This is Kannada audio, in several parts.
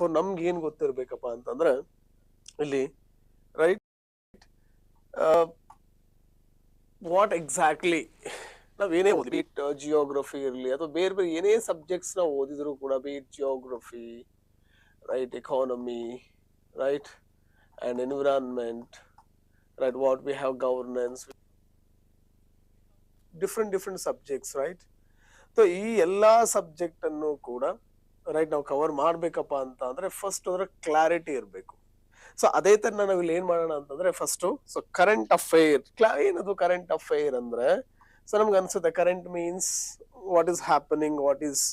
ಸೊ ನಮ್ಗೆ ಏನ್ ಗೊತ್ತಿರ್ಬೇಕಪ್ಪ ಅಂತಂದ್ರೆ ಇಲ್ಲಿ ರೈಟ್ ವಾಟ್ ಎಕ್ಸಾಕ್ಟ್ಲಿ ನಾವೇನೇ ಓದಿ ಬೀಟ್ ಜಿಯೋಗ್ರಫಿ ಇರಲಿ ಅಥವಾ ಬೇರೆ ಬೇರೆ ಏನೇ ಸಬ್ಜೆಕ್ಟ್ಸ್ ನಾವು ಓದಿದ್ರು ಕೂಡ be it geography right economy right and environment, right? What we have governance, different subjects, right? So ಈ ಎಲ್ಲಾ ಸಬ್ಜೆಕ್ಟ್ ಅನ್ನು ಕೂಡ ರೈಟ್ ನಾವು ಕವರ್ ಮಾಡ್ಬೇಕಪ್ಪ ಅಂತ ಅಂದ್ರೆ ಫಸ್ಟ್ ಅದರ ಕ್ಲಾರಿಟಿ ಇರಬೇಕು. ಸೊ ಅದೇ ತರ ನಾವು ಇಲ್ಲಿ ಏನ್ ಮಾಡೋಣ ಅಂತಂದ್ರೆ ಫಸ್ಟ್ ಸೊ ಕರೆಂಟ್ ಅಫೇರ್ ಏನದು ಕರೆಂಟ್ ಅಫೇರ್ ಅಂದ್ರೆ ಸೊ ನಮ್ಗೆ ಅನ್ಸುತ್ತೆ current means what is happening, what is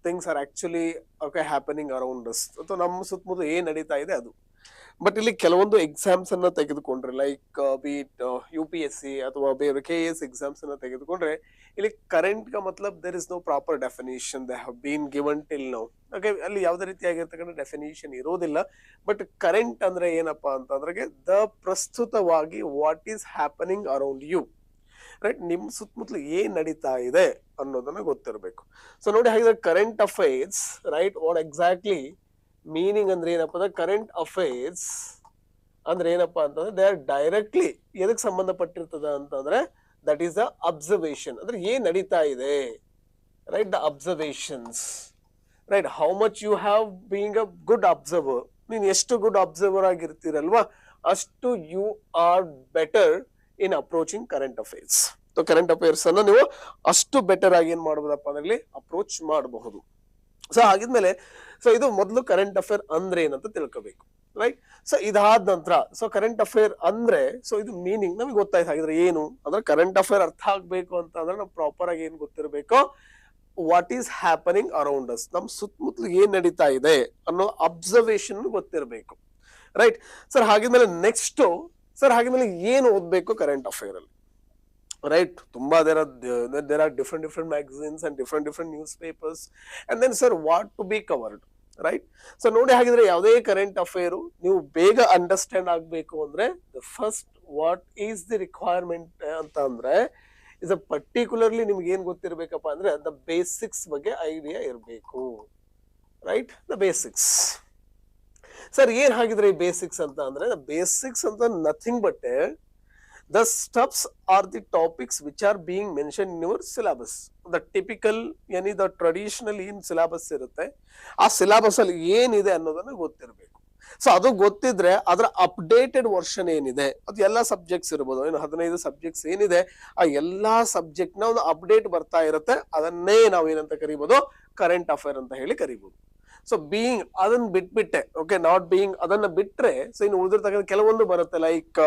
things are actually okay happening around us ಅಥವಾ ನಮ್ಮ ಸುತ್ತಮುತ್ತ ಏನ್ ನಡೀತಾ ಇದೆ ಅದು. ಬಟ್ ಇಲ್ಲಿ ಕೆಲವೊಂದು ಎಕ್ಸಾಮ್ಸ್ ಅನ್ನ ತೆಗೆದುಕೊಂಡ್ರೆ ಲೈಕ್ ಬೀಟ್ UPSC ಅಥವಾ ಬೇರೆ KS ಎಕ್ಸಾಮ್ಸ್ ಅನ್ನ ತೆಗೆದುಕೊಂಡ್ರೆ ಇಲ್ಲಿ ಕರೆಂಟ್ ಗ ಮತ್ಲಬ್ there is no proper definition they have been given till now. Okay, ಅಲ್ಲಿ ಯಾವುದೇ ರೀತಿಯಾಗಿರ್ತಕ್ಕಂಥ ಡೆಫಿನೇಷನ್ ಇರೋದಿಲ್ಲ. ಬಟ್ ಕರೆಂಟ್ ಅಂದ್ರೆ ಏನಪ್ಪಾ ಅಂತಂದ್ರೆ ದ ಪ್ರಸ್ತುತವಾಗಿ what is happening around you, right? ನಿಮ್ ಸುತ್ತಮುತ್ತಲು ಏನ್ ನಡೀತಾ ಇದೆ ಅನ್ನೋದನ್ನ ಗೊತ್ತಿರಬೇಕು. ಸೊ ನೋಡಿ ಹಾಗಿದ್ರೆ current affairs right what exactly meaning ಅಂದ್ರೆ ಏನಪ್ಪಾ ಅಂದ್ರೆ ಕರೆಂಟ್ ಅಫೇರ್ಸ್ ಅಂದ್ರೆ ಏನಪ್ಪಾ ಅಂತಂದ್ರೆ ದೇ ಆರ್ ಡೈರೆಕ್ಟ್ಲಿ ಎದಕ್ ಸಂಬಂಧಪಟ್ಟಿರ್ತದ ಅಂತಂದ್ರೆ ದಟ್ ಈಸ್ ದ ಅಬ್ಸರ್ವೇಷನ್, ಅಂದ್ರೆ ಏನ್ ನಡೀತಾ ಇದೆ, right? The observations, right? How much you have being a good observer, ನೀನ್ ಎಷ್ಟು ಗುಡ್ ಅಬ್ಸರ್ವರ್ ಆಗಿರ್ತೀರಲ್ವಾ ಅಷ್ಟು you are better in approaching current affairs. So current affairs ಅನ್ನ ನೀವು ಅಷ್ಟು ಬೆಟರ್ ಆಗಿ ಏನ್ ಮಾಡಬಹುದಪ್ಪ ಅಂದ್ರೆ ಅಪ್ರೋಚ್ ಮಾಡಬಹುದು. ಸೊ ಹಾಗಿದ್ಮೇಲೆ ಸೊ ಇದು ಮೊದಲು ಕರೆಂಟ್ ಅಫೇರ್ ಅಂದ್ರೆ ಏನಂತ ತಿಳ್ಕೋಬೇಕು, ರೈಟ್? ಸೊ ಇದಾದ ನಂತರ ಸೊ ಕರೆಂಟ್ ಅಫೇರ್ ಅಂದ್ರೆ ಸೊ ಇದು ಮೀನಿಂಗ್ ನಮಗೆ ಗೊತ್ತಾಯ್ತು. ಹಾಗಿದ್ರೆ ಏನು ಅಂದ್ರೆ ಕರೆಂಟ್ ಅಫೇರ್ ಅರ್ಥ ಆಗ್ಬೇಕು ಅಂತ ಅಂದ್ರೆ ನಾವು ಪ್ರಾಪರ್ ಆಗಿ ಏನ್ ಗೊತ್ತಿರಬೇಕು, what is happening around us, ನಮ್ ಸುತ್ತಮುತ್ತಲು ಏನ್ ನಡೀತಾ ಇದೆ ಅನ್ನೋ ಅಬ್ಸರ್ವೇಷನ್ ಗೊತ್ತಿರಬೇಕು, ರೈಟ್? ಸರ್ ಹಾಗಿದ್ಮೇಲೆ ನೆಕ್ಸ್ಟ್ ಸರ್ ಹಾಗಿದ್ಮೇಲೆ ಏನು ಓದ್ಬೇಕು ಕರೆಂಟ್ ಅಫೇರ್ ಅಲ್ಲಿ, right? Tumba there are different magazines and different newspapers, and then sir what to be covered, right? So ನೋಡಿ ಹಾಗಿದ್ರೆ ಯಾವುದೇ ಕರೆಂಟ್ ಅಫೇರು ನೀವು ಬೇಗ ಅಂಡರ್ಸ್ಟ್ಯಾಂಡ್ ಆಗಬೇಕು ಅಂದ್ರೆ the first what is the requirement ಅಂತ ಅಂದ್ರೆ is a particularly ನಿಮ್ಗೆ ಏನ್ ಗೊತ್ತಿರಬೇಕಪ್ಪ ಅಂದ್ರೆ the basics ಬಗ್ಗೆ ಐಡಿಯಾ ಇರಬೇಕು, right? The basics. ಸರ್ ಏನ್ ಹಾಗಿದ್ರೆ ಈ ಬೇಸಿಕ್ಸ್ ಅಂತ ಅಂದ್ರೆ the basics ಅಂತ nothing but the steps are the topics which are being mentioned in your syllabus. The typical the traditional in syllabus irutte ಆ ಸಿಲೆಬಸ್ ಅಲ್ಲಿ ಏನಿದೆ ಅನ್ನೋದನ್ನ ಗೊತ್ತಿರಬೇಕು. ಸೊ ಅದು ಗೊತ್ತಿದ್ರೆ ಅದರ ಅಪ್ಡೇಟೆಡ್ ವರ್ಷನ್ ಏನಿದೆ ಅದು ಎಲ್ಲಾ ಸಬ್ಜೆಕ್ಟ್ಸ್ ಇರಬಹುದು, ಏನು 15 ಸಬ್ಜೆಕ್ಟ್ಸ್ ಏನಿದೆ ಆ ಎಲ್ಲಾ ಸಬ್ಜೆಕ್ಟ್ ನ ಒಂದು ಅಪ್ಡೇಟ್ ಬರ್ತಾ ಇರುತ್ತೆ. ಅದನ್ನೇ ನಾವು ಏನಂತ ಕರಿಬಹುದು, ಕರೆಂಟ್ ಅಫೇರ್ ಅಂತ ಹೇಳಿ ಕರಿಬಹುದು. ಸೊ ಬೀಯಿಂಗ್ ಅದನ್ನ ಬಿಟ್ಬಿಟ್ಟೆ, ಓಕೆ, ನಾಟ್ ಬೀಯಿಂಗ್ ಅದನ್ನ ಬಿಟ್ರೆ ಸೊ ಇನ್ನು ಉಳಿದಿರ್ತಕ್ಕಂಥ ಕೆಲವೊಂದು ಬರುತ್ತೆ ಲೈಕ್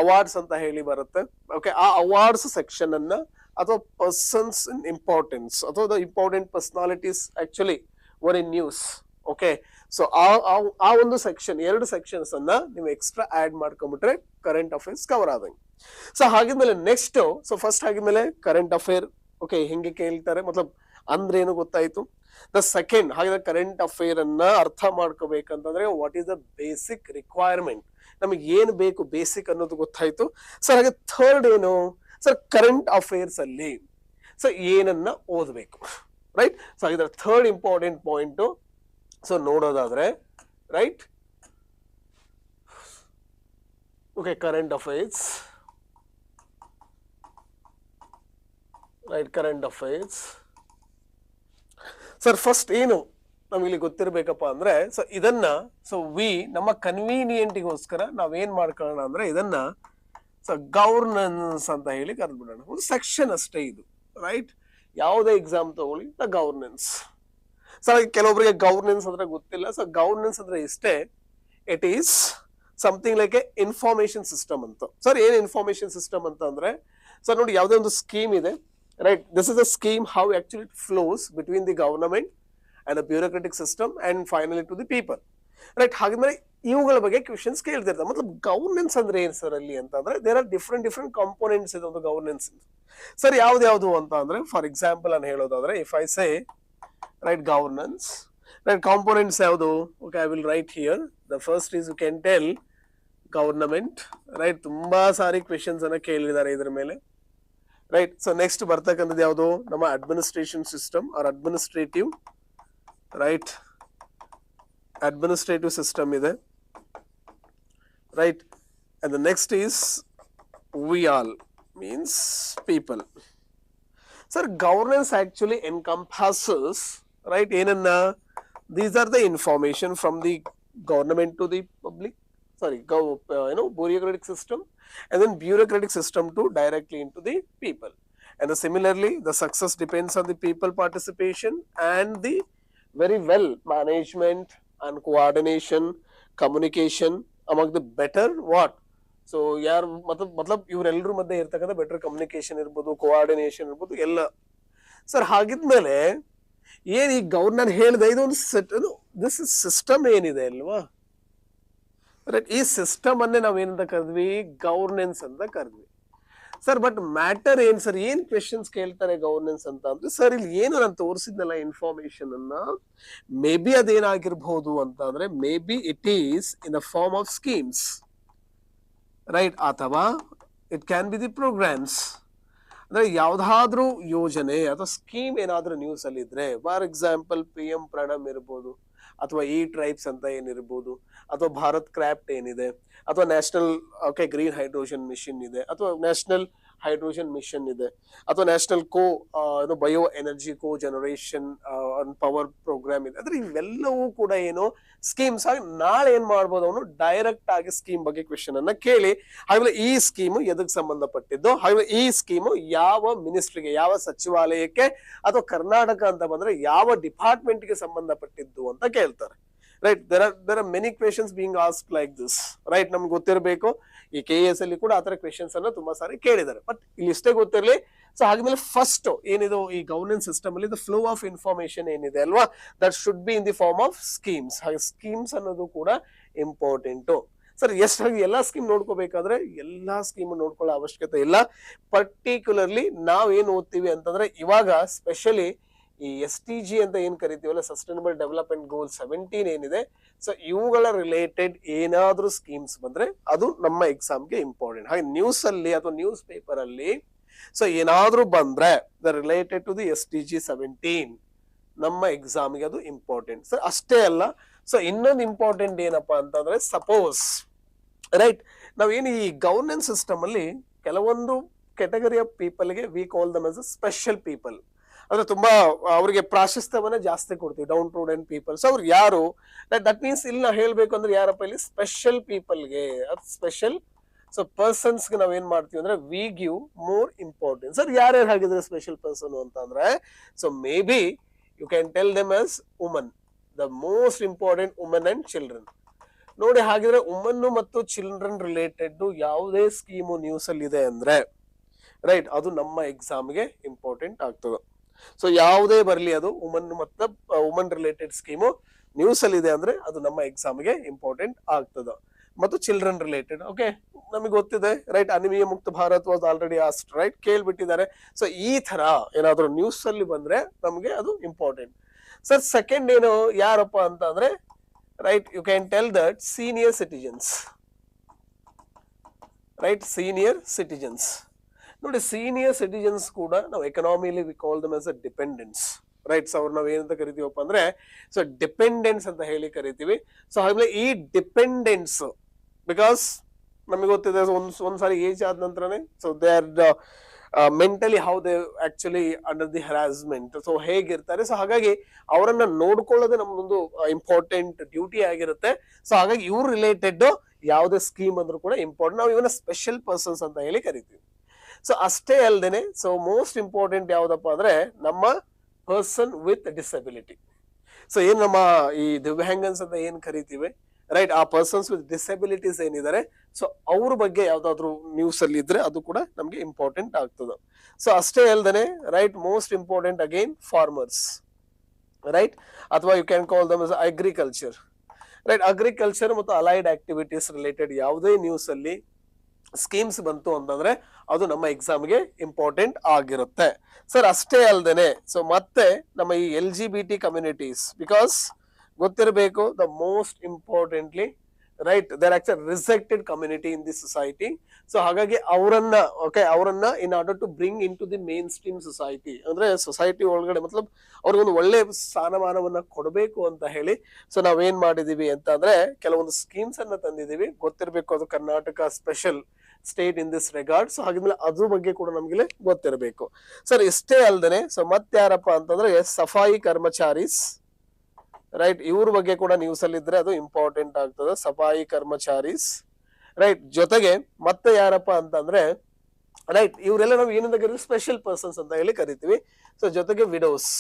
ಅವಾರ್ಡ್ಸ್ ಅಂತ ಹೇಳಿ ಬರುತ್ತೆ. ಓಕೆ, ಆ ಅವಾರ್ಡ್ಸ್ ಸೆಕ್ಷನ್ ಅನ್ನ ಅಥವಾ ಪರ್ಸನ್ಸ್ ಇನ್ ಇಂಪಾರ್ಟೆನ್ಸ್ ಅಥವಾ the important personalities actually were in news. Okay, so ಆ ಒಂದು ಸೆಕ್ಷನ್ 2 ಸೆಕ್ಷನ್ಸ್ ಅನ್ನ ನೀವು ಎಕ್ಸ್ಟ್ರಾ ಆಡ್ ಮಾಡ್ಕೊಂಡ್ಬಿಟ್ರೆ ಕರೆಂಟ್ ಅಫೇರ್ಸ್ ಕವರ್ ಆದಂಗೆ. ಸೊ ಹಾಗಿದ್ಮೇಲೆ ನೆಕ್ಸ್ಟ್ ಸೊ ಫಸ್ಟ್ ಆಗಿದ್ಮೇಲೆ ಕರೆಂಟ್ ಅಫೇರ್ ಓಕೆ ಹೆಂಗೆ ಕೇಳ್ತಾರೆ ಮತ್ಲಬ್ ಅಂದ್ರೆ ಏನು ಗೊತ್ತಾಯ್ತು. ದ ಸೆಕೆಂಡ್ ಹಾಗಿದ್ರೆ ಕರೆಂಟ್ ಅಫೇರ್ ಅನ್ನ ಅರ್ಥ ಮಾಡ್ಕೋಬೇಕಂತಂದ್ರೆ what is the basic requirement, ನಮಗೆ ಏನ್ ಬೇಕು ಬೇಸಿಕ್ ಅನ್ನೋದು ಗೊತ್ತಾಯ್ತು. ಸರ್ ಹಾಗೆ ಥರ್ಡ್ ಏನು ಸರ್ ಕರೆಂಟ್ ಅಫೇರ್ಸ್ ಅಲ್ಲಿ ಸೊ ಏನನ್ನ ಓದ್ಬೇಕು, ರೈಟ್? ಸೊ ಹಾಗಿದ್ರೆ ಥರ್ಡ್ ಇಂಪಾರ್ಟೆಂಟ್ ಪಾಯಿಂಟ್ ಸೊ ನೋಡೋದಾದ್ರೆ right okay current affairs, right? Current affairs sir first ಏನು ನಮಗೆ ಗೊತ್ತಿರ್ಬೇಕಪ್ಪ ಅಂದ್ರೆ ಸೊ ಇದನ್ನ ಸೊ ನಮ್ಮ ಕನ್ವೀನಿಯಂಟಿಗೋಸ್ಕರ ನಾವೇನ್ ಮಾಡ್ಕೊಳ್ಳೋಣ ಅಂದ್ರೆ ಇದನ್ನ ಸೊ ಗವರ್ನೆನ್ಸ್ ಅಂತ ಹೇಳಿ ಕರೆದ್ಬಿಡೋಣ. ಒಂದು ಸೆಕ್ಷನ್ ಅಷ್ಟೇ ಇದು, ರೈಟ್? ಯಾವುದೇ ಎಕ್ಸಾಮ್ ತಗೊಳ್ಳಿ ದ ಗವರ್ನೆನ್ಸ್. ಸರ್ ಕೆಲವೊಬ್ಬರಿಗೆ ಗವರ್ನೆನ್ಸ್ ಅಂದ್ರೆ ಗೊತ್ತಿಲ್ಲ. ಸೊ ಗವರ್ನೆನ್ಸ್ ಅಂದ್ರೆ ಇಷ್ಟೇ, it is something like A information system ಅಂತ. ಸರ್ ಏನ್ ಇನ್ಫಾರ್ಮೇಶನ್ ಸಿಸ್ಟಮ್ ಅಂತ ಅಂದ್ರೆ ಸರ್ ನೋಡಿ ಯಾವುದೇ ಒಂದು ಸ್ಕೀಮ್ ಇದೆ, right? This is a scheme how actually it flows between the government and the bureaucratic system and finally to the people, right? ಹಾಗಿದ್ರೆ ಇವುಗಳ ಬಗ್ಗೆ ಕ್ವೆಶ್ಚನ್ಸ್ ಕೇಳ್ತಿರ್ತಾರೆ. ಮತ್ಲಬ್ ಗವರ್ನೆನ್ಸ್ ಅಂದ್ರೆ ಏನ್ ಸರ್ ಅಲ್ಲಿ ಅಂತಂದ್ರೆ ದೇರ್ ಆರ್ ಡಿಫ್ರೆಂಟ್ ಕಾಂಪೋನೆಂಟ್ಸ್ ಇದೆ ಒಂದು ಗವರ್ನೆನ್ಸ್. ಸರ್ ಯಾವ್ದು ಅಂತ ಅಂದ್ರೆ ಫಾರ್ ಎಕ್ಸಾಂಪಲ್ ನಾನು ಹೇಳೋದಾದ್ರೆ if I say right governance, right components ಯಾವುದು, okay I will write here. The first is you can tell government, right? ತುಂಬಾ ಸಾರಿ ಕ್ವೆಶ್ಚನ್ಸ್ ಅನ್ನ ಕೇಳಿದ್ದಾರೆ ಇದ್ರ ಮೇಲೆ, ರೈಟ್? ಸೊ ನೆಕ್ಸ್ಟ್ ಬರ್ತಕ್ಕಂಥದ್ದು ಯಾವುದು, ನಮ್ಮ administration system or administrative, right? administrative system ಇದೆ, right? And the next is we all, means people. Sir, governance actually encompasses, right, ಏನನ್ನ, these are the information from the government to the public, sorry, bureaucratic system, and then bureaucratic system to directly into the people. And similarly, the success depends on the people participation and the very well management and coordination, communication among the better what. So ಯಾರು ಮತ್ಲಬ್ ಇವರೆಲ್ಲರ ಮಧ್ಯೆ ಇರ್ತಕ್ಕಂಥ ಬೆಟರ್ ಕಮ್ಯುನಿಕೇಶನ್ ಇರ್ಬೋದು, ಕೋಆರ್ಡಿನೇಷನ್ ಇರ್ಬೋದು ಎಲ್ಲ. ಸರ್ ಹಾಗಿದ್ಮೇಲೆ ಏನ್ ಈ ಗವರ್ನರ್ ಹೇಳಿದೆ, ಇದೊಂದು ದಿಸ್ ಸಿಸ್ಟಮ್ ಏನಿದೆ ಅಲ್ವಾ, ರೈಟ್? ಈ ಸಿಸ್ಟಮ್ ಅನ್ನೇ ನಾವೇನಂತ ಕರೆದ್ವಿ, ಗವರ್ನೆನ್ಸ್ ಅಂತ ಕರೆದ್ವಿ. ಸರ್ ಬಟ್ ಮ್ಯಾಟರ್ ಏನ್ ಸರ್, ಏನ್ ಕ್ವೆಶನ್ಸ್ ಕೇಳ್ತಾರೆ ಗವರ್ನೆನ್ಸ್ ಅಂತ ಅಂದ್ರೆ, ಸರ್ ಇಲ್ಲಿ ಏನು ನಾನು ತೋರಿಸಿದ್ನಲ್ಲ ಇನ್ಫಾರ್ಮೇಶನ್ ಅನ್ನ, ಮೇ ಬಿ ಅದೇನಾಗಿರ್ಬಹುದು ಅಂತ ಅಂದ್ರೆ, maybe it is in the form of schemes, right? ಅಥವಾ it can be the programmes, ಅಂದ್ರೆ ಯಾವ್ದಾದ್ರೂ ಯೋಜನೆ ಅಥವಾ ಸ್ಕೀಮ್ ಏನಾದ್ರೂ ನ್ಯೂಸ್ ಅಲ್ಲಿ ಇದ್ರೆ, ಫಾರ್ ಎಕ್ಸಾಂಪಲ್ PM ಪ್ರಣಮ್ ಇರ್ಬೋದು, ಅಥವಾ ಈ ಟ್ರೈಬ್ಸ್ ಅಂತ ಏನಿರ್ಬೋದು, ಅಥವಾ ಭಾರತ್ ಕ್ರಾಫ್ಟ್ ಏನಿದೆ, ಅಥವಾ ನ್ಯಾಷನಲ್ ಗ್ರೀನ್ ಹೈಡ್ರೋಜನ್ ಮಿಷನ್ ಇದೆ, ಅಥವಾ ನ್ಯಾಷನಲ್ ಹೈಡ್ರೋಜನ್ ಮಿಷನ್ ಇದೆ, ಅಥವಾ ನ್ಯಾಷನಲ್ ಬಯೋ ಎನರ್ಜಿ ಕೋ ಜನರೇಷನ್ ಪವರ್ ಪ್ರೋಗ್ರಾಮ್ ಇದೆ. ಅಂದ್ರೆ ಇವೆಲ್ಲವೂ ಕೂಡ ಏನು ಸ್ಕೀಮ್ಸ್ ಆಗಿ ನಾಳೆ ಏನ್ ಮಾಡ್ಬೋದು, ಅವನು ಡೈರೆಕ್ಟ್ ಆಗಿ ಸ್ಕೀಮ್ ಬಗ್ಗೆ ಕ್ವೆಶನ್ ಅನ್ನ ಕೇಳಿ, ಹಾಗೆ ಈ ಸ್ಕೀಮು ಎದಕ್ಕೆ ಸಂಬಂಧಪಟ್ಟಿದ್ದು, ಹಾಗೆ ಈ ಸ್ಕೀಮು ಯಾವ ಮಿನಿಸ್ಟ್ರಿಗೆ, ಯಾವ ಸಚಿವಾಲಯಕ್ಕೆ, ಅಥವಾ ಕರ್ನಾಟಕ ಅಂತ ಬಂದ್ರೆ ಯಾವ ಡಿಪಾರ್ಟ್ಮೆಂಟ್ ಗೆ ಸಂಬಂಧಪಟ್ಟಿದ್ದು ಅಂತ ಕೇಳ್ತಾರೆ, right? there are many questions being asked like this, right? ನಮ್ಗೆ ಗೊತ್ತಿರಬೇಕು, ಈ KS ಅಲ್ಲಿ ಕೂಡ ಆತರ ಕ್ವೆಶನ್ಸ್ ಅನ್ನ ತುಂಬಾ ಸಾರಿ ಕೇಳಿದ್ದಾರೆ, ಬಟ್ ಇಲ್ಲಿ ಇಷ್ಟೇ ಗೊತ್ತಿರಲಿ. ಸೊ ಹಾಗಿದ್ಮೇಲೆ ಫಸ್ಟ್ ಏನಿದು ಈ ಗವರ್ನೆನ್ಸ್ ಸಿಸ್ಟಮ್ ಅಲ್ಲಿ ಫ್ಲೋ ಆಫ್ ಇನ್ಫಾರ್ಮೇಶನ್ ಏನಿದೆ ಅಲ್ವಾ, that should be in the form of schemes. ಹಾಗೆ ಸ್ಕೀಮ್ಸ್ ಅನ್ನೋದು ಕೂಡ ಇಂಪಾರ್ಟೆಂಟ್. ಸರ್ ಎಷ್ಟಾಗಿ ಎಲ್ಲಾ ಸ್ಕೀಮ್ ನೋಡ್ಕೋಬೇಕಾದ್ರೆ ಎಲ್ಲಾ ಸ್ಕೀಮ್ ನೋಡ್ಕೊಳ್ಳೋ ಅವಶ್ಯಕತೆ ಇಲ್ಲ. ಪರ್ಟಿಕ್ಯುಲರ್ಲಿ ನಾವ್ ಏನ್ ಓದ್ತೀವಿ ಅಂತಂದ್ರೆ, ಇವಾಗ ಸ್ಪೆಷಲಿ ಈ SDG ಅಂತ ಏನ್ ಕರಿತೀವಲ್ಲ, ಸಸ್ಟೈನಬಲ್ ಡೆವಲಪ್ಮೆಂಟ್ ಗೋಲ್ 17 ಏನಿದೆ, ಸೊ ಇವುಗಳ ರಿಲೇಟೆಡ್ ಏನಾದ್ರೂ ಸ್ಕೀಮ್ಸ್ ಬಂದ್ರೆ ಅದು ನಮ್ಮ ಎಕ್ಸಾಮ್ಗೆ ಇಂಪಾರ್ಟೆಂಟ್. ಹಾಗೆ ನ್ಯೂಸ್ ಅಲ್ಲಿ ಅಥವಾ ನ್ಯೂಸ್ ಪೇಪರ್ ಅಲ್ಲಿ ಸೊ ಏನಾದ್ರೂ ಬಂದ್ರೆ the related to the SDG 17 ನಮ್ಮ ಎಕ್ಸಾಮ್ಗೆ ಅದು ಇಂಪಾರ್ಟೆಂಟ್. ಸರ್ ಅಷ್ಟೇ ಅಲ್ಲ, ಸೊ ಇನ್ನೊಂದು ಇಂಪಾರ್ಟೆಂಟ್ ಏನಪ್ಪಾ ಅಂತಂದ್ರೆ, ಸಪೋಸ್ ರೈಟ್ ನಾವೇನು ಈ ಗವರ್ನೆನ್ಸ್ ಸಿಸ್ಟಮ್ ಅಲ್ಲಿ ಕೆಲವೊಂದು ಕೆಟಗರಿ ಆಫ್ ಪೀಪಲ್ಗೆ we call them as a special people, ಅಂದ್ರೆ ತುಂಬಾ ಅವರಿಗೆ ಪ್ರಾಶಸ್ತ್ಯವನ್ನ ಜಾಸ್ತಿ ಕೊಡ್ತೀವಿ, ಡೌನ್ ಟೂಡೆಂಟ್ ಪೀಪಲ್ಸ್. ಅವ್ರು ಯಾರು, ದಟ್ ಮೀನ್ಸ್ ಇಲ್ಲಿ ನಾವು ಹೇಳ್ಬೇಕು ಅಂದ್ರೆ ಯಾರಪ್ಪ, ಇಲ್ಲಿ ಸ್ಪೆಷಲ್ ಪೀಪಲ್ಗೆ, ಸ್ಪೆಷಲ್ ಸೊ ಪರ್ಸನ್ಸ್ ಗೆ ನಾವ್ ಏನ್ ಮಾಡ್ತೀವಿ ಅಂದ್ರೆ we give more importance. Sir ಯಾರ್ಯಾರು ಹಾಗಿದ್ರೆ ಸ್ಪೆಷಲ್ ಪರ್ಸನ್ ಅಂತ ಅಂದ್ರೆ, so may be you can tell them as woman, the most important woman and children. ನೋಡಿ ಹಾಗಿದ್ರೆ ವುಮನ್ ಮತ್ತು ಚಿಲ್ಡ್ರನ್ ರಿಲೇಟೆಡ್ ಯಾವುದೇ ಸ್ಕೀಮು ನ್ಯೂಸ್ ಅಲ್ಲಿ ಇದೆ ಅಂದ್ರೆ, ರೈಟ್, ಅದು ನಮ್ಮ ಎಕ್ಸಾಮ್ಗೆ ಇಂಪಾರ್ಟೆಂಟ್ ಆಗ್ತದೆ. ಸೊ ಯಾವುದೇ ಬರಲಿ ಅದು ವುಮನ್ ಮತ್ತು ವುಮನ್ ರಿಲೇಟೆಡ್ ಸ್ಕೀಮು ನ್ಯೂಸ್ ಅಲ್ಲಿ ಇದೆ ಅಂದ್ರೆ ಅದು ನಮ್ಮ ಎಕ್ಸಾಮ್ಗೆ ಇಂಪಾರ್ಟೆಂಟ್ ಆಗ್ತದೆ. ಮತ್ತು ಚಿಲ್ಡ್ರನ್ ರಿಲೇಟೆಡ್, ಓಕೆ, ನಮಗೆ ಗೊತ್ತಿದೆ, right? Anaemia Mukt Bharat was already asked, right? ಕೇಳ್ಬಿಟ್ಟಿದ್ದಾರೆ. ಸೊ ಈ ತರ ಏನಾದ್ರು ನ್ಯೂಸ್ ಅಲ್ಲಿ ಬಂದ್ರೆ ನಮ್ಗೆ ಅದು ಇಂಪಾರ್ಟೆಂಟ್. ಸರ್ ಸೆಕೆಂಡ್ ಏನು ಯಾರಪ್ಪ ಅಂತ ಅಂದ್ರೆ, right, you can tell that senior citizens, right? Senior citizens ನೋಡಿ, ಸೀನಿಯರ್ ಸಿಟಿಜನ್ಸ್ ಕೂಡ ನಾವು economically we call them as a dependence, right? So ಅವ್ರು ನಾವ್ ಏನಂತ ಕರಿತೀವಪ್ಪ ಅಂದ್ರೆ, ಸೊ ಡಿಪೆಂಡೆನ್ಸ್ ಅಂತ ಹೇಳಿ ಕರಿತೀವಿ. ಸೊ ಹಾಗೆ ಈ ಡಿಪೆಂಡೆನ್ಸ್, ಬಿಕಾಸ್ ನಮಗೆ ಗೊತ್ತಿದೆ ಒಂದ್ಸಾರಿ ಏಜ್ ಆದ ನಂತರನೇ so they are mentally how they actually under the harassment, so ಹೇಗಿರ್ತಾರೆ. ಸೊ ಹಾಗಾಗಿ ಅವರನ್ನ ನೋಡ್ಕೊಳ್ಳೋದೇ ನಮ್ದೊಂದು ಇಂಪಾರ್ಟೆಂಟ್ ಡ್ಯೂಟಿ ಆಗಿರುತ್ತೆ. ಸೊ ಹಾಗಾಗಿ ಇವ್ರ ರಿಲೇಟೆಡ್ ಯಾವುದೇ ಸ್ಕೀಮ್ ಅಂದ್ರೂ ಕೂಡ ಇಂಪಾರ್ಟೆಂಟ್, ನಾವು ಇವನ್ನ ಸ್ಪೆಷಲ್ ಪರ್ಸನ್ಸ್ ಅಂತ ಹೇಳಿ ಕರಿತೀವಿ. ಸೊ ಅಷ್ಟೇ ಅಲ್ದೇನೆ, ಸೊ ಮೋಸ್ಟ್ ಇಂಪಾರ್ಟೆಂಟ್ ಯಾವ್ದಪ್ಪ ಅಂದ್ರೆ ನಮ್ಮ ಪರ್ಸನ್ ವಿತ್ ಡಿಸಬಿಲಿಟಿ. ಸೊ ಏನ್ ನಮ್ಮ ಈ ದಿವ್ಯಾಂಗನ್ಸ್ ಅಂತ ಏನ್ ಕರಿತೀವಿ, ರೈಟ್? ಆ ಪರ್ಸನ್ಸ್ ವಿತ್ ಡಿಸಬಿಲಿಟೀಸ್ ಏನಿದ್ದಾರೆ, ಸೊ ಅವ್ರ ಬಗ್ಗೆ ಯಾವ್ದಾದ್ರು ನ್ಯೂಸ್ ಅಲ್ಲಿ ಇದ್ರೆ ಅದು ಕೂಡ ನಮ್ಗೆ ಇಂಪಾರ್ಟೆಂಟ್ ಆಗ್ತದೆ. ಸೊ ಅಷ್ಟೇ ಅಲ್ದೇನೆ, right, most important again farmers, right? ಅಥವಾ you can call them agriculture, right? Agriculture ಮತ್ತು ಅಲೈಡ್ ಆಕ್ಟಿವಿಟೀಸ್ ರಿಲೇಟೆಡ್ ಯಾವುದೇ ನ್ಯೂಸ್ ಅಲ್ಲಿ ಸ್ಕೀಮ್ಸ್ ಬಂತು ಅಂತಂದ್ರೆ ಅದು ನಮ್ಮ ಎಕ್ಸಾಮ್ಗೆ ಇಂಪಾರ್ಟೆಂಟ್ ಆಗಿರುತ್ತೆ. ಸರ್ ಅಷ್ಟೇ ಅಲ್ದೇನೆ, ಸೊ ಮತ್ತೆ ನಮ್ಮ ಈ LGBT ಕಮ್ಯುನಿಟೀಸ್, ಬಿಕಾಸ್ ಗೊತ್ತಿರಬೇಕು the most importantly right, they're actually rejected community in this society. So ಹಾಗಾಗಿ ಅವರನ್ನ in order to bring into the mainstream society, ಅಂದ್ರೆ ಸೊಸೈಟಿ ಒಳಗಡೆ ಮತ್ಲಬ್ ಅವ್ರಿಗೊಂದು ಒಳ್ಳೆ ಸ್ಥಾನಮಾನವನ್ನ ಕೊಡಬೇಕು ಅಂತ ಹೇಳಿ ಸೊ ನಾವೇನ್ ಮಾಡಿದೀವಿ ಅಂತ ಅಂದ್ರೆ ಕೆಲವೊಂದು ಸ್ಕೀಮ್ಸ್ ಅನ್ನ ತಂದಿದೀವಿ. ಗೊತ್ತಿರಬೇಕು, ಅದು Karnataka special state in this regard. So ಹಾಗಿದ್ಮೇಲೆ ಅದ್ರ ಬಗ್ಗೆ ಕೂಡ ನಮ್ಗೆ ಗೊತ್ತಿರಬೇಕು ಸರ್. ಇಷ್ಟೇ ಅಲ್ದೇನೆ ಸೊ ಮತ್ತೆ ಯಾರಪ್ಪ ಅಂತಂದ್ರೆ ಸಫಾಯಿ ಕರ್ಮಚಾರೀಸ್, ರೈಟ್, ಇವ್ರ ಬಗ್ಗೆ ಕೂಡ ನ್ಯೂಸ್ ಅಲ್ಲಿ ಇದ್ರೆ ಅದು ಇಂಪಾರ್ಟೆಂಟ್ ಆಗ್ತದೆ, ಸಫಾಯಿ ಕರ್ಮಚಾರೀಸ್, ರೈಟ್. ಜೊತೆಗೆ ಮತ್ತೆ ಯಾರಪ್ಪ ಅಂತಂದ್ರೆ ರೈಟ್, ಇವರೆಲ್ಲ ನಾವು ಏನಂತ ಕರಿತೀವಿ, ಸ್ಪೆಷಲ್ ಪರ್ಸನ್ಸ್ ಅಂತ ಹೇಳಿ ಕರಿತೀವಿ. ಸೊ ಜೊತೆಗೆ ವಿಡೋಸ್,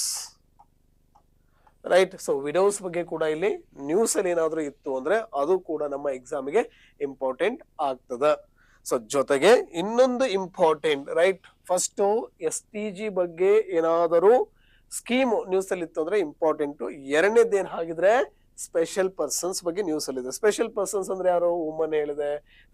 ರೈಟ್. ಸೊ ವಿಡೋಸ್ ಬಗ್ಗೆ ಕೂಡ ಇಲ್ಲಿ ನ್ಯೂಸ್ ಅಲ್ಲಿ ಏನಾದ್ರು ಇತ್ತು ಅಂದ್ರೆ ಅದು ಕೂಡ ನಮ್ಮ ಎಕ್ಸಾಮಿಗೆ ಇಂಪಾರ್ಟೆಂಟ್ ಆಗ್ತದ. ಸೊ ಜೊತೆಗೆ ಇನ್ನೊಂದು ಇಂಪಾರ್ಟೆಂಟ್, ರೈಟ್, ಫಸ್ಟ್ STG ಬಗ್ಗೆ ಏನಾದರೂ ಸ್ಕೀಮ್ ನ್ಯೂಸ್ ಅಲ್ಲಿ ಇತ್ತು ಅಂದ್ರೆ ಇಂಪಾರ್ಟೆಂಟ್. ಎರಡನೇದು ಏನ್ ಹಾಗಿದ್ರೆ ಸ್ಪೆಷಲ್ ಪರ್ಸನ್ಸ್ ಬಗ್ಗೆ ನ್ಯೂಸ್ ಅಲ್ಲಿ ಇದೆ. ಸ್ಪೆಷಲ್ ಪರ್ಸನ್ಸ್ ಅಂದ್ರೆ ಯಾರು, ವುಮನ್ ಹೇಳಿದೆ,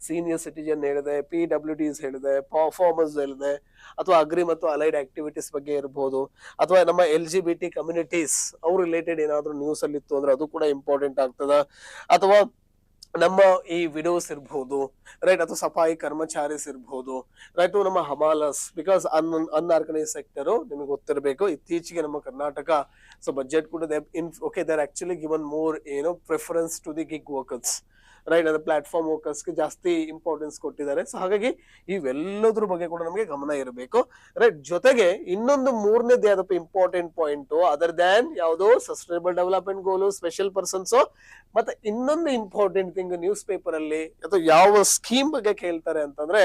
ಸೀನಿಯರ್ ಸಿಟಿಜನ್ ಹೇಳಿದೆ, PWDs ಹೇಳಿದೆ, ಪರ್ಫಾರ್ಮರ್ಸ್ ಹೇಳಿದೆ, ಅಥವಾ ಅಗ್ರಿ ಮತ್ತು ಅಲೈಡ್ ಆಕ್ಟಿವಿಟೀಸ್ ಬಗ್ಗೆ ಇರಬಹುದು, ಅಥವಾ ನಮ್ಮ LGBT ಕಮ್ಯುನಿಟೀಸ್ ಅವ್ರು ರಿಲೇಟೆಡ್ ಏನಾದ್ರು ನ್ಯೂಸ್ ಅಲ್ಲಿ ಇತ್ತು ಅಂದ್ರೆ ಅದು ಕೂಡ ಇಂಪಾರ್ಟೆಂಟ್ ಆಗ್ತದ. ಅಥವಾ ನಮ್ಮ ಈ ವಿಡೋಸ್ ಇರ್ಬಹುದು, ರೈಟ್, ಅಥವಾ ಸಫಾಯಿ ಕರ್ಮಚಾರೀಸ್ ಇರ್ಬಹುದು, ರೈಟ್, ನಮ್ಮ ಹಮಾಲಸ್, ಬಿಕಾಸ್ ಅನ್ಆರ್ಗನೈಸ್ ಸೆಕ್ಟರ್ ನಿಮಗೆ ಗೊತ್ತಿರಬೇಕು. ಇತ್ತೀಚೆಗೆ ನಮ್ಮ ಕರ್ನಾಟಕ ಸೊ ಬಜೆಟ್ ಕೂಡ there actually given more preference to the gig workers, right, ಅಂದ್ರೆ ಪ್ಲಾಟ್ಫಾರ್ಮ್ ವರ್ಕರ್ಸ್ಗೆ ಜಾಸ್ತಿ ಇಂಪಾರ್ಟೆನ್ಸ್ ಕೊಟ್ಟಿದ್ದಾರೆ. ಸೊ ಹಾಗಾಗಿ ಇವೆಲ್ಲದ್ರ ಬಗ್ಗೆ ಕೂಡ ನಮಗೆ ಗಮನ ಇರಬೇಕು, ರೈಟ್. ಜೊತೆಗೆ ಇನ್ನೊಂದು ಮೂರನೇದು ಯಾವ್ದಪ್ಪ ಇಂಪಾರ್ಟೆಂಟ್ ಪಾಯಿಂಟ್, ಅದರ್ ದ್ಯಾನ್ ಯಾವ್ದು sustainable development goal, special persons, ಮತ್ತೆ ಇನ್ನೊಂದು ಇಂಪಾರ್ಟೆಂಟ್ ಥಿಂಗ್ ನ್ಯೂಸ್ ಪೇಪರ್ ಅಲ್ಲಿ ಅಥವಾ ಯಾವ ಸ್ಕೀಮ್ ಬಗ್ಗೆ ಕೇಳ್ತಾರೆ ಅಂತಂದ್ರೆ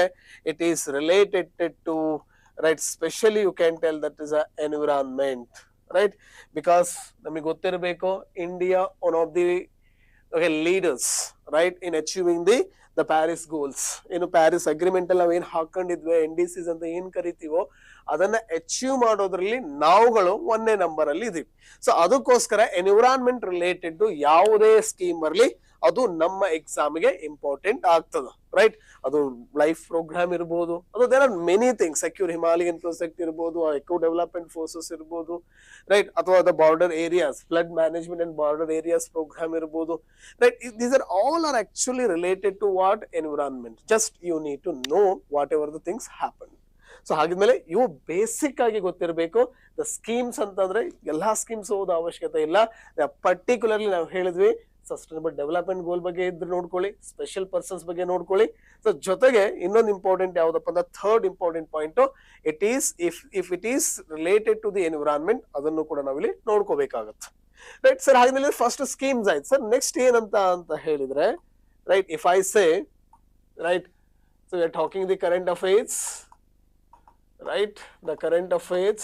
it is related to, right, specially you can tell that is environment, right. Because ನಮಗೆ ಗೊತ್ತಿರಬೇಕು, India one of the leaders, right, in achieving the Paris goals. ಏನು ಪ್ಯಾರಿಸ್ ಅಗ್ರಿಮೆಂಟ್ ಅಲ್ಲಿ ನಾವೇನ್ ಹಾಕೊಂಡಿದ್ವಿ, NDCs ಅಂತ ಏನ್ ಕರಿತೀವೋ ಅದನ್ನ ಅಚೀವ್ ಮಾಡೋದ್ರಲ್ಲಿ ನಾವುಗಳು 1ನೇ ನಂಬರ್ ಅಲ್ಲಿ ಇದೀವಿ. ಸೊ ಅದಕ್ಕೋಸ್ಕರ ಎನ್ವಿರಾನ್ಮೆಂಟ್ ರಿಲೇಟೆಡ್ ಯಾವುದೇ ಸ್ಕೀಮ್ ಬರಲಿ ಅದು ನಮ್ಮ ಎಕ್ಸಾಮ್ಗೆ ಇಂಪಾರ್ಟೆಂಟ್ ಆಗ್ತದ, ರೈಟ್. ಅದು ಲೈಫ್ ಪ್ರೋಗ್ರಾಮ್ ಇರ್ಬೋದು, ಅದು there are many things, secure Himalayan project ಇರ್ಬೋದು, ಎಕೋ ಡೆವಲಪ್ಮೆಂಟ್ ಫೋರ್ಸಸ್ ಇರ್ಬೋದು, ರೈಟ್, ಅಥವಾ the border areas, flood management and border areas programme ಇರ್ಬೋದು, right. These are all are actually related to what environment. Just you need to know whatever the things happen. So ಹಾಗಿದ್ಮೇಲೆ ಇವು ಬೇಸಿಕ್ ಆಗಿ ಗೊತ್ತಿರಬೇಕು. ದ ಸ್ಕೀಮ್ಸ್ ಅಂತಂದ್ರೆ ಎಲ್ಲಾ ಸ್ಕೀಮ್ಸ್ ಓದೋ ಅವಶ್ಯಕತೆ ಇಲ್ಲ. ಪರ್ಟಿಕ್ಯುಲರ್ಲಿ ನಾವು ಹೇಳಿದ್ವಿ ಸಸ್ಟೈನಬಲ್ ಡೆವಲಪ್ಮೆಂಟ್ ಗೋಲ್ ಬಗ್ಗೆ ಇದ್ರೆ ನೋಡ್ಕೊಳ್ಳಿ, ಸ್ಪೆಷಲ್ ಪರ್ಸನ್ಸ್ ಬಗ್ಗೆ ನೋಡ್ಕೊಳ್ಳಿ. ಸೊ ಜೊತೆಗೆ ಇನ್ನೊಂದು ಇಂಪಾರ್ಟೆಂಟ್ ಯಾವ್ದಪ್ಪ ಅಂದ್ರೆ third important point, it is if it is related to the environment, ಅದನ್ನು ಕೂಡ ನಾವಿಲ್ಲಿ ನೋಡ್ಕೋಬೇಕಾಗತ್ತೆ, ರೈಟ್ ಸರ್. ಹಾಗಿದ್ಮೇಲೆ ಫಸ್ಟ್ ಸ್ಕೀಮ್ಸ್ ಆಯ್ತು ಸರ್. ನೆಕ್ಸ್ಟ್ ಏನಂತ ಹೇಳಿದ್ರೆ, right, if I say, right, so we are talking the current affairs, right, the current affairs,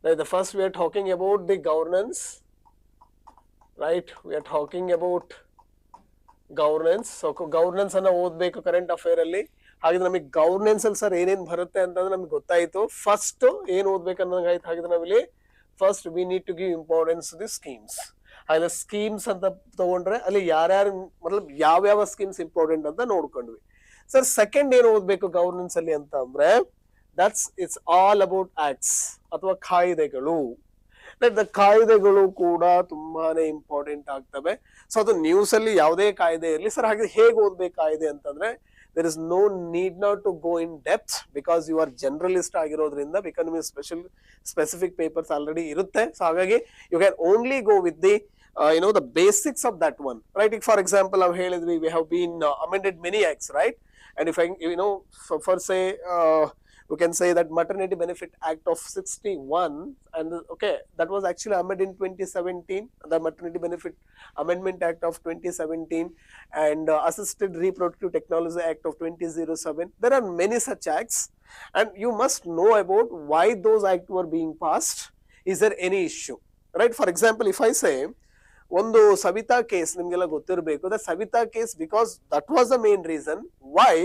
right. The first we are talking about the governance, right, we are talking about governance. So governance ಅನ್ನ ಓದಬೇಕು ಕರೆಂಟ್ ಅಫೇರ್ ಅಲ್ಲಿ. ಹಾಗಿದ್ರೆ ನಮಗೆ ಗವರ್ನೆನ್ಸ್ ಅಲ್ಲಿ ಸರ್ ಏನೇನ್ ಬರುತ್ತೆ ಅಂತಂದ್ರೆ ನಮ್ಗೆ ಗೊತ್ತಾಯ್ತು. ಫಸ್ಟ್ ಏನ್ ಓದ್ಬೇಕು ಅನ್ನೋಂಗಾಯ್ತು. ಹಾಗಿದ್ರೆ ನಾವಿಲ್ಲಿ first we need to give importance the schemes. ಹಾಗೆ ಸ್ಕೀಮ್ಸ್ ಅಂತ ತಗೊಂಡ್ರೆ ಅಲ್ಲಿ ಯಾರ್ಯಾರು ಮತ್ಲಬ್ ಯಾವ ಸ್ಕೀಮ್ಸ್ ಇಂಪಾರ್ಟೆಂಟ್ ಅಂತ ನೋಡ್ಕೊಂಡ್ವಿ ಸರ್. ಸೆಕೆಂಡ್ ಏನ್ ಓದ್ಬೇಕು ಗವರ್ನೆನ್ಸ್ ಅಲ್ಲಿ ಅಂತ ಅಂದ್ರೆ ಇಟ್ಸ್ ಆಲ್ ಅಬೌಟ್ ಆಕ್ಟ್ಸ್ ಅಥವಾ ಕಾಯ್ದೆಗಳು. ಕಾಯ್ದೆಗಳು ಕೂಡ ತುಂಬಾನೇ ಇಂಪಾರ್ಟೆಂಟ್ ಆಗ್ತವೆ. ಸೊ ಅದು ನ್ಯೂಸ್ ಅಲ್ಲಿ ಯಾವುದೇ ಕಾಯ್ದೆ ಇರಲಿ ಸರ್. ಹಾಗೆ ಹೇಗೆ ಓದ್ಬೇಕು ಕಾಯ್ದೆ ಅಂತಂದ್ರೆ there is no need not to go in depth because you are generalist ಆಗಿರೋದ್ರಿಂದ, because ನಿಮಗೆ specific papers already ಇರುತ್ತೆ. ಸೊ ಹಾಗಾಗಿ you can only go with the the basics of that one, right? For example, ನಾವು ಹೇಳಿದ್ವಿ we have been amended many acts, right? And if I for say you can say that Maternity Benefit Act of 61, and okay, that was actually amended in 2017, the Maternity Benefit Amendment Act of 2017, and Assisted Reproductive Technology Act of 2007. There are many such acts, and you must know about why those acts were being passed. Is there any issue, right? For example, if I say ಒಂದು ಸವಿತಾ ಕೇಸ್ ನಿಮ್ಗೆಲ್ಲ ಗೊತ್ತಿರಬೇಕು, the Savita case, because that was the main reason why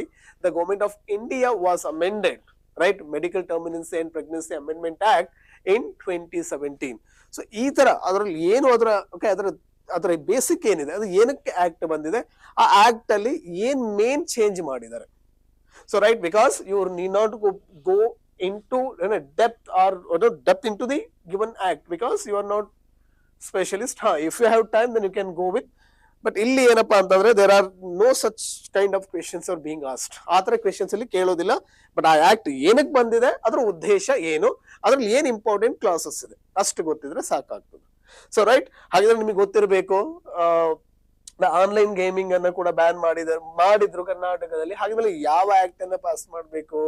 the government of India was amended, right, Medical Terminacy and Pregnancy Amendment Act in 2017. ಸೊ ಈ ತರ ಅದರಲ್ಲಿ ಏನು ಅದರ ಬೇಸಿಕ್ ಏನಿದೆ, ಅದು ಏನಕ್ಕೆ ಆಕ್ಟ್ ಬಂದಿದೆ, ಆ ಆಕ್ಟ್ ಅಲ್ಲಿ ಏನ್ ಮೇನ್ ಚೇಂಜ್ ಮಾಡಿದ್ದಾರೆ. So right, because you need not go into depth into the given act because you are not specialist. If you have time, then you can go with but ಇಲ್ಲಿ ಏನಪ್ಪಾ ಅಂತಂದ್ರೆ there are no such kind of questions are being asked. ಆ ತರ ಕ್ವೆಶನ್ಸ್ ಅಲ್ಲಿ ಕೇಳೋದಿಲ್ಲ. ಬಟ್ ಆ ಆಕ್ಟ್ ಏನಕ್ಕೆ ಬಂದಿದೆ, ಅದ್ರ ಉದ್ದೇಶ ಏನು, ಅದ್ರಲ್ಲಿ ಏನ್ ಇಂಪಾರ್ಟೆಂಟ್ ಕ್ಲಾಸಸ್ ಇದೆ ಅಷ್ಟು ಗೊತ್ತಿದ್ರೆ ಸಾಕಾಗ್ತದೆ. ಸೊ ರೈಟ್, ಹಾಗಿದ್ರೆ ನಿಮಗೆ ಗೊತ್ತಿರಬೇಕು ಆನ್ಲೈನ್ ಗೇಮಿಂಗ್ ಅನ್ನ ಕೂಡ ಬ್ಯಾನ್ ಮಾಡಿದ್ರು ಕರ್ನಾಟಕದಲ್ಲಿ. ಹಾಗಿದ್ರೆ ಯಾವ ಆಕ್ಟ್ ಅನ್ನ ಪಾಸ್ ಮಾಡ್ಬೇಕು,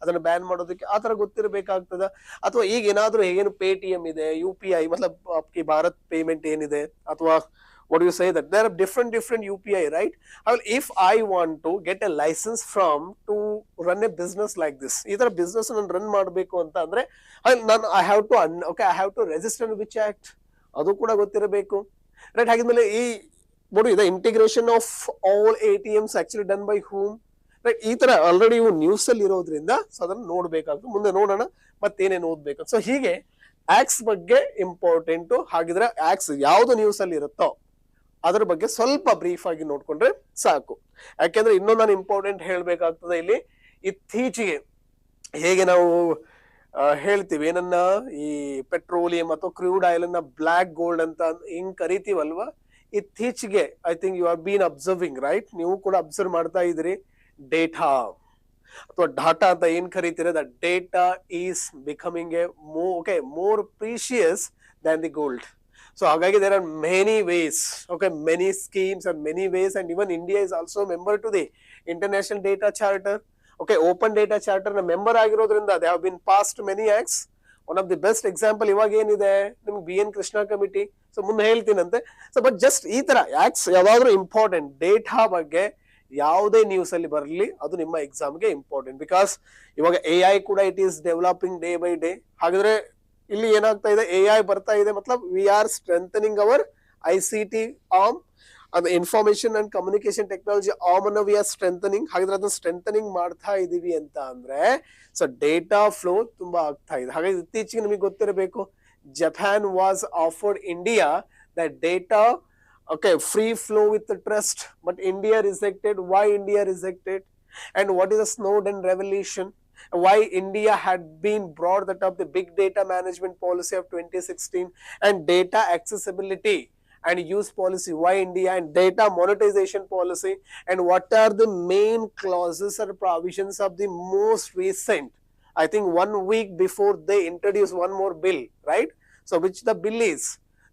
ಅದನ್ನ ಬ್ಯಾನ್ ಮಾಡೋದಕ್ಕೆ ಆ ತರ ಗೊತ್ತಿರಬೇಕಾಗ್ತದ. ಅಥವಾ ಈಗ ಏನಾದ್ರೂ ಏನು ಪೇಟಿಎಂ ಇದೆ, UPI ಮತ್ಲಬ್ ಭಾರತ್ ಪೇಮೆಂಟ್ ಏನಿದೆ, ಅಥವಾ what do you say that there are different UPI, right? If I want to get a license to run a business like this, either business ನಾನು ರನ್ ಮಾಡಬೇಕು ಅಂತ ಅಂದ್ರೆ ನಾನು I have to register in which act, ಅದು ಕೂಡ ಗೊತ್ತಿರಬೇಕು, ರೈಟ್? ಹಾಗಿದ್ಮೇಲೆ ಈ the integration of all ATMs actually done by whom, right? ಈ ತರ ಆಲ್ರೆಡಿ ಇವು ನ್ಯೂಸ್ ಅಲ್ಲಿ ಇರೋದ್ರಿಂದ ಸೊ ಅದನ್ನ ನೋಡ್ಬೇಕಾಗ್ತದೆ. ಮುಂದೆ ನೋಡೋಣ ಮತ್ತೇನೇನು ಓದ್ಬೇಕು. ಸೊ ಹೀಗೆ ಆಕ್ಟ್ಸ್ ಬಗ್ಗೆ ಇಂಪಾರ್ಟೆಂಟ್. ಹಾಗಿದ್ರೆ ಆಕ್ಟ್ಸ್ ಯಾವ್ದು ನ್ಯೂಸ್ ಅಲ್ಲಿ ಇರುತ್ತೋ ಅದ್ರ ಬಗ್ಗೆ ಸ್ವಲ್ಪ ಬ್ರೀಫ್ ಆಗಿ ನೋಡ್ಕೊಂಡ್ರೆ ಸಾಕು. ಯಾಕೆಂದ್ರೆ ಇನ್ನೊಂದು ನಾನು ಇಂಪಾರ್ಟೆಂಟ್ ಹೇಳ್ಬೇಕಾಗ್ತದೆ ಇಲ್ಲಿ. ಇತ್ತೀಚೆಗೆ ಹೇಗೆ ನಾವು ಹೇಳ್ತೀವಿ ಏನನ್ನ, ಈ ಪೆಟ್ರೋಲಿಯಂ ಅಥವಾ ಕ್ರೂಡ್ ಆಯಿಲ್ ಅನ್ನ ಬ್ಲಾಕ್ ಗೋಲ್ಡ್ ಅಂತ ಹಿಂಗ್ ಕರಿತೀವಲ್ವಾ, ಇತ್ತೀಚೆಗೆ I think you are been observing, right? ನೀವು ಕೂಡ ಅಬ್ಸರ್ವ್ ಮಾಡ್ತಾ ಇದ್ರಿ, ಡೇಟಾ ಅಥವಾ ಡಾಟಾ ಅಂತ ಏನ್ ಕರಿತೀರ, the data is becoming a more precious than the gold. So ಹಾಗಾಗಿ there are many ways, many schemes and many ways, and even India is also a member to the International Data Charter. Open Data Charter na member ಆಗಿರೋದ್ರಿಂದ they have been passed many acts. One of the best example ಇವಾಗ ಏನಿದೆ ನಿಮ್ಗೆ BN ಕೃಷ್ಣ ಕಮಿಟಿ. ಸೊ ಮುಂದೆ ಹೇಳ್ತೀನಂತೆ. ಸೊ ಬಟ್ ಜಸ್ಟ್ ಈ ತರ ಆಕ್ಟ್ಸ್ ಯಾವಾದ್ರೂ ಇಂಪಾರ್ಟೆಂಟ್. ಡೇಟಾ ಬಗ್ಗೆ ಯಾವುದೇ ನ್ಯೂಸ್ ಅಲ್ಲಿ ಬರಲಿ ಅದು ನಿಮ್ಮ ಎಕ್ಸಾಮ್ಗೆ ಇಂಪಾರ್ಟೆಂಟ್. ಬಿಕಾಸ್ ಇವಾಗ AI ಕೂಡ it is developing day by day. ಹಾಗಾದ್ರೆ ಇಲ್ಲಿ ಏನಾಗ್ತಾ ಇದೆ, AI ಬರ್ತಾ ಇದೆ, ಮತ್ಲಬ್ we are strengthening our ICT arm, ಅದು information and communication technology arm ಅನ್ನ ವಿ ಆರ್ ಸ್ಟ್ರೆಂಥನಿಂಗ್. ಹಾಗಾದ್ರೆ ಅದನ್ನ ಸ್ಟ್ರೆಂಥನಿಂಗ್ ಮಾಡ್ತಾ ಇದೀವಿ ಅಂತ ಅಂದ್ರೆ ಸೊ ಡೇಟಾ ಫ್ಲೋ ತುಂಬಾ ಆಗ್ತಾ ಇದೆ. ಹಾಗಾಗಿ ಇತ್ತೀಚೆಗೆ ನಿಮಗೆ ಗೊತ್ತಿರಬೇಕು, Japan was offered India that data free flow with the trust, but India rejected. Why India rejected? And what is the Snowden revelation? Why India had been brought that up the big data management policy of 2016 and data accessibility and use policy, why India, and data monetization policy, and what are the main clauses or provisions of the most recent, I think 1 week before they introduce one more bill, right? So which the bill is,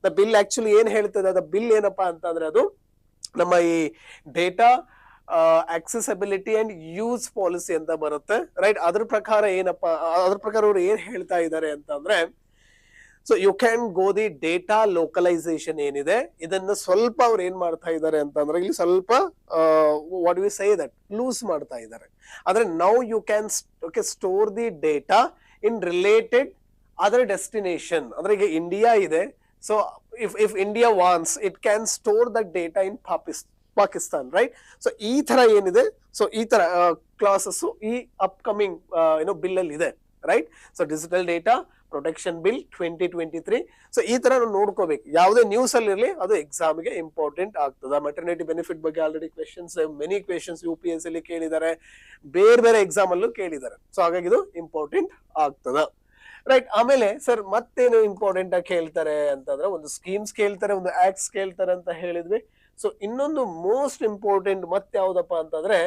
the bill actually ಏನ್ ಹೇಳ್ತದೆ, the bill ಏನಪ್ಪಾ ಅಂತಂದ್ರೆ ಅದು ನಮ್ಮ ಈ data accessibility and use policy ಅಂತ ಬರುತ್ತೆ, ರೈಟ್? ಅದ್ರ ಪ್ರಕಾರ ಏನಪ್ಪಾ, ಅದ್ರ ಪ್ರಕಾರ ಅವ್ರು ಏನ್ ಹೇಳ್ತಾ ಇದ್ದಾರೆ ಅಂತಂದ್ರೆ, so you can go the data localization ಏನಿದೆ ಇದನ್ನ ಸ್ವಲ್ಪ ಅವ್ರು ಏನ್ ಮಾಡ್ತಾ ಇದ್ದಾರೆ ಅಂತಂದ್ರೆ ಇಲ್ಲಿ ಸ್ವಲ್ಪ what we say that loose ಮಾಡ್ತಾ ಇದ್ದಾರೆ. ಆದ್ರೆ now you can store the data in related other destination. ಅಂದ್ರೆ ಈಗ ಇಂಡಿಯಾ ಇದೆ, so if India wants, it can store that data in Pakistan, right? So ಈ ತರ ಏನಿದೆ, ಸೊ ಈ ತರ ಕ್ಲಾಸಸ್ ಈ ಅಪ್ಕಮಿಂಗ್ ಬಿಲ್ ಅಲ್ಲಿ ಇದೆ, right? So digital data protection bill 2023. So ಈ ತರ ನಾವು ನೋಡ್ಕೋಬೇಕು. ಯಾವುದೇ ನ್ಯೂಸ್ ಅಲ್ಲಿ ಇರಲಿ ಅದು ಎಕ್ಸಾಮ್ಗೆ ಇಂಪಾರ್ಟೆಂಟ್ ಆಗ್ತದ. ಮೆಟರ್ನಿಟಿ ಬೆನಿಫಿಟ್ ಬಗ್ಗೆ already questions, many questions UPSC ಅಲ್ಲಿ ಕೇಳಿದ್ದಾರೆ, ಬೇರೆ ಬೇರೆ ಎಕ್ಸಾಮ್ ಅಲ್ಲೂ ಕೇಳಿದ್ದಾರೆ. ಸೊ ಹಾಗಾಗಿ ಇದು ಇಂಪಾರ್ಟೆಂಟ್ ಆಗ್ತದ, ರೈಟ್? ಆಮೇಲೆ ಸರ್ ಮತ್ತೇನು ಇಂಪಾರ್ಟೆಂಟ್ ಆಗಿ ಕೇಳ್ತಾರೆ ಅಂತಂದ್ರೆ, ಒಂದು ಸ್ಕೀಮ್ಸ್ ಕೇಳ್ತಾರೆ, ಒಂದು ಆಕ್ಟ್ಸ್ ಕೇಳ್ತಾರೆ ಅಂತ ಹೇಳಿದ್ವಿ. ಸೊ ಇನ್ನೊಂದು ಮೋಸ್ಟ್ ಇಂಪಾರ್ಟೆಂಟ್ ಮತ್ತೆ ಯಾವ್ದಪ್ಪ ಅಂತಂದ್ರೆ,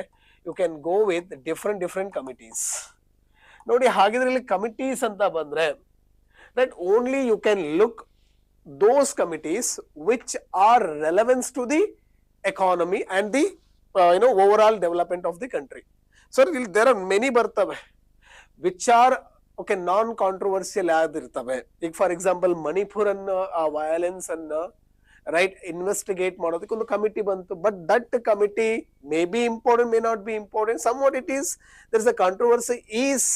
you can go with different committees. ನೋಡಿ, ಹಾಗಿದ್ರೆ ಇಲ್ಲಿ ಕಮಿಟೀಸ್ ಅಂತ ಬಂದ್ರೆ, right, only you can look those committees which are relevance to the economy and the overall development of the country. So ಇಲ್ಲಿ ದೇರ್ ಆರ್ ಮೆನಿ ಬರ್ತವೆ ವಿಚ್ ಆರ್ ನಾನ್ ಕಾಂಟ್ರವರ್ಸಿಯಲ್ ಯಾವ್ದಿರ್ತವೆ. ಈಗ ಫಾರ್ ಎಕ್ಸಾಂಪಲ್ ಮಣಿಪುರ್ ಅನ್ನ ಆ ವಯಲೆನ್ಸ್ ಅನ್ನ ರೈಟ್ ಇನ್ವೆಸ್ಟಿಗೇಟ್ ಮಾಡೋದಕ್ಕೆ ಒಂದು ಕಮಿಟಿ ಬಂತು. But that committee may be important, may not be important. Somewhat it is, there is a controversy is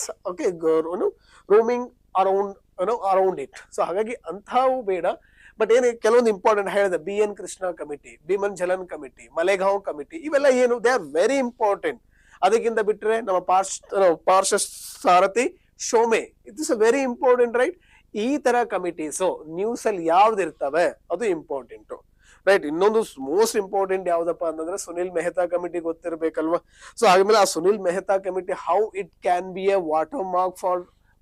roaming around it. So ಹಾಗಾಗಿ ಅಂಥವು ಬೇಡ. ಬಟ್ ಏನು ಕೆಲವೊಂದು ಇಂಪಾರ್ಟೆಂಟ್ ಹೇಳಿದೆ, BN ಕೃಷ್ಣ ಕಮಿಟಿ, ಭೀಮನ್ ಜಲನ್ ಕಮಿಟಿ, ಮಲೆಗಾಂವ್ ಕಮಿಟಿ, ಇವೆಲ್ಲ ಏನು ದೇ ಆರ್ ವೆರಿ ಇಂಪಾರ್ಟೆಂಟ್. ಅದಕ್ಕಿಂತ ಬಿಟ್ರೆ ನಮ್ಮ Partha Sarathi Shome, it is very important, right? ಈ ತರ ಕಮಿಟೀಸ್ ನ್ಯೂಸ್ ಅಲ್ಲಿ ಯಾವ್ದಿರ್ತವೆ ಅದು ಇಂಪಾರ್ಟೆಂಟ್, ರೈಟ್? ಇನ್ನೊಂದು ಮೋಸ್ಟ್ ಇಂಪಾರ್ಟೆಂಟ್ ಯಾವ್ದಪ್ಪ ಅಂತಂದ್ರೆ ಸುನಿಲ್ ಮೆಹ್ತಾ ಕಮಿಟಿ ಗೊತ್ತಿರ್ಬೇಕಲ್ವಾ? ಸೊ ಆದ್ಮೇಲೆ ಆ Sunil Mehta committee how it can be a watermark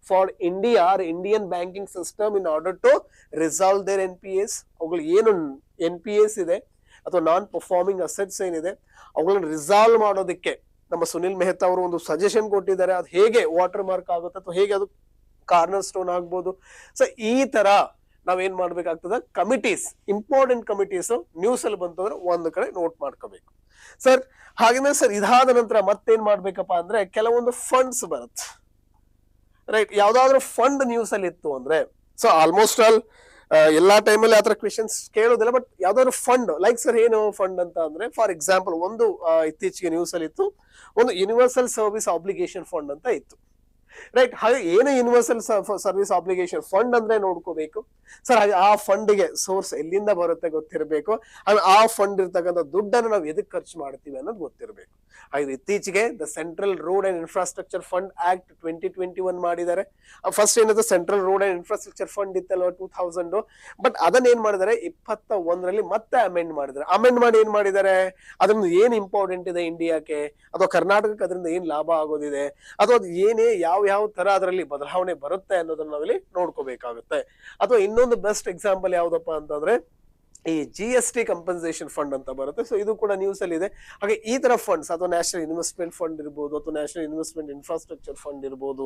for India or Indian banking system in order to resolve their NPAs. ಅವುಗಳು ಏನು NPAs ಇದೆ ಅಥವಾ ನಾನ್ ಪರ್ಫಾರ್ಮಿಂಗ್ ಅಸೆಟ್ಸ್ ಏನಿದೆ ಅವುಗಳನ್ನ ರಿಸಾಲ್ವ್ ಮಾಡೋದಕ್ಕೆ ನಮ್ಮ ಸುನಿಲ್ ಮೆಹ್ತಾ ಅವರು ಒಂದು ಸಜೆಷನ್ ಕೊಟ್ಟಿದ್ದಾರೆ. ಅದು ಹೇಗೆ ವಾಟರ್ ಮಾರ್ಕ್ ಆಗುತ್ತೆ ಅಥವಾ ಹೇಗೆ ಅದು ಕಾರ್ನರ್ ಸ್ಟೋನ್ ಆಗ್ಬೋದು. ಸೊ ಈ ತರ ನಾವೇನ್ ಮಾಡ್ಬೇಕಾಗ್ತದ, ಕಮಿಟೀಸ್, ಇಂಪಾರ್ಟೆಂಟ್ ಕಮಿಟೀಸ್ ನ್ಯೂಸ್ ಅಲ್ಲಿ ಬಂತು ಅಂದ್ರೆ ಒಂದು ಕಡೆ ನೋಟ್ ಮಾಡ್ಕೋಬೇಕು ಸರ್. ಹಾಗೇನೆ ಸರ್ ಇದಾದ ನಂತರ ಮತ್ತೇನ್ ಮಾಡ್ಬೇಕಪ್ಪ ಅಂದ್ರೆ ಕೆಲವೊಂದು ಫಂಡ್ಸ್ ಬರುತ್ತೆ, ರೈಟ್. ಯಾವ್ದಾದ್ರು ಫಂಡ್ ನ್ಯೂಸ್ ಅಲ್ಲಿ ಇತ್ತು ಅಂದ್ರೆ, ಸೊ ಆಲ್ಮೋಸ್ಟ್ ಆಲ್ ಎಲ್ಲಾ ಟೈಮಲ್ಲಿ ಆತರ ಕ್ವೆಶನ್ಸ್ ಕೇಳೋದಿಲ್ಲ, ಬಟ್ ಯಾವ್ದಾದ್ರು ಫಂಡ್ ಲೈಕ್ ಸರ್ ಏನು ಫಂಡ್ ಅಂತ ಅಂದ್ರೆ, ಫಾರ್ ಎಕ್ಸಾಂಪಲ್ ಒಂದು ಇತ್ತೀಚೆಗೆ ನ್ಯೂಸ್ ಅಲ್ಲಿ ಇತ್ತು, ಒಂದು ಯೂನಿವರ್ಸಲ್ ಸರ್ವಿಸ್ ಆಬ್ಲಿಗೇಷನ್ ಫಂಡ್ ಅಂತ ಇತ್ತು, ರೈಟ್. ಹಾಗೆ ಏನು ಯೂನಿವರ್ಸಲ್ ಸರ್ವಿಸ್ ಆಬ್ಲಿಗೇಷನ್ ಫಂಡ್ ಅಂದ್ರೆ ನೋಡ್ಕೋಬೇಕು ಸರ್. ಹಾಗೆ ಆ ಫಂಡ್ಗೆ ಸೋರ್ಸ್ ಎಲ್ಲಿಂದ ಬರುತ್ತೆ ಗೊತ್ತಿರಬೇಕು. ಹಾಗೆ ಆ ಫಂಡ್ ಇರ್ತಕ್ಕಂಥ ದುಡ್ಡನ್ನು ನಾವು ಎದಕ್ಕೆ ಖರ್ಚು ಮಾಡ್ತೀವಿ ಅನ್ನೋದು ಗೊತ್ತಿರಬೇಕು. ಹಾಗೆ ಇತ್ತೀಚೆಗೆ the central road and infrastructure fund act 2021 ಮಾಡಿದ್ದಾರೆ. ಫಸ್ಟ್ ಏನದು central road and infrastructure fund ಇತ್ತಲ್ವ 2000, ಬಟ್ ಅದನ್ನ ಏನ್ ಮಾಡಿದ್ದಾರೆ 21ರಲ್ಲಿ ಮತ್ತೆ ಅಮೆಂಡ್ ಮಾಡಿದ್ದಾರೆ. ಅಮೆಂಡ್ ಮಾಡಿ ಏನ್ ಮಾಡಿದ್ದಾರೆ, ಅದ್ರಿಂದ ಏನ್ ಇಂಪಾರ್ಟೆಂಟ್ ಇದೆ ಇಂಡಿಯಾಕ್ಕೆ ಅಥವಾ ಕರ್ನಾಟಕಕ್ಕೆ ಅದರಿಂದ ಏನ್ ಲಾಭ ಆಗೋದಿದೆ ಅಥವಾ ಅದು ಏನೇ ಯಾವ ತರ ಅದರಲ್ಲಿ ಬದಲಾವಣೆ ಬರುತ್ತೆ ಅನ್ನೋದನ್ನ ನಾವಿಲ್ಲಿ ನೋಡ್ಕೋಬೇಕಾಗುತ್ತೆ. ಅಥವಾ ಇನ್ನೊಂದು ಬೆಸ್ಟ್ ಎಕ್ಸಾಂಪಲ್ ಯಾವ್ದಪ್ಪ ಅಂತಂದ್ರೆ ಈ GST ಕಂಪನ್ಸೇಷನ್ ಫಂಡ್ ಅಂತ ಬರುತ್ತೆ. ಸೊ ಇದು ಕೂಡ ನ್ಯೂಸ್ ಅಲ್ಲಿ ಇದೆ. ಹಾಗೆ ಈ ತರ ಫಂಡ್ಸ್ ಅಥವಾ ನ್ಯಾಷನಲ್ ಇನ್ವೆಸ್ಟ್ಮೆಂಟ್ ಫಂಡ್ ಇರ್ಬೋದು ಅಥವಾ ನ್ಯಾಷನಲ್ ಇನ್ವೆಸ್ಟ್ಮೆಂಟ್ ಇನ್ಫ್ರಾಸ್ಟ್ರಕ್ಚರ್ ಫಂಡ್ ಇರ್ಬೋದು,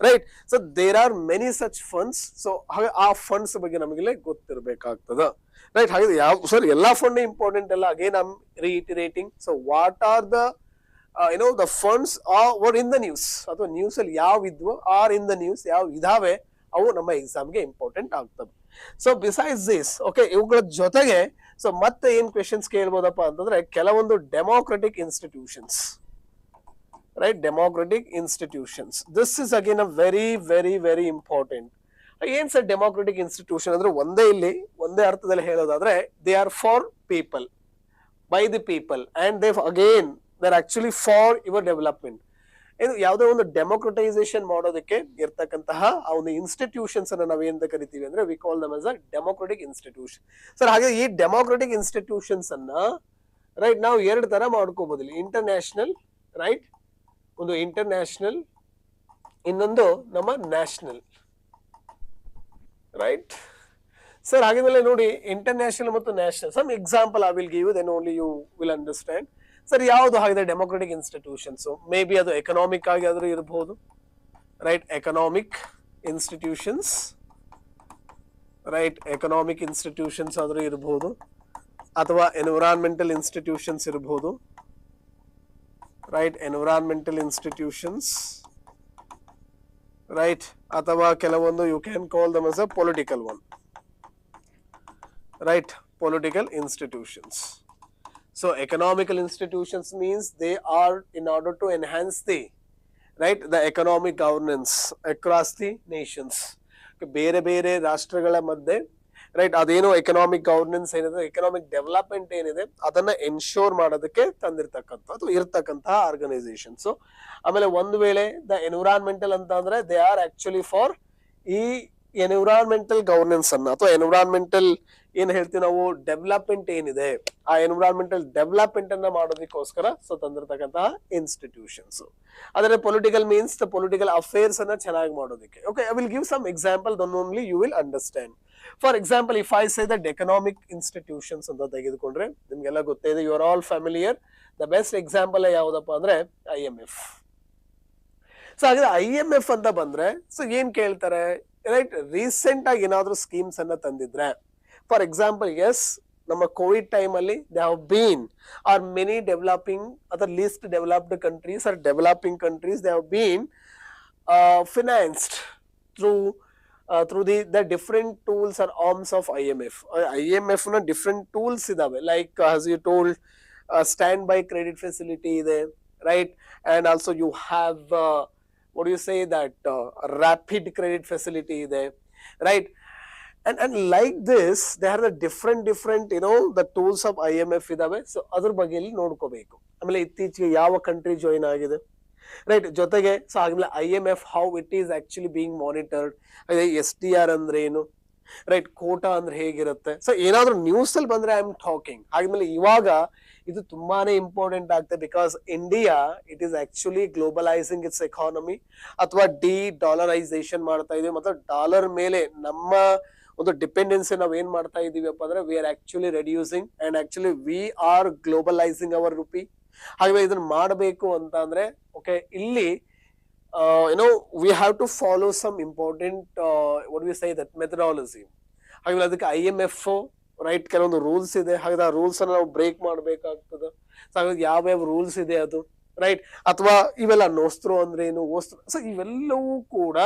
right. So there are many such funds. So ಹಾಗೆ ಆ ಫಂಡ್ಸ್ ಬಗ್ಗೆ ನಮಗೆ ಗೊತ್ತಿರಬೇಕಾಗ್ತದ, ರೈಟ್. ಹಾಗೆ ಯಾವ ಸರ್ ಎಲ್ಲಾ ಫಂಡ್ ಇಂಪಾರ್ಟೆಂಟ್ ಅಲ್ಲ, again I am reiterating. So what are the the funds were in the news ಅಥವಾ ನ್ಯೂಸ್ ಅಲ್ಲಿ ಯಾವ ಇದ್ವು ಆರ್ ಇನ್ ದ ನ್ಯೂಸ್ ಯಾವ ಇದಾವೆ ಅವು ನಮ್ಮ ಎಕ್ಸಾಮ್ಗೆ ಇಂಪಾರ್ಟೆಂಟ್ ಆಗ್ತವೆ. ಸೊ ಬಿಸೈಡ್ಸ್ ದಿಸ್, ಓಕೆ, ಇವುಗಳ ಜೊತೆಗೆ ಸೊ ಮತ್ತೆ ಏನ್ ಕ್ವೆಶನ್ಸ್ ಕೇಳ್ಬೋದಪ್ಪ ಅಂತಂದ್ರೆ ಕೆಲವೊಂದು democratic institutions, right. Democratic institutions, this is again a very very very important. ಏನ್ ಸರ್ ಡೆಮೋಕ್ರೆಟಿಕ್ ಇನ್ಸ್ಟಿಟ್ಯೂಷನ್ ಅಂದ್ರೆ ಒಂದೇ ಅರ್ಥದಲ್ಲಿ ಹೇಳೋದಾದ್ರೆ they are for people, by the people, and they again they're actually for your development. ಇದು ಯಾವುದೇ ಒಂದು ಡೆಮೋಕ್ರಟೈಸೇಷನ್ ಮಾಡೋದಕ್ಕೆ ಇರ್ತಕ್ಕಂತಹ ಆ ಒಂದು ಇನ್ಸ್ಟಿಟ್ಯೂಷನ್ಸ್ ಅನ್ನ ನಾವೇಂತ ಕರಿತೀವಿ ಅಂದ್ರೆ ವಿ ಕಾಲ್ ದಮ್ ಆಸ್ ಅ ಡೆಮೋಕ್ರೆಟಿಕ್ ಇನ್ಸ್ಟಿಟ್ಯೂಷನ್. ಸರ್ ಹಾಗೆ ಈ ಡೆಮೋಕ್ರೆಟಿಕ್ ಇನ್ಸ್ಟಿಟ್ಯೂಷನ್ಸ್ ಅನ್ನ, ರೈಟ್, ನಾವು ಎರಡು ತರ ಮಾಡ್ಕೋಬಹುದು. ಇಂಟರ್ನ್ಯಾಷನಲ್, ರೈಟ್, ಒಂದು ಇಂಟರ್ನ್ಯಾಷನಲ್, ಇನ್ನೊಂದು ನಮ್ಮ ನ್ಯಾಷನಲ್, ರೈಟ್. ಸರ್ ಹಾಗಿದ್ಮೇಲೆ ನೋಡಿ ಇಂಟರ್ನ್ಯಾಷನಲ್ ಮತ್ತು national, some example I will give you, then only you will understand. Sir ಯಾವುದು ಹಾಗಿದೆ ಡೆಮೋಕ್ರೆಟಿಕ್ ಇನ್ಸ್ಟಿಟ್ಯೂಷನ್ಸ್, ಮೇ ಬಿ ಅದು ಎಕನಾಮಿಕ್ ಆಗಿ ಆದ್ರೂ ಇರಬಹುದು, right. Economic institutions, right, economic institutions ಆದ್ರೂ ಇರಬಹುದು, ಅಥವಾ ಎನ್ವಿರಾನ್ಮೆಂಟಲ್ ಇನ್ಸ್ಟಿಟ್ಯೂಷನ್ಸ್ ಇರಬಹುದು, ರೈಟ್, ಎನ್ವಿರಾನ್ಮೆಂಟಲ್ ಇನ್ಸ್ಟಿಟ್ಯೂಷನ್ಸ್, ರೈಟ್. ಅಥವಾ ಕೆಲವೊಂದು you can call them as a political one, right, political institutions. So economical institutions means they are in order to enhance the, right, the economic governance across the nations. ಬೇರೆ ಬೇರೆ ರಾಷ್ಟ್ರಗಳ ಮಧ್ಯೆ, ರೈಟ್, ಅದೇನೋ ಎಕನಾಮಿಕ್ ಗವರ್ನೆನ್ಸ್ ಏನಿದೆ, ಎಕನಾಮಿಕ್ ಡೆವಲಪ್ಮೆಂಟ್ ಏನಿದೆ ಅದನ್ನ ಎನ್ಶೋರ್ ಮಾಡೋದಕ್ಕೆ ತಂದಿರ್ತಕ್ಕಂಥದ್ದು ಇರ್ತಕ್ಕಂತಹ ಆರ್ಗನೈಸೇಷನ್ಸ್. ಆಮೇಲೆ ಒಂದು ವೇಳೆ ದ ಎನ್ವಿರಾನ್ಮೆಂಟಲ್ ಅಂತ ಅಂದ್ರೆ ದೇ ಆರ್ ಆಕ್ಚುಲಿ ಫಾರ್ ಈ ಎನ್ವಿರಾನ್ಮೆಂಟಲ್ ಗವರ್ನೆನ್ಸ್ ಅನ್ನ ಅಥವಾ ಎನ್ವಿರಾನ್ಮೆಂಟಲ್ ಏನ್ ಹೇಳ್ತೀವಿ ನಾವು ಡೆವಲಪ್ಮೆಂಟ್ ಏನಿದೆ ಆ ಎನ್ವಿರಾನ್ಮೆಂಟಲ್ ಡೆವಲಪ್ಮೆಂಟ್ ಅನ್ನ ಮಾಡೋದಕ್ಕೋಸ್ಕರ ಸೊ ತಂದಿರತಕ್ಕಂತಹ ಇನ್ಸ್ಟಿಟ್ಯೂಷನ್ಸ್. ಅದರ political means the political affairs ಅನ್ನ ಚೆನ್ನಾಗಿ ಮಾಡೋದಕ್ಕೆ. Okay, I will give some example, then only you will understand. For example if I say that economic institutions ಅಂತ ತೆಗೆದುಕೊಂಡ್ರೆ ನಿಮ್ಗೆಲ್ಲ ಗೊತ್ತೇ ಇದೆ, you are all familiar. The best example ಯಾವ್ದಪ್ಪ ಅಂದ್ರೆ IMF. ಸೊ ಹಾಗಾದ್ರೆ IMF ಅಂತ ಬಂದ್ರೆ ಸೊ ಏನ್ ಕೇಳ್ತಾರೆ, ರೈಟ್, ರೀಸೆಂಟ್ ಆಗಿ ಏನಾದ್ರು ಸ್ಕೀಮ್ಸ್ ಅನ್ನ ತಂದಿದ್ರೆ, ಫಾರ್ ಎಕ್ಸಾಂಪಲ್ ಎಸ್ ನಮ್ಮ ಕೋವಿಡ್ ಟೈಮ್ ಅಲ್ಲಿ they have been are many developing ಅಥವಾ least developed countries or developing countries they have been financed through the different tools or arms of IMF. IMF ನ ಡಿಫರೆಂಟ್ ಟೂಲ್ಸ್ ಇದಾವೆ, like as you told stand by credit facility ಇದೆ, right, and also you have what do you say that rapid credit facility ಇದೆ, right. And like this there are the different you know the tools of IMF ಇದಾವೆ. ಸೊ ಅದ್ರ ಬಗ್ಗೆ ಇಲ್ಲಿ ನೋಡ್ಕೋಬೇಕು. ಆಮೇಲೆ ಇತ್ತೀಚೆಗೆ ಯಾವ ಕಂಟ್ರಿ ಜಾಯಿನ್ ಆಗಿದೆ, ರೈಟ್, ಜೊತೆಗೆ ಸೊ ಆಮೇಲೆ IMF how it is actually being monitored, SDR ಅಂದ್ರೆ ಏನು, ರೈಟ್, ಕೋಟಾ ಅಂದ್ರೆ ಹೇಗಿರುತ್ತೆ. ಸೊ ಏನಾದ್ರೂ ನ್ಯೂಸ್ ಅಲ್ಲಿ ಬಂದ್ರೆ ಐ ಆಮ್ ಟಾಕಿಂಗ್. ಆದ್ಮೇಲೆ ಇವಾಗ ಇದು ತುಂಬಾನೇ ಇಂಪಾರ್ಟೆಂಟ್ ಆಗ್ತದೆ, because India it is actually globalising its economy ಅಥವಾ ಡಿ ಡಾಲರೈಸೇಷನ್ ಮಾಡ್ತಾ ಇದೆ. ಮತ್ತೆ ಡಾಲರ್ ಮೇಲೆ ನಮ್ಮ ಒಂದು ಡಿಪೆಂಡೆನ್ಸಿ ನಾವ್ ಏನ್ ಮಾಡ್ತಾ ಇದೀವಿಪ್ಪ ಅಂದ್ರೆ we are actually reducing and actually we are globalising our rupee. ಹಾಗೆ ಇದನ್ನ ಮಾಡಬೇಕು ಅಂತ ಅಂದ್ರೆ ಓಕೆ ಇಲ್ಲಿ we have to follow some important what do we say that methodology. ಹಾಗೆ ಅದಕ್ಕೆ IMF ರೈಟ್ ಕೆಲವೊಂದು ರೂಲ್ಸ್ ಇದೆ, ಹಾಗೆ ಆ ರೂಲ್ಸ್ ಅನ್ನ ನಾವು ಬ್ರೇಕ್ ಮಾಡ್ಬೇಕಾಗ್ತದೆ. ಹಾಗಾಗಿ ಯಾವ ರೂಲ್ಸ್ ಇದೆ ಅದು ರೈಟ್, ಅಥವಾ ಇವೆಲ್ಲ ನೋಸ್ತ್ರು ಅಂದ್ರೆ ಏನು, ಓಸ್ತ್ರು, ಸೊ ಇವೆಲ್ಲವೂ ಕೂಡ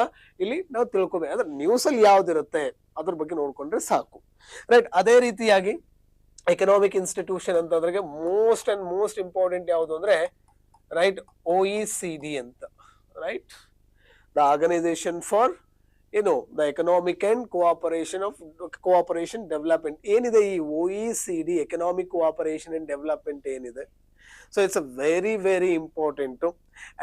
ಇಲ್ಲಿ ನಾವು ತಿಳ್ಕೊಬೇಕು. ಅಂದ್ರೆ ನ್ಯೂಸ್ ಅಲ್ಲಿ ಯಾವ್ದಿರುತ್ತೆ ಅದ್ರ ಬಗ್ಗೆ ನೋಡ್ಕೊಂಡ್ರೆ ಸಾಕು ರೈಟ್. ಅದೇ ರೀತಿಯಾಗಿ ಎಕನಾಮಿಕ್ ಇನ್ಸ್ಟಿಟ್ಯೂಷನ್ ಅಂತಂದ್ರೆ ಮೋಸ್ಟ್ ಇಂಪಾರ್ಟೆಂಟ್ ಯಾವುದು ಅಂದ್ರೆ ರೈಟ್ OECD ಅಂತ, right the organisation for the economic and cooperation development. ಏನಿದೆ ಈ OECD economic cooperation and development ಏನಿದೆ, so it's a very very important.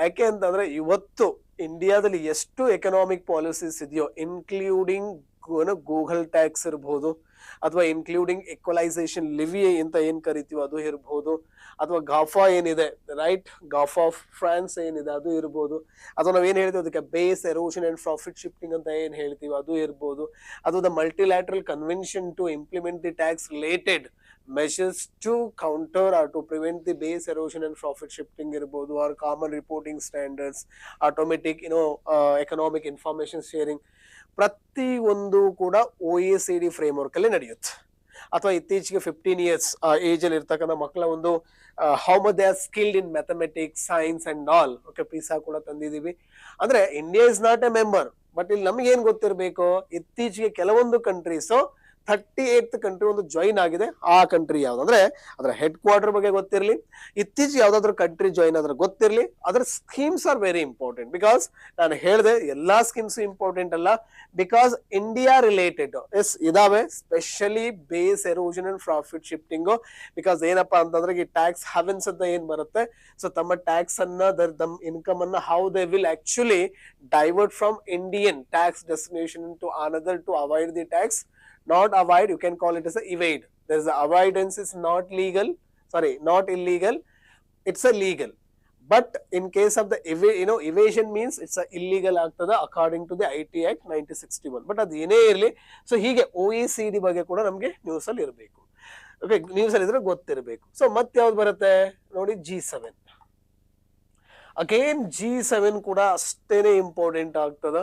ಯಾಕೆ ಅಂತಂದ್ರೆ ಇವತ್ತು ಇಂಡಿಯಾದಲ್ಲಿ ಎಷ್ಟು ಎಕನಾಮಿಕ್ ಪಾಲಿಸೀಸ್ ಇದೆಯೋ, ಇನ್ಕ್ಲೂಡಿಂಗ್ ಗೂಗಲ್ ಟ್ಯಾಕ್ಸ್ ಇರ್ಬೋದು, ಅಥವಾ ಇನ್ಕ್ಲೂಡಿಂಗ್ ಈಕ್ವಲೈಸೇಷನ್ ಲಿವಿ ಅಂತ ಏನ್ ಕರಿತೀವಿ ಅದು ಇರ್ಬೋದು, ಅಥವಾ ಗಾಫಾ ಏನಿದೆ ರೈಟ್, ಗಾಫಾ ಆಫ್ ಫ್ರಾನ್ಸ್ ಏನಿದೆ ಅದು ಇರ್ಬೋದು, ಅಥವಾ ನಾವ್ ಏನ್ ಹೇಳ್ತೀವಿ ಅದಕ್ಕೆ base erosion and profit shifting ಅಂತ ಏನ್ ಹೇಳ್ತೀವಿ ಅದು ಇರ್ಬೋದು, ಅಥವಾ the multilateral convention to implement the tax related measures to counter or to prevent the base erosion and profit shifting ಇರಬಹುದು, or common reporting standards, automatic economic information sharing, ಪ್ರತಿ ಒಂದು ಕೂಡ OECD ಫ್ರೇಮ್ವರ್ಕ್ ಅಲ್ಲಿ ನಡೆಯುತ್ತೆ. ಅಥವಾ ಇತ್ತೀಚೆಗೆ 15 years ಏಜ್ ಅಲ್ಲಿ ಇರ್ತಕ್ಕಂಥ ಮಕ್ಕಳ ಒಂದು how much they are skilled in mathematics, science and all, okay Pisa ಕೂಡ ತಂದಿದೀವಿ. ಅಂದ್ರೆ India is not A member, but ಇಲ್ಲಿ ನಮ್ಗೆ ಏನ್ ಗೊತ್ತಿರ್ಬೇಕು, ಇತ್ತೀಚೆಗೆ ಕೆಲವೊಂದು ಕಂಟ್ರೀಸ್ 38th ಕಂಟ್ರಿ ಒಂದು ಜಾಯಿನ್ ಆಗಿದೆ. ಆ ಕಂಟ್ರಿ ಯಾವ್ದು ಅಂದ್ರೆ ಅದರ ಹೆಡ್ ಕ್ವಾರ್ಟರ್ ಬಗ್ಗೆ ಗೊತ್ತಿರಲಿ, ಇತ್ತೀಚೆಗೆ ಯಾವ್ದಾದ್ರು ಕಂಟ್ರಿ ಜಾಯಿನ್ ಆದ್ರೆ ಗೊತ್ತಿರಲಿ, ಅದರ schemes R very important. Because ನಾನು ಹೇಳಿದೆ ಎಲ್ಲಾ ಸ್ಕೀಮ್ಸ್ ಇಂಪಾರ್ಟೆಂಟ್ ಅಲ್ಲ, ಬಿಕಾಸ್ ಇಂಡಿಯಾ ರಿಲೇಟೆಡ್ ಎಸ್ ಇದಾವೆ, specially base erosion and profit shifting. Because ಏನಪ್ಪಾ ಅಂತಂದ್ರೆ ಈ ಟ್ಯಾಕ್ಸ್ ಹೆವೆನ್ಸ್ ಅಂತ ಏನ್ ಬರುತ್ತೆ, ಸೊ ತಮ್ಮ ಟ್ಯಾಕ್ಸ್ ಅನ್ನ ತಮ್ಮ ಇನ್ಕಮ್ ಅನ್ನ how they will actually divert from Indian tax destination to another to avoid the tax. Not avoid, you can call it as a evade. There's the avoidance is not legal, sorry, not illegal, it's a legal. But in case of the evasion means it's a illegal ಆಗ್ತದ according to the IT Act 1961. But ಅದು ಏನೇ ಇರಲಿ, ಸೊ ಹೀಗೆ OECD ಬಗ್ಗೆ ಕೂಡ ನಮ್ಗೆ ನ್ಯೂಸ್ ಅಲ್ಲಿ ಇರಬೇಕು. ಓಕೆ, ನ್ಯೂಸ್ ಅಲ್ಲಿ ಇದ್ರೆ ಗೊತ್ತಿರಬೇಕು. ಸೊ ಮತ್ತೆ ಯಾವ್ದು ಬರುತ್ತೆ ನೋಡಿ, G7. ಅಗೇನ್ G7 ಕೂಡ ಅಷ್ಟೇನೆ ಇಂಪಾರ್ಟೆಂಟ್ ಆಗ್ತದ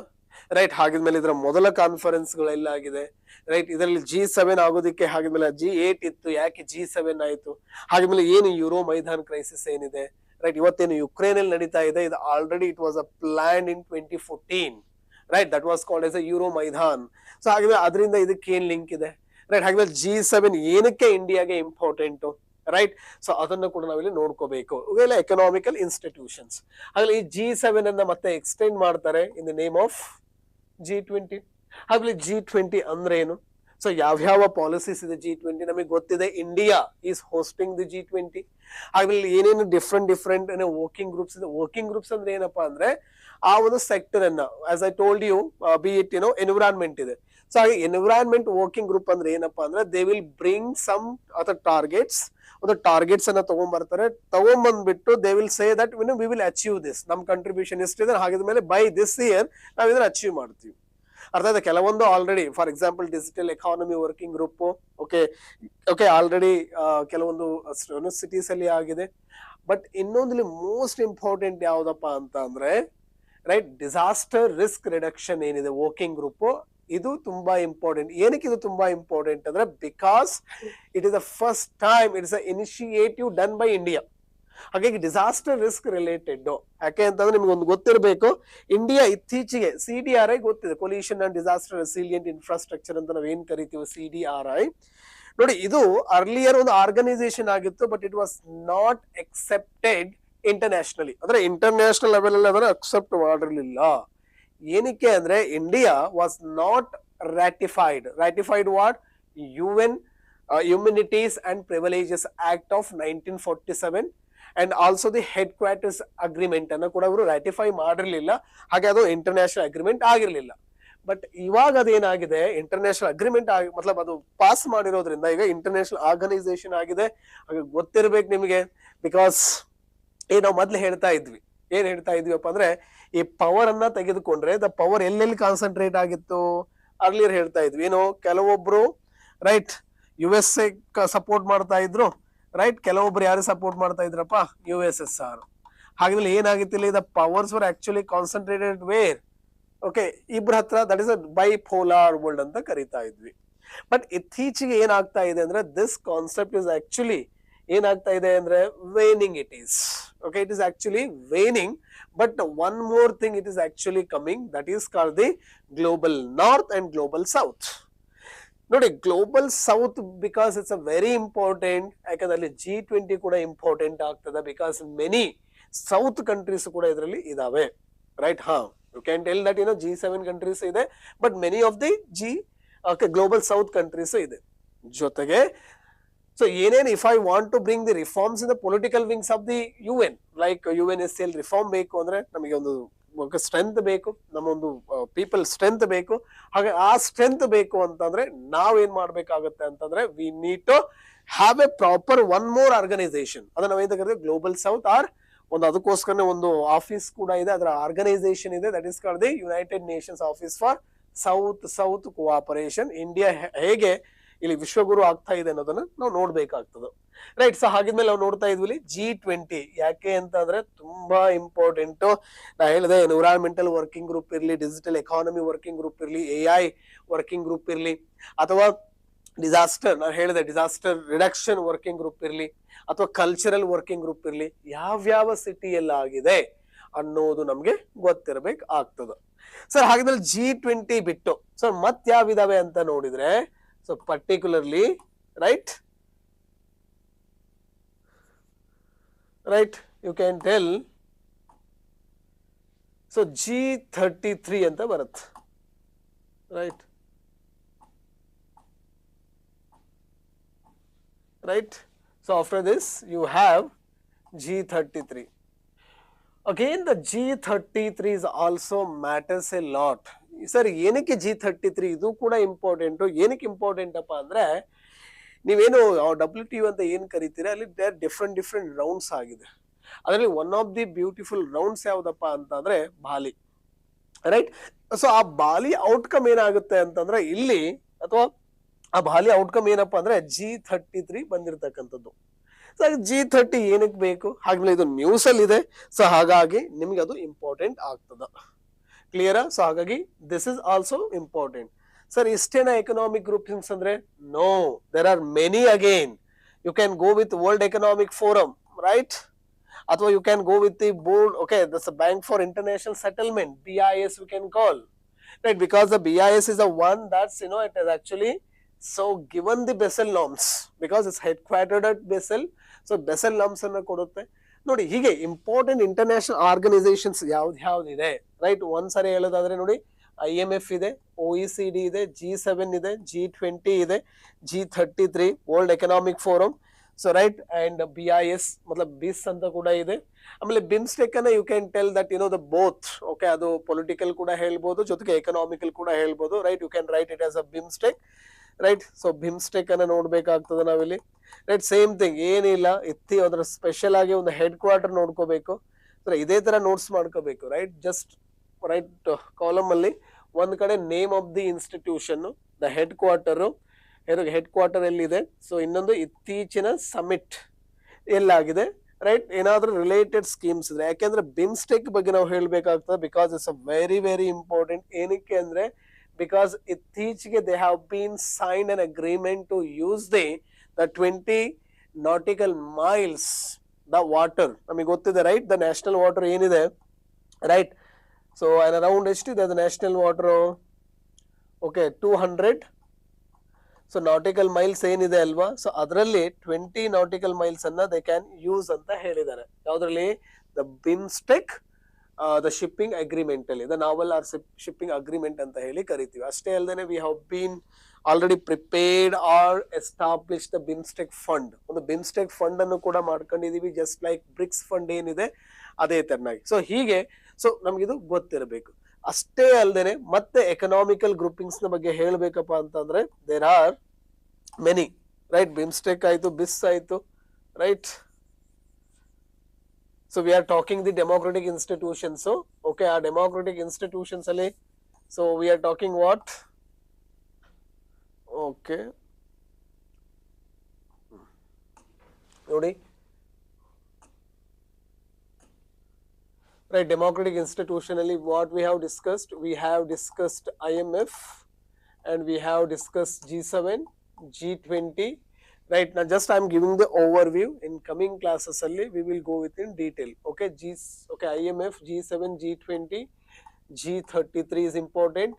ರೈಟ್. ಹಾಗಿದ್ಮೇಲೆ ಇದರ ಮೊದಲ ಕಾನ್ಫರೆನ್ಸ್ ಗಳೆಲ್ಲ ಆಗಿದೆ ರೈಟ್. ಇದರಲ್ಲಿ G7 ಆಗೋದಿಕ್ಕೆ ಹಾಗಿದ್ಮೇಲೆ G8 ಇತ್ತು, ಯಾಕೆ G7 ಆಯ್ತು, ಹಾಗಿದ್ಮೇಲೆ ಏನು ಯೂರೋ ಮೈದಾನ್ ಕ್ರೈಸಿಸ್ ಏನಿದೆ ರೈಟ್, ಇವತ್ತೇನು ಯುಕ್ರೇನ್ ಅಲ್ಲಿ ನಡೀತಾ ಇದೆ, ಇದು already it was a plan in 2014 right, that was called as a euro Maidan. So ಹಾಗಿದ್ರೆ ಅದರಿಂದ ಇದಕ್ಕೆ ಏನ್ ಲಿಂಕ್ ಇದೆ ರೈಟ್. ಹಾಗಿದ್ಮೇಲೆ G7 ಏನಕ್ಕೆ ಇಂಡಿಯಾಗೆ ಇಂಪಾರ್ಟೆಂಟ್ ರೈಟ್, ಸೊ ಅದನ್ನು ಕೂಡ ನಾವಿಲ್ಲಿ ನೋಡ್ಕೋಬೇಕು. ಇವೆಲ್ಲ ಎಕನಾಮಿಕಲ್ ಇನ್ಸ್ಟಿಟ್ಯೂಷನ್ಸ್. ಹಾಗೆ ಈ G7 ಅನ್ನ ಮತ್ತೆ ಎಕ್ಸ್ಟೆಂಡ್ ಮಾಡ್ತಾರೆ in the name of G20. ಹಾಗೆ G20 ಅಂದ್ರೆ ಏನು, ಸೊ ಯಾವ್ಯಾವ ಪಾಲಿಸೀಸ್ ಇದೆ G20 ನಮಗೆ ಗೊತ್ತಿದೆ. India is hosting the G20. ಹಾಗೆ ಏನೇನು ಡಿಫ್ರೆಂಟ್ ವರ್ಕಿಂಗ್ ಗ್ರೂಪ್ಸ್ ಇದೆ. ವರ್ಕಿಂಗ್ ಗ್ರೂಪ್ಸ್ ಅಂದ್ರೆ ಏನಪ್ಪಾ ಅಂದ್ರೆ ಆ ಒಂದು ಸೆಕ್ಟರ್ ಅನ್ನ, as I told you, be it environment ಇದೆ. ಸೊ ಹಾಗೆ ಎನ್ವಿರಾನ್ಮೆಂಟ್ ವರ್ಕಿಂಗ್ ಗ್ರೂಪ್ ಅಂದ್ರೆ ಏನಪ್ಪಾ ಅಂದ್ರೆ ದೇ ವಿಲ್ ಬ್ರಿಂಗ್ ಸಮ್ ಅಥವಾ ಟಾರ್ಗೆಟ್ಸ್ ಅನ್ನ ತಗೊಂಡ್ಬಂದ್ಬಿಟ್ಟು they will say that we will achieve this, ನಮ್ ಕಂಟ್ರಿಬ್ಯೂಷನ್ ಎಷ್ಟಿದೆ, ಹಾಗಿದ್ಮೇಲೆ ಬೈ ದಿಸ್ ಇಯರ್ ನಾವ್ ಇದನ್ನ ಅಚೀವ್ ಮಾಡ್ತೀವಿ. ಅರ್ಥಾತ್ ಕೆಲವೊಂದು already for example digital economy working group okay already ಕೆಲವೊಂದು ಸಿಟೀಸ್ ಅಲ್ಲಿ ಆಗಿದೆ. ಬಟ್ ಇನ್ನೊಂದು ಮೋಸ್ಟ್ ಇಂಪಾರ್ಟೆಂಟ್ ಯಾವ್ದಪ್ಪ ಅಂತ ಅಂದ್ರೆ ರೈಟ್, ಡಿಸಾಸ್ಟರ್ ರಿಸ್ಕ್ ರಿಡಕ್ಷನ್ ಏನಿದೆ ವರ್ಕಿಂಗ್ ಗ್ರೂಪ್, ಇದು ತುಂಬಾ ಇಂಪಾರ್ಟೆಂಟ್. ಏನಕ್ಕೆ ಇದು ತುಂಬಾ ಇಂಪಾರ್ಟೆಂಟ್ ಅಂದ್ರೆ because it is the first time it's a initiative done by India. ಹಾಗಾಗಿ ಡಿಸಾಸ್ಟರ್ ರಿಸ್ಕ್ ರಿಲೇಟೆಡ್, ಯಾಕೆ ಅಂತಂದ್ರೆ ನಿಮ್ಗೆ ಒಂದು ಗೊತ್ತಿರಬೇಕು, ಇಂಡಿಯಾ ಇತ್ತೀಚೆಗೆ CDRI ಗೊತ್ತಿದೆ, collusion and disaster resilient infrastructure ಅಂತ ನಾವ್ ಏನ್ ಕರಿತೀವಿ CDRI ನೋಡಿ. ಇದು ಅರ್ಲಿಯರ್ ಒಂದು ಆರ್ಗನೈಸೇಷನ್ ಆಗಿತ್ತು, but it was not accepted internationally, ಅಂದ್ರೆ ಇಂಟರ್ನ್ಯಾಷನಲ್ ಲೆವೆಲ್ ಅಲ್ಲಿ ಅದನ್ನ ಅಕ್ಸೆಪ್ಟ್ ಮಾಡಿರ್ಲಿಲ್ಲ. ಏನಕ್ಕೆ ಅಂದ್ರೆ India was not ratified what UN Immunities and Privileges Act of 1947 and also the headquarters agreement ಅನ್ನ ಕೂಡ ಅವರು ರಾಟಿಫೈ ಮಾಡಿರ್ಲಿಲ್ಲ. ಹಾಗೆ ಅದು ಇಂಟರ್ನ್ಯಾಷನಲ್ ಅಗ್ರಿಮೆಂಟ್ ಆಗಿರ್ಲಿಲ್ಲ. ಬಟ್ ಇವಾಗ ಅದೇನಾಗಿದೆ, ಇಂಟರ್ನ್ಯಾಷನಲ್ ಅಗ್ರಿಮೆಂಟ್ ಮತ್ಲಬ್ ಅದು ಪಾಸ್ ಮಾಡಿರೋದ್ರಿಂದ ಈಗ ಇಂಟರ್ನ್ಯಾಷನಲ್ ಆರ್ಗನೈಸೇಷನ್ ಆಗಿದೆ. ಹಾಗೆ ಗೊತ್ತಿರ್ಬೇಕು ನಿಮಗೆ, ಬಿಕಾಸ್ ನಾವು ಮೊದ್ಲು ಏನ್ ಹೇಳ್ತಾ ಇದ್ವಿಪ್ಪ ಅಂದ್ರೆ ಈ ಪವರ್ ಅನ್ನ ತೆಗೆದುಕೊಂಡ್ರೆ ದ ಪವರ್ ಎಲ್ಲೆಲ್ಲಿ ಕಾನ್ಸಂಟ್ರೇಟ್ ಆಗಿತ್ತು, ಅರ್ಲಿಯರ್ ಹೇಳ್ತಾ ಇದ್ವಿ ಏನು, ಕೆಲವೊಬ್ರು right U S A support ಮಾಡ್ತಾ ಇದ್ರು, ರೈಟ್ ಕೆಲವೊಬ್ರು ಯಾರು ಸಪೋರ್ಟ್ ಮಾಡ್ತಾ ಇದ್ರಪ್ಪ, USSR. ಹಾಗಿದ್ರೆ ಏನಾಗಿತ್ತು ಇಲ್ಲಿ, the powers were actually concentrated where, okay ಇಬ್ರ ಹತ್ರ, that is a bipolar world ಅಂತ ಕರಿತಾ ಇದ್ವಿ. ಬಟ್ ಇತ್ತೀಚೆಗೆ ಏನಾಗ್ತಾ ಇದೆ ಅಂದ್ರೆ ದಿಸ್ ಕಾನ್ಸೆಪ್ಟ್ ಇಸ್ ಆಕ್ಚುಲಿ ಏನಾಗ್ತಾ ಇದೆ ಅಂದ್ರೆ waning it is, okay it is actually waning. But one more thing it is actually coming, that is called the global north and global south. ನೋಡಿ global south because it's a very important, ಯಾಕಂದ್ರೆ ಅಲ್ಲಿ G20 ಕೂಡ ಇಂಪಾರ್ಟೆಂಟ್ ಆಗ್ತದೆ, ಬಿಕಾಸ್ ಮೆನಿ ಸೌತ್ ಕಂಟ್ರೀಸ್ ಕೂಡ ಇದರಲ್ಲಿ ಇದಾವೆ, right. You can tell that G7 countries ಇದೆ, but many of the global south countries ಇದೆ ಜೊತೆಗೆ. ಸೊ ಏನೇನು if I want to bring the reforms in the political wings of the UN, like UNSCL reform ಬೇಕು ಅಂದ್ರೆ ನಮಗೆ ಒಂದು ಸ್ಟ್ರೆಂತ್ ಬೇಕು, ನಮ್ಮೊಂದು ಪೀಪಲ್ ಸ್ಟ್ರೆಂತ್ ಬೇಕು. ಹಾಗೆ ಆ ಸ್ಟ್ರೆಂತ್ ಬೇಕು ಅಂತಂದ್ರೆ ನಾವೇನ್ ಮಾಡ್ಬೇಕಾಗತ್ತೆ ಅಂತಂದ್ರೆ we need to have a proper one more organization, ಅದನ್ನ ನಾವೇಂತ ಕರೀತೀವಿ ಗ್ಲೋಬಲ್ ಸೌತ್. ಆರ್ ಒಂದು ಅದಕ್ಕೋಸ್ಕರ ಒಂದು ಆಫೀಸ್ ಕೂಡ ಇದೆ, ಅದರ ಆರ್ಗನೈಸೇಷನ್ ಇದೆ, that is called the United Nations office for south cooperation. India ಹೇಗೆ ಇಲ್ಲಿ ವಿಶ್ವಗುರು ಆಗ್ತಾ ಇದೆ ಅನ್ನೋದನ್ನ ನಾವು ನೋಡ್ಬೇಕಾಗ್ತದೆ, ರೈಟ್. ಸೊ ಹಾಗಿದ್ಮೇಲೆ ನಾವು ನೋಡ್ತಾ ಇದ್ವಿ G20 ಯಾಕೆ ಅಂತ ಅಂದ್ರೆ ತುಂಬಾ ಇಂಪಾರ್ಟೆಂಟ್. ನಾ ಹೇಳಿದೆ ಎನ್ವಿರಾನ್ಮೆಂಟಲ್ ವರ್ಕಿಂಗ್ ಗ್ರೂಪ್ ಇರ್ಲಿ, ಡಿಜಿಟಲ್ ಎಕಾನಮಿ ವರ್ಕಿಂಗ್ ಗ್ರೂಪ್ ಇರ್ಲಿ, AI ವರ್ಕಿಂಗ್ ಗ್ರೂಪ್ ಇರ್ಲಿ, ಅಥವಾ ಡಿಸಾಸ್ಟರ್, ನಾನು ಹೇಳಿದೆ ಡಿಸಾಸ್ಟರ್ ರಿಡಕ್ಷನ್ ವರ್ಕಿಂಗ್ ಗ್ರೂಪ್ ಇರ್ಲಿ, ಅಥವಾ ಕಲ್ಚರಲ್ ವರ್ಕಿಂಗ್ ಗ್ರೂಪ್ ಇರ್ಲಿ, ಯಾವ್ಯಾವ ಸಿಟಿಯಲ್ಲಿ ಆಗಿದೆ ಅನ್ನೋದು ನಮ್ಗೆ ಗೊತ್ತಿರಬೇಕು ಆಗ್ತದೆ. ಸರ್ ಹಾಗಿದ್ರೆ G20 ಬಿಟ್ಟು ಸರ್ ಮತ್ ಯಾವಿದಾವೆ ಅಂತ ನೋಡಿದ್ರೆ, so particularly right you can tell, so G33 ಅಂತ ಬರುತ್ತೆ, right. So after this you have G33. Again the G33 is also matters a lot. Sir ಏನಕ್ಕೆ G33 ಇದು ಕೂಡ ಇಂಪಾರ್ಟೆಂಟ್. ಏನಕ್ಕೆ ಇಂಪಾರ್ಟೆಂಟ್ ಅಪ್ಪ ಅಂದ್ರೆ, ನೀವೇನು WTO ಅಂತ ಏನ್ ಕರಿತೀರಾ ಅಲ್ಲಿ ಡಿಫ್ರೆಂಟ್ ರೌಂಡ್ಸ್ ಆಗಿದೆ. ಅದರಲ್ಲಿ one of the beautiful rounds ಯಾವ್ದಪ್ಪ ಅಂತಂದ್ರೆ ಬಾಲಿ, ರೈಟ್. ಸೊ ಆ ಬಾಲಿ ಔಟ್ಕಮ್ ಏನಾಗುತ್ತೆ ಅಂತಂದ್ರೆ ಇಲ್ಲಿ, ಅಥವಾ ಆ ಬಾಲಿ ಔಟ್ಕಮ್ ಏನಪ್ಪಾ ಅಂದ್ರೆ G33 ಬಂದಿರತಕ್ಕಂಥದ್ದು. ಸೊ G30 ಏನಕ್ಕೆ ಬೇಕು, ಹಾಗೆ ಇದು ನ್ಯೂಸ್ ಅಲ್ಲಿ ಇದೆ, ಸೊ ಹಾಗಾಗಿ ನಿಮ್ಗೆ ಅದು ಇಂಪಾರ್ಟೆಂಟ್ ಆಗ್ತದ, ಕ್ಲಿಯರ್. ಸೊ ಹಾಗಾಗಿ this is also important. Sir ಇಷ್ಟೇನಾ ಎಕನಾಮಿಕ್ ಗ್ರೂಪ್ಸ್ ಅಂದ್ರೆ, no, there are many. Again you can go with world economic forum, right, ಅಥವಾ you can go with the board, okay, that's a bank for international settlement, BIS we can call, right, because the BIS is the one that's it is actually so given the Basel norms because it's headquartered at Basel, so Basel norms ಅನ್ನು ಕೊಡುತ್ತೆ. ನೋಡಿ ಹೀಗೆ ಇಂಪಾರ್ಟೆಂಟ್ ಇಂಟರ್ನ್ಯಾಷನಲ್ ಆರ್ಗನೈಸೇಷನ್ಸ್ ಯಾವ್ದಿದೆ, ರೈಟ್. ಒಂದ್ಸರಿ ಹೇಳೋದಾದ್ರೆ ನೋಡಿ IMF ಇದೆ, OECD ಇದೆ, G7 ಇದೆ, G20 ಇದೆ, G33 world economic forum, so right, and BIS ಮತ್ಲಬ್ ಬಿಸ್ ಅಂತ ಕೂಡ ಇದೆ. ಆಮೇಲೆ ಬಿಮ್ಸ್ಟೆಕ್ ಅನ್ನ you can tell that the both, okay, ಅದು ಪೊಲಿಟಿಕಲ್ ಕೂಡ ಹೇಳ್ಬೋದು, ಜೊತೆಗೆ ಎಕನಾಮಿಕಲ್ ಕೂಡ ಹೇಳ್ಬೋದು, right. You can write it as a BIMSTEC, right. So BIMSTEC ಅನ್ನ ನೋಡ್ಬೇಕಾಗ್ತದೆ ನಾವಿಲ್ಲಿ, ರೈಟ್. ಸೇಮ್ ಥಿಂಗ್ ಏನಿಲ್ಲ, ಅದ್ರ ಸ್ಪೆಷಲ್ ಆಗಿ ಒಂದು ಹೆಡ್ ಕ್ವಾರ್ಟರ್ ನೋಡ್ಕೋಬೇಕು, ಇದೇ ತರ ನೋಟ್ಸ್ ಮಾಡ್ಕೋಬೇಕು, ರೈಟ್. ಜಸ್ಟ್ ರೈಟ್ ಕಾಲಮ್ ಅಲ್ಲಿ ಒಂದ್ ಕಡೆ name of the institution, the headquarter ಎಲ್ಲಿದೆ, ಸೊ ಇನ್ನೊಂದು ಇತ್ತೀಚಿನ ಸಮಿಟ್ ಎಲ್ಲಾಗಿದೆ, ರೈಟ್. ಏನಾದ್ರೂ ರಿಲೇಟೆಡ್ ಸ್ಕೀಮ್ಸ್ ಇದ್ರೆ, ಯಾಕೆಂದ್ರೆ ಬಿಮ್ಸ್ಟೆಕ್ ಬಗ್ಗೆ ನಾವು ಹೇಳ್ಬೇಕಾಗ್ತದೆ, because it's a very very important. ಏನಕ್ಕೆ ಅಂದ್ರೆ, because ಇತ್ತೀಚೆಗೆ they have been signed an agreement to use the 20 nautical miles the water, ನಮಗೆ ಗೊತ್ತಿದೆ, ರೈಟ್. ದ ನ್ಯಾಷನಲ್ ವಾಟರ್ ಏನಿದೆ, ರೈಟ್. ಸೊ ಅರೌಂಡ್ ಎಷ್ಟಿದೆ the national water, okay, 200 so nautical miles ಏನಿದೆ ಅಲ್ವಾ, ಸೊ ಅದರಲ್ಲಿ 20 ನಾಟಿಕಲ್ ಮೈಲ್ಸ್ ಅನ್ನ ದೇ ಕ್ಯಾನ್ ಯೂಸ್ ಅಂತ ಹೇಳಿದ್ದಾರೆ. ಯಾವ್ದ್ರಲ್ಲಿ, the BIMSTEC the shipping agreement ಅಲ್ಲಿ, the naval or shipping agreement ಅಂತ ಹೇಳಿ ಕರಿತೀವಿ. ಅಷ್ಟೇ ಅಲ್ಲದೆ we have been already prepared or establish the BIMSTEC fund, ಒಂದು ಬಿಮ್ಸ್ಟೆಕ್ ಫಂಡ್ ಅನ್ನು ಕೂಡ ಮಾಡ್ಕೊಂಡಿದೀವಿ, ಜಸ್ಟ್ ಲೈಕ್ ಬ್ರಿಕ್ಸ್ ಫಂಡ್ ಏನಿದೆ ಅದೇ ತರನಾಗಿ. ಸೊ ಹೀಗೆ, ಸೊ ನಮ್ಗಿದು ಗೊತ್ತಿರಬೇಕು. ಅಷ್ಟೇ ಅಲ್ಲದೆ ಮತ್ತೆ ಎಕನಾಮಿಕಲ್ ಗ್ರೂಪಿಂಗ್ಸ್ ನ ಬಗ್ಗೆ ಹೇಳ್ಬೇಕಪ್ಪ ಅಂತಂದ್ರೆ there are many, right. BIMSTEC ಆಯ್ತು, ಬಿಸ್ ಆಯ್ತು, right. So we are talking the democratic institutions. So okay, our democratic institutions ali, so we are talking what, okay ನೋಡಿ, right, democratic institutionally what we have discussed IMF and we have discussed G7, G20. Right, now just I am giving the overview. In coming classes only we will go with in detail. Okay, IMF, G7, G20, G33 is important,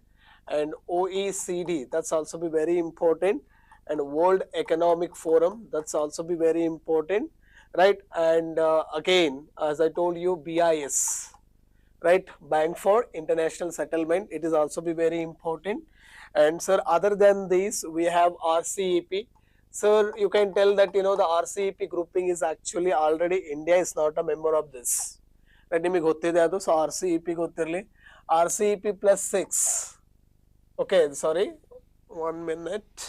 and OECD, that's also be very important, and World Economic Forum, that's also be very important, right? And again, as I told you, BIS, right, Bank for International Settlement, it is also be very important. And sir, other than this we have RCEP. Sir, you can tell that the RCEP grouping is actually already India is not a member of this, right? ನಿಮಗೆ ಗೊತ್ತಿದೆ ಅದು. ಸೊ RCEP ಗೊತ್ತಿರಲಿ, RCEP plus 6. okay, sorry, 1 minute.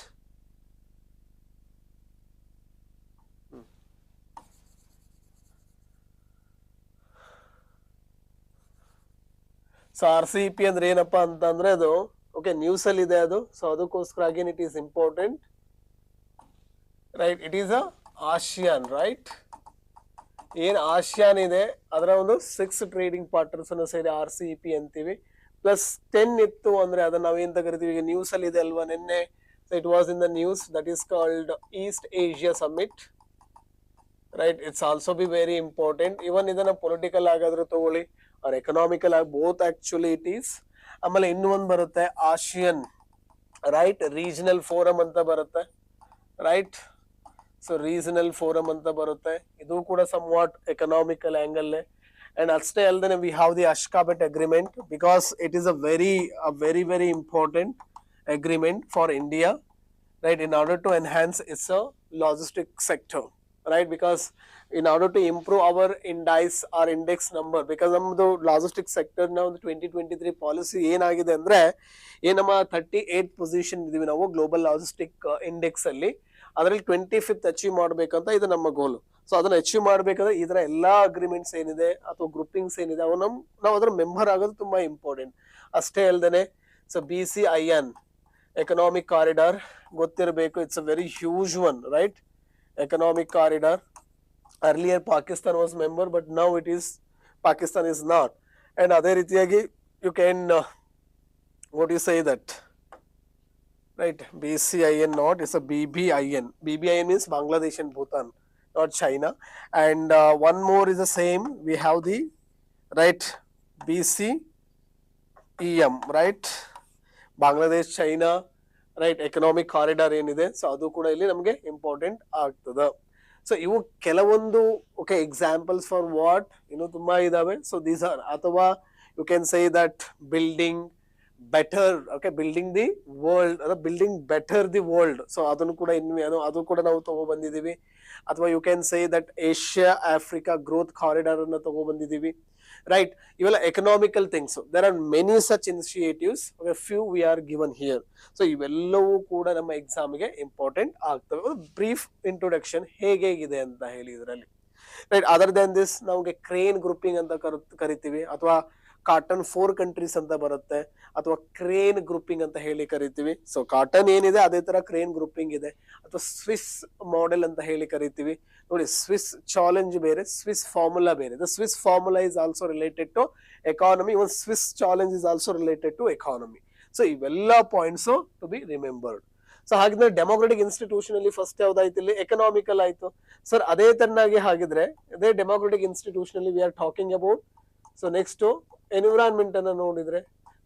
So RCEP ಅಂದ್ರೆ ಏನಪ್ಪಾ ಅಂತಂದ್ರೆ ಅದು ಓಕೆ ನ್ಯೂಸ್ ಅಲ್ಲಿ ಇದೆ ಅದು. ಸೊ ಅದಕ್ಕೋಸ್ಕರ again it is important, right? It is a ASEAN, right? ಏನ್ ಆಸಿಯಾನ್ ಇದೆ ಅದರ ಒಂದು 6 ಟ್ರೇಡಿಂಗ್ ಪಾರ್ಟ್ನರ್ಸ್ ಅನ್ನು ಸೇರಿ RCEP ಅಂತೀವಿ. ಪ್ಲಸ್ 10 ಇತ್ತು ಅಂದ್ರೆ ಅದನ್ನ ನಾವೇಂತ ಕರಿತೀವಿ, ಈಗ ನ್ಯೂಸ್ ಅಲ್ಲಿ ಇದೆ ಅಲ್ವಾ ನಿನ್ನೆ, it was in the news, that is called East Asia summit, right? It's also be very important. Even ಇದನ್ನ ಪೊಲಿಟಿಕಲ್ ಆಗಾದ್ರೂ ತಗೊಳ್ಳಿ ಆರ್ ಎಕನಾಮಿಕಲ್ ಆಗಿ, ಬೋತ್ ಆಕ್ಚುಲಿ ಇಟ್ ಈಸ್. ಆಮೇಲೆ ಇನ್ನೂ ಒಂದು ಬರುತ್ತೆ ಆಸಿಯನ್, ರೈಟ್, ರೀಜನಲ್ ಫೋರಮ್ ಅಂತ ಬರುತ್ತೆ, ರೈಟ್? ಸೊ ರೀಜನಲ್ ಫೋರಮ್ ಅಂತ ಬರುತ್ತೆ, ಇದು ಕೂಡ somewhat economical angle. And ಅಷ್ಟೇ ಅಲ್ಲದೆ we have the Ashgabat agreement, because it is a very important agreement for India, right, in order to enhance its logistic sector, right? Because in order to improve our index number, because ನಮ್ಮದು logistic sector now the 2023 policy ಏನಾಗಿದೆ ಅಂದ್ರೆ ನಮ್ಮ 38th ಪೊಸಿಷನ್ ಇದೀವಿ ನಾವು ಗ್ಲೋಬಲ್ ಲಾಜಿಸ್ಟಿಕ್ ಇಂಡೆಕ್ಸ್ ಅಲ್ಲಿ, ಅದರಲ್ಲಿ 25th ಅಚೀವ್ ಮಾಡ್ಬೇಕಂತ ಇದು ನಮ್ಮ ಗೋಲ್. ಸೊ ಅದನ್ನ ಅಚೀವ್ ಮಾಡ್ಬೇಕಾದ್ರೆ ಇದರ ಎಲ್ಲಾ ಅಗ್ರಿಮೆಂಟ್ಸ್ ಏನಿದೆ ಅಥವಾ ಗ್ರೂಪಿಂಗ್ಸ್ ಏನಿದೆ ಅವು ನಾವು ಅದರ ಮೆಂಬರ್ ಆಗೋದು ತುಂಬಾ ಇಂಪಾರ್ಟೆಂಟ್. ಅಷ್ಟೇ ಅಲ್ಲದೆ ಸೊ BCIN economic corridor ಗೊತ್ತಿರಬೇಕು, it's a very huge one, right? economic corridor, earlier Pakistan was member but now it is Pakistan is not. and ಅದೇ ರೀತಿಯಾಗಿ you can what do you say that, right? BCIN not, it's a BBIN. BBIN means Bangladesh and Bhutan, not China. And one more is the same, we have the right BCEM, right? Bangladesh China, right, economic corridor ಏನಿದೆ, ಸೊ ಅದು ಕೂಡ ಇಲ್ಲಿ ನಮಗೆ ಇಂಪಾರ್ಟೆಂಟ್ ಆಗ್ತದ. ಸೊ ಇವು ಕೆಲವೊಂದು ಓಕೆ ಎಕ್ಸಾಂಪಲ್ಸ್ ಫಾರ್ ವಾಟ್ ಇನ್ನು ತುಂಬಾ ಇದಾವೆ. ಸೊ ದೀಸ್ ಆರ್, ಅಥವಾ you can say that building better, okay, building the world, ಅಥವಾ building better the world. So ಅದನ್ನು ಕೂಡ ಇನ್ನು ಅದು ಕೂಡ ನಾವು ತಗೊಬಂದಿದ್ದೀವಿ. ಅಥವಾ you can say that Asia Africa growth corridor ಅನ್ನ ತಗೊಬಂದಿದ್ದೀವಿ, right? ಇವೆಲ್ಲ economical things. There are many such initiatives, few we are given here. So ಇವೆಲ್ಲವೂ ಕೂಡ ನಮ್ಮ ಎಕ್ಸಾಮ್ಗೆ ಇಂಪಾರ್ಟೆಂಟ್ ಆಗ್ತವೆ. ಒಂದು ಬ್ರೀಫ್ ಇಂಟ್ರೊಡಕ್ಷನ್ ಹೇಗಿದೆ ಅಂತ ಹೇಳಿ ಇದರಲ್ಲಿ, ರೈಟ್? ಅದರ್ ದೆನ್ ದಿಸ್ ನಮಗೆ ಕ್ರೇನ್ ಗ್ರೂಪಿಂಗ್ ಅಂತ ಕರಿತೀವಿ, ಅಥವಾ ಕಾಟನ್ 4 ಕಂಟ್ರೀಸ್ ಅಂತ ಬರುತ್ತೆ, ಅಥವಾ ಕ್ರೇನ್ ಗ್ರೂಪಿಂಗ್ ಅಂತ ಹೇಳಿ ಕರಿತೀವಿ. ಸೊ ಕಾಟನ್ ಏನಿದೆ ಅದೇ ತರ ಕ್ರೇನ್ ಗ್ರೂಪಿಂಗ್ ಇದೆ, ಅಥವಾ ಸ್ವಿಸ್ ಮಾಡೆಲ್ ಅಂತ ಹೇಳಿ ಕರಿತೀವಿ. ನೋಡಿ, ಸ್ವಿಸ್ ಚಾಲೆಂಜ್ ಬೇರೆ, ಸ್ವಿಸ್ ಫಾರ್ಮುಲಾ ಬೇರೆ. The Swiss formula is also related to economy, even Swiss challenge is also related to economy. So ಇವೆಲ್ಲ points to be remembered. So ಹಾಗಿದ್ರೆ ಡೆಮೋಕ್ರೆಟಿಕ್ ಇನ್ಸ್ಟಿಟ್ಯೂಷನ್ ಅಲ್ಲಿ ಫಸ್ಟ್ ಯಾವ್ದಾಯ್ತು, ಇಲ್ಲಿ ಎಕನಾಮಿಕಲ್ ಆಯ್ತು. ಸರ್ ಅದೇ ತರನಾಗಿ ಹಾಗಿದ್ರೆ ಅದೇ ಡೆಮೋಕ್ರೆಟಿಕ್ ಇನ್ಸ್ಟಿಟ್ಯೂಷನ್ ಅಲ್ಲಿ we are talking about. So next environment ಅನ್ನ ನೋಡಿದ್ರೆ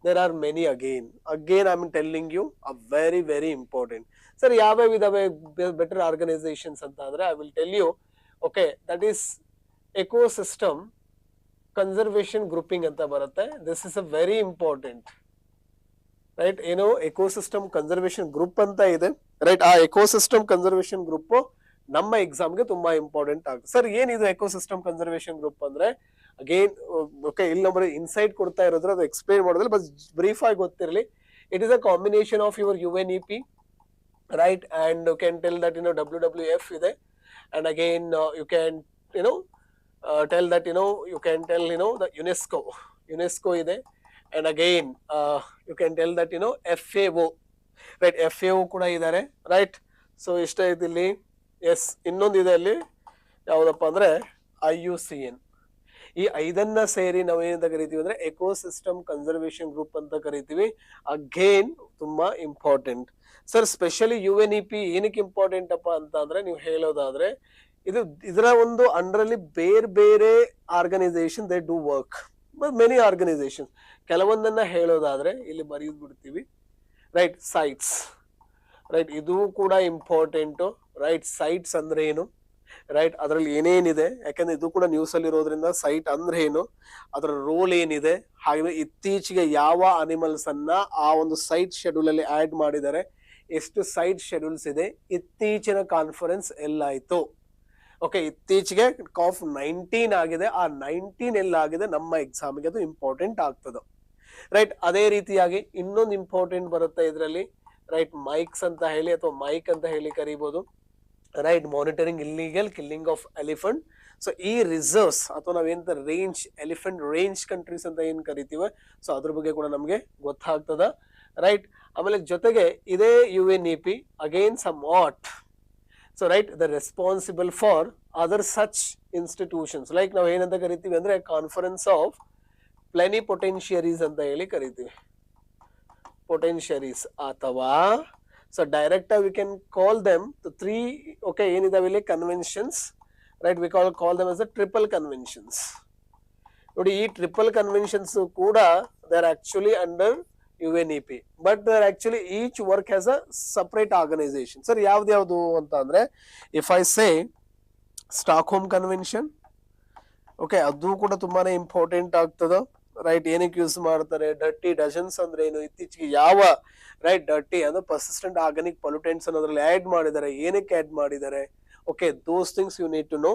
there are many again I am telling you a very important. Sir ಯಾವ್ಯಾವ ಇದಾವೆ ಬೆಟರ್ ಆರ್ಗನೈಸೇಷನ್ಸ್ ಅಂತ ಅಂದ್ರೆ I will tell you, okay, that is ecosystem conservation grouping ಅಂತ ಬರುತ್ತೆ. this is a very important, right? ಏನು ಎಕೋಸಿಸ್ಟಮ್ ಕನ್ಸರ್ವೇಷನ್ ಗ್ರೂಪ್ ಅಂತ ಇದೆ, ರೈಟ್? ಆ ಎಕೋಸಿಸ್ಟಮ್ ಕನ್ಸರ್ವೇಷನ್ ಗ್ರೂಪ್ ನಮ್ಮ ಎಕ್ಸಾಮ್ಗೆ ತುಂಬಾ ಇಂಪಾರ್ಟೆಂಟ್ ಆಗುತ್ತೆ. ಸರ್ ಏನಿದು ಎಕೋಸಿಸ್ಟಮ್ ಕನ್ಸರ್ವೇಷನ್ ಗ್ರೂಪ್ ಅಂದ್ರೆ, ಅಗೇನ್ ಓಕೆ, ಇಲ್ಲಿ ನಮ್ಮಲ್ಲಿ ಇನ್ಸೈಟ್ ಕೊಡ್ತಾ ಇರೋದ್ರೆ ಅದು ಎಕ್ಸ್ಪ್ಲೈನ್ ಮಾಡೋದಿಲ್ಲ, ಬಟ್ ಬ್ರೀಫ್ ಆಗಿ ಗೊತ್ತಿರಲಿ. It is a combination of your UNEP, right? and you can tell that WWF ಇದೆ, and again you can tell that you can tell the UNESCO ಇದೆ, and again you can tell that FAO, right. FAO ಕೂಡ ಇದ್ದಾರೆ, ರೈಟ್. ಸೊ ಇಷ್ಟ ಐತಿ ಇಲ್ಲಿ. ಎಸ್, ಇನ್ನೊಂದಿದೆ ಅಲ್ಲಿ, ಯಾವ್ದಪ್ಪ ಅಂದ್ರೆ IUCN. ಈ 5 ಸೇರಿ ನಾವು ಏನಂತ ಕರಿತೀವಿ ಅಂದ್ರೆ ಎಕೋಸಿಸ್ಟಮ್ ಕನ್ಸರ್ವೇಷನ್ ಗ್ರೂಪ್ ಅಂತ ಕರಿತೀವಿ. ಅಗೇನ್ ತುಂಬಾ ಇಂಪಾರ್ಟೆಂಟ್ ಸರ್. ಸ್ಪೆಷಲಿ UNEP ಏನಕ್ಕೆ ಇಂಪಾರ್ಟೆಂಟ್ ಅಪ್ಪ ಅಂತ ಅಂದ್ರೆ, ನೀವು ಹೇಳೋದಾದ್ರೆ ಇದರ ಒಂದು ಅಂಡರ್ ಅಲ್ಲಿ ಬೇರೆ organisation they do work, many organisation. ಕೆಲವೊಂದನ್ನ ಹೇಳೋದಾದ್ರೆ ಇಲ್ಲಿ ಬರೆದು ಬಿಡ್ತೀವಿ, ರೈಟ್. ಸೈಟ್ಸ್, ರೈಟ್, ಇದು ಕೂಡ ಇಂಪಾರ್ಟೆಂಟ್, ರೈಟ್. ಸೈಟ್ಸ್ ಅಂದ್ರೆ ಏನು, ರೈಟ್, ಅದರಲ್ಲಿ ಏನೇನಿದೆ, ಯಾಕಂದ್ರೆ ಇದು ಕೂಡ ನ್ಯೂಸ್ ಅಲ್ಲಿ ಇರೋದ್ರಿಂದ ಸೈಟ್ ಅಂದ್ರೆ ಏನು, ಅದರ ರೋಲ್ ಏನಿದೆ, ಹಾಗೆ ಇತ್ತೀಚೆಗೆ ಯಾವ ಅನಿಮಲ್ಸ್ ಅನ್ನ ಆ ಒಂದು ಸೈಟ್ ಶೆಡ್ಯೂಲ್ ಅಲ್ಲಿ ಆಡ್ ಮಾಡಿದ್ದಾರೆ, ಎಷ್ಟು ಸೈಟ್ ಶೆಡ್ಯೂಲ್ಸ್ ಇದೆ, ಇತ್ತೀಚಿನ ಕಾನ್ಫರೆನ್ಸ್ ಎಲ್ಲಾಯ್ತು. ಓಕೆ, ಇತ್ತೀಚೆಗೆ COP19 ಆಗಿದೆ, ಆ 19 ಎಲ್ಲಾಗಿದೆ, ನಮ್ಮ ಎಕ್ಸಾಮಿಗೆ ಅದು ಇಂಪಾರ್ಟೆಂಟ್ ಆಗ್ತದೆ, ರೈಟ್. ಅದೇ ರೀತಿಯಾಗಿ ಇನ್ನೊಂದು ಇಂಪಾರ್ಟೆಂಟ್ ಬರುತ್ತೆ ಇದರಲ್ಲಿ, ರೈಟ್. ಮೈಕ್ಸ್ ಅಂತ ಹೇಳಿ ಅಥವಾ ಮೈಕ್ ಅಂತ ಹೇಳಿ ಕರಿಬಹುದು, right. Monitoring illegal killing of elephant. So ಈ ರಿಸರ್ವ್ಸ್ ಅಥವಾ ನಾವೇಂತ ರೇಂಜ್, ಎಲಿಫೆಂಟ್ ರೇಂಜ್ ಕಂಟ್ರೀಸ್ ಅಂತ ಏನ್ ಕರಿತೀವಿ, ಸೊ ಅದ್ರ ಬಗ್ಗೆ ಕೂಡ ನಮ್ಗೆ ಗೊತ್ತಾಗ್ತದ, ರೈಟ್. ಆಮೇಲೆ ಜೊತೆಗೆ ಇದೇ UNEP again somewhat, so right, the responsible for other such institutions, like ನಾವು ಏನಂತ ಕರಿತೀವಿ ಅಂದ್ರೆ ಕಾನ್ಫರೆನ್ಸ್ ಆಫ್ ಪ್ಲೆನಿಪೊಟೆನ್ಷಿಯರೀಸ್ ಅಂತ ಹೇಳಿ ಕರಿತೀವಿ, ಪೊಟೆನ್ಷಿಯರೀಸ್. ಅಥವಾ so direct we can call them the 3, okay, ಏನಿದಾವೆ ಇಲ್ಲಿ conventions, right. We call them as the triple conventions. ನೋಡಿ, ಈ ಟ್ರಿಪಲ್ ಕನ್ವೆನ್ಷನ್ಸ್ ಕೂಡ they are actually under UNEP, but they are actually each work has a separate organisation. Sir ಯಾವ್ದು ಅಂತ ಅಂದ್ರೆ, if I say Stockholm convention, okay, ಅದು ಕೂಡ ತುಂಬಾನೇ ಇಂಪಾರ್ಟೆಂಟ್ ಆಗ್ತದ, ರೈಟ್. ಏನಕ್ಕೆ ಯೂಸ್ ಮಾಡ್ತಾರೆ, ಡರ್ಟಿ ಡಜನ್ಸ್ ಅಂದ್ರೆ ಏನು, ಇತ್ತೀಚೆಗೆ ಯಾವ, ರೈಟ್, ಡರ್ಟಿ ಅಂದ್ರೆ ಪರ್ಸಿಸ್ಟೆಂಟ್ ಆರ್ಗಾನಿಕ್ ಪೊಲ್ಯೂಟೆಂಟ್ಸ್ ಅನ್ನೋದ್ರಲ್ಲಿ ಆಡ್ ಮಾಡಿದ್ದಾರೆ, ಏನಕ್ಕೆ ಆಡ್ ಮಾಡಿದ್ದಾರೆ, okay, those things you need to know.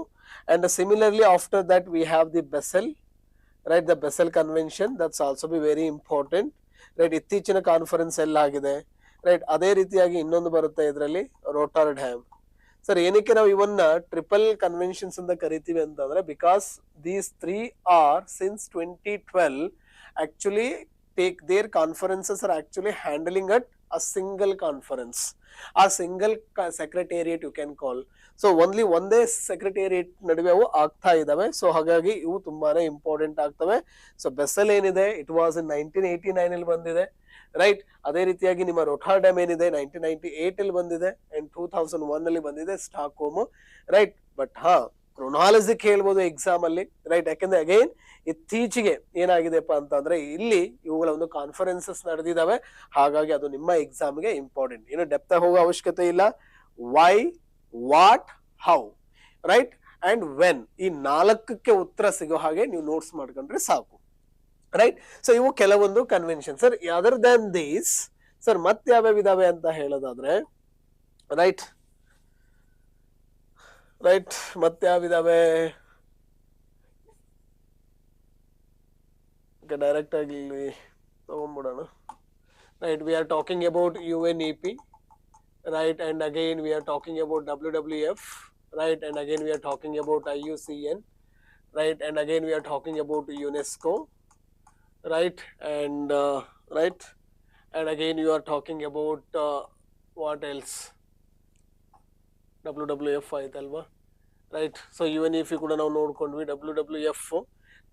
And similarly after that we have the Basel, right. The Basel convention, that's also be very important, right. ಇತ್ತೀಚಿನ ಕಾನ್ಫರೆನ್ಸ್ ಎಲ್ಲಾಗಿದೆ, ರೈಟ್. ಅದೇ ರೀತಿಯಾಗಿ ಇನ್ನೊಂದು ಬರುತ್ತೆ ಇದರಲ್ಲಿ, ರೋಟರ್ಡ್ಯಾಮ್. ಸರ್ ಏನಕ್ಕೆ ನಾವು ಇವನ್ನ ಟ್ರಿಪಲ್ ಕನ್ವೆನ್ಷನ್ಸ್ ಅಂತ ಕರಿತೀವಿ ಅಂತಂದ್ರೆ, because these 3 are since 2012 actually take their conferences are actually handling at a single conference, a single secretariat you can call. So only ಒಂದೇ ಸೆಕ್ರೆಟೇರಿಯೇಟ್ ನಡುವೆ ಅವು ಆಗ್ತಾ ಇದಾವೆ. ಸೊ ಹಾಗಾಗಿ ಇವು ತುಂಬಾನೇ ಇಂಪಾರ್ಟೆಂಟ್ ಆಗ್ತವೆ. ಸೊ ಬೆಸೆಲ್ ಏನಿದೆ, ಇಟ್ ವಾಸ್ ಇನ್ 1989 ಅಲ್ಲಿ ಬಂದಿದೆ, ರೈಟ್. ಅದೇ ರೀತಿಯಾಗಿ ನಿಮ್ಮ ರೋಟರ್ಡ್ಯಾಮ್ ಏನಿದೆ 1998 ಅಲ್ಲಿ ಬಂದಿದೆ, ಅಂಡ್ 2001 ಅಲ್ಲಿ ಬಂದಿದೆ ಸ್ಟಾಕ್ಹೋಮ್, ರೈಟ್. ಬಟ್ ಕ್ರೊನಾಲಜಿ ಕೇಳ್ಬೋದು ಎಕ್ಸಾಮ್ ಅಲ್ಲಿ, ರೈಟ್. ಯಾಕಂದ್ರೆ ಅಗೈನ್ ಇತ್ತೀಚೆಗೆ ಏನಾಗಿದೆಪ್ಪ ಅಂತಂದ್ರೆ ಇಲ್ಲಿ ಇವುಗಳ ಒಂದು ಕಾನ್ಫರೆನ್ಸಸ್ ನಡೆದಿದ್ದಾವೆ, ಹಾಗಾಗಿ ಅದು ನಿಮ್ಮ ಎಕ್ಸಾಮ್ಗೆ ಇಂಪಾರ್ಟೆಂಟ್. ಏನು ಡೆಪ್ತ್ ಹೋಗೋ ಅವಶ್ಯಕತೆ ಇಲ್ಲ. Why, what, how, right, and when, ಈ 4ಕ್ಕೆ ಉತ್ತರ ಸಿಗೋ ಹಾಗೆ ನೀವು ನೋಟ್ಸ್ ಮಾಡ್ಕೊಂಡ್ರೆ ಸಾಕು, ರೈಟ್. ಸೊ ಇವು ಕೆಲವೊಂದು convention. Sir other than these, sir ಮತ್ತೆ ಯಾವ್ಯಾವ ಇದಾವೆ ಅಂತ ಹೇಳೋದಾದ್ರೆ, ರೈಟ್, ರೈಟ್, ಮತ್ತೆ ಯಾವಿದಾವೆ, ಡೈರೆಕ್ಟ್ ಆಗಿ ಇಲ್ಲಿ ತಗೊಂಡ್ಬಿಡೋಣ, right. We are talking about UNEP, right, and again we are talking about WWF, right, and again we are talking about IUCN, right, and again we are talking about UNESCO, right, and right, and again you are talking about what else, WWF ಆಯ್ತಲ್ವಾ, ರೈಟ್. ಸೊ UNEP ಕೂಡ ನಾವು ನೋಡ್ಕೊಂಡ್ವಿ. WWF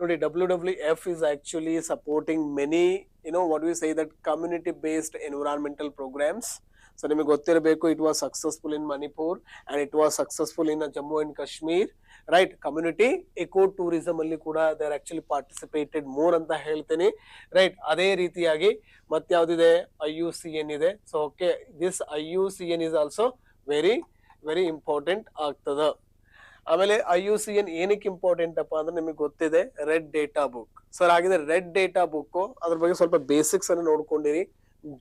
ನೋಡಿ, WWF is actually supporting many, what we say, that community based environmental programs. So ನಿಮಗೆ ಗೊತ್ತಿರಬೇಕು, it was successful in Manipur and it was successful in Jammu and Kashmir, right. Community eco tourism ಅಲ್ಲಿ ಕೂಡ they are actually participated more ಅಂತ ಹೇಳ್ತೀನಿ, ರೈಟ್. ಅದೇ ರೀತಿಯಾಗಿ ಮತ್ತೆ ಯಾವ್ದಿದೆ, IUCN ಇದೆ. So okay, this IUCN is also very very important ಆಗ್ತದ. ಆಮೇಲೆ IUCN ಏನಕ್ಕೆ ಇಂಪಾರ್ಟೆಂಟ್ ಅಪ್ಪ ಅಂದ್ರೆ ನಿಮಗೆ ಗೊತ್ತಿದೆ, ರೆಡ್ ಡೇಟಾ ಬುಕ್. ಸರ್ ಹಾಗಿದೆ ರೆಡ್ ಡೇಟಾ ಬುಕ್, ಅದ್ರ ಬಗ್ಗೆ ಸ್ವಲ್ಪ ಬೇಸಿಕ್ಸ್ ಅನ್ನು ನೋಡ್ಕೊಂಡಿರಿ.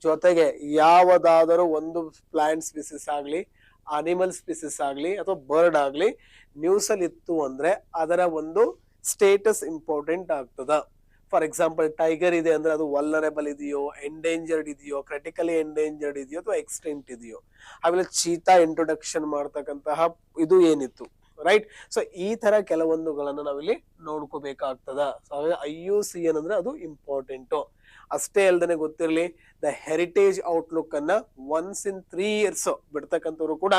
ಜೊತೆಗೆ ಯಾವುದಾದರೂ ಒಂದು ಪ್ಲಾಂಟ್ ಸ್ಪೀಸಿಸ್ ಆಗ್ಲಿ, ಅನಿಮಲ್ ಸ್ಪೀಸಿಸ್ ಆಗ್ಲಿ ಅಥವಾ ಬರ್ಡ್ ಆಗ್ಲಿ ನ್ಯೂಸ್ ಅಲ್ಲಿ ಇತ್ತು ಅಂದ್ರೆ ಅದರ ಒಂದು ಸ್ಟೇಟಸ್ ಇಂಪಾರ್ಟೆಂಟ್ ಆಗ್ತದ. ಫಾರ್ ಎಕ್ಸಾಂಪಲ್ ಟೈಗರ್ ಇದೆ ಅಂದ್ರೆ ಅದು ವಲ್ನರೇಬಲ್ ಇದೆಯೋ, ಎಂಡೇಂಜರ್ಡ್ ಇದೆಯೋ, ಕ್ರಿಟಿಕಲಿ ಎಂಡೇಂಜರ್ಡ್ ಇದೆಯೋ ಅಥವಾ ಎಕ್ಸ್ಟೆಂಟ್ ಇದೆಯೋ. ಆಮೇಲೆ ಚೀತಾ ಇಂಟ್ರೊಡಕ್ಷನ್ ಮಾಡ್ತಕ್ಕಂತಹ ಇದು ಏನಿತ್ತು, ರೈಟ್. ಸೊ ಈ ತರ ಕೆಲವೊಂದುಗಳನ್ನ ನಾವಿಲ್ಲಿ ನೋಡ್ಕೋಬೇಕಾಗ್ತದ. ಸೊ IUCN ಅಂದ್ರೆ ಅದು ಇಂಪಾರ್ಟೆಂಟ್. ಅಷ್ಟೇ ಅಲ್ದೇನೆ ಗೊತ್ತಿರಲಿ, ದ ಹೆರಿಟೇಜ್ ಔಟ್ಲುಕ್ ಅನ್ನ ಒನ್ಸ್ ಇನ್ 3 years ಬಿಡ್ತಕ್ಕಂಥವ್ರು ಕೂಡ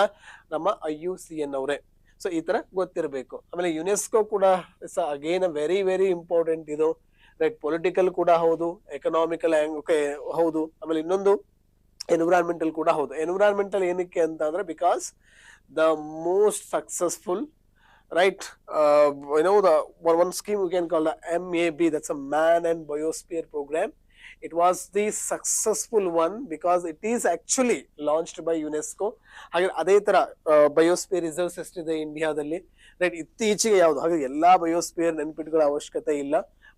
ನಮ್ಮ IUCN ಅವರೇ. ಸೊ ಈ ತರ ಗೊತ್ತಿರಬೇಕು. ಆಮೇಲೆ ಯುನೆಸ್ಕೋ ಕೂಡ ಅಗೇನ್ ವೆರಿ ವೆರಿ ಇಂಪಾರ್ಟೆಂಟ್ ಇದು, ರೈಟ್. ಪೊಲಿಟಿಕಲ್ ಕೂಡ ಹೌದು, ಎಕನಾಮಿಕಲ್ ಹೌದು, ಆಮೇಲೆ ಇನ್ನೊಂದು ಎನ್ವಿರಾನ್ಮೆಂಟಲ್ ಕೂಡ ಹೌದು. ಎನ್ವಿರಾನ್ಮೆಂಟಲ್ ಏನಕ್ಕೆ ಅಂತ ಅಂದ್ರೆ because the most successful, right, the one scheme we can call the MAB, that's a Man and Biosphere program. It was the successful one because it is actually launched by UNESCO. ಹಾಗೆ ಅದೇ ತರ ಬಯೋಸ್ಪಿಯರ್ ರಿಸರ್ವ್ಸ್ ಎಷ್ಟಿದೆ ಇಂಡಿಯಾದಲ್ಲಿ, ರೈಟ್. ಇತ್ತೀಚೆಗೆ ಯಾವ್ದು ಹಾಗೆ ಎಲ್ಲಾ ಬಯೋಸ್ಪಿಯರ್ ನೆನ್ಪಿಟ್ಕೊಳ್ಳೋ ಅವಶ್ಯಕತೆ ಇಲ್ಲ,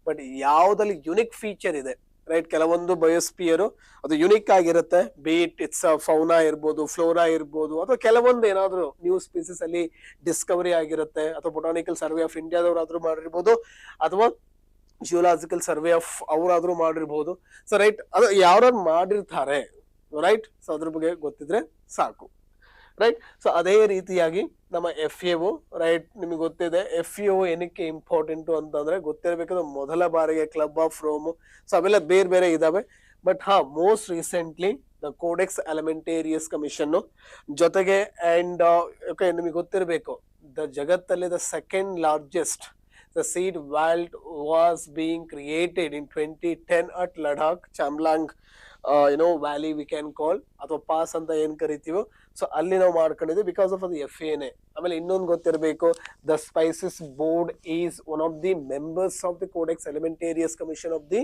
ಬಟ್ ಯಾವ್ದಲ್ಲಿ ಯುನಿಕ್ ಫೀಚರ್ ಇದೆ, ರೈಟ್. ಕೆಲವೊಂದು ಬಯೋಸ್ಪಿಯರ್ ಅದು ಯುನಿಕ್ ಆಗಿರುತ್ತೆ, ಬೀಟ್ ಇಟ್ಸ್ ಫೌನಾ ಇರ್ಬೋದು, ಫ್ಲೋರಾ ಇರ್ಬೋದು, ಅಥವಾ ಕೆಲವೊಂದು ಏನಾದ್ರು ನ್ಯೂ ಸ್ಪೀಸೀಸ್ ಅಲ್ಲಿ ಡಿಸ್ಕವರಿ ಆಗಿರುತ್ತೆ, ಅಥವಾ ಬೊಟಾನಿಕಲ್ ಸರ್ವೆ ಆಫ್ ಇಂಡಿಯಾದವ್ರಾದ್ರೂ ಮಾಡಿರ್ಬೋದು, ಅಥವಾ ಜಿಯೋಲಾಜಿಕಲ್ ಸರ್ವೆ ಆಫ್ ಅವರಾದ್ರೂ ಮಾಡಿರ್ಬೋದು. ಸೊ ರೈಟ್, ಅದು ಯಾರು ಮಾಡಿರ್ತಾರೆ, ರೈಟ್. ಸೊ ಅದ್ರ ಬಗ್ಗೆ ಗೊತ್ತಿದ್ರೆ ಸಾಕು, ರೈಟ್. ಸೊ ಅದೇ ರೀತಿಯಾಗಿ ನಮ್ಮ FAO, ರೈಟ್. ನಿಮಗೆ ಗೊತ್ತಿದೆ FAO ಏನಕ್ಕೆ ಇಂಪಾರ್ಟೆಂಟ್ ಅಂತಂದ್ರೆ ಗೊತ್ತಿರಬೇಕಾದ್ರೆ ಮೊದಲ ಬಾರಿಗೆ ಕ್ಲಬ್ ಆಫ್ ರೋಮ್, ಸೊ ಅವೆಲ್ಲ ಬೇರೆ ಬೇರೆ ಇದಾವೆ. But most recently the Codex Alimentarius Commission ಜೊತೆಗೆ ಅಂಡ್ ನಿಮಗೆ ಗೊತ್ತಿರಬೇಕು ದ ಜಗತ್ತಲ್ಲಿ the second largest the seed vault was being created in 2010 at Ladakh, Chamlang valley V can ಕಾಲ್, ಅಥವಾ ಪಾಸ್ ಅಂತ ಏನ್ ಕರಿತೀವೋ. ಸೊ ಅಲ್ಲಿ ನಾವು ಮಾಡ್ಕೊಂಡಿದ್ವಿ ಬಿಕಾಸ್ ಆಫ್ ಅದು FAA. ಆಮೇಲೆ ಇನ್ನೊಂದು ಗೊತ್ತಿರಬೇಕು, the spices board is one of the members of the Codex Alimentarius Commission of the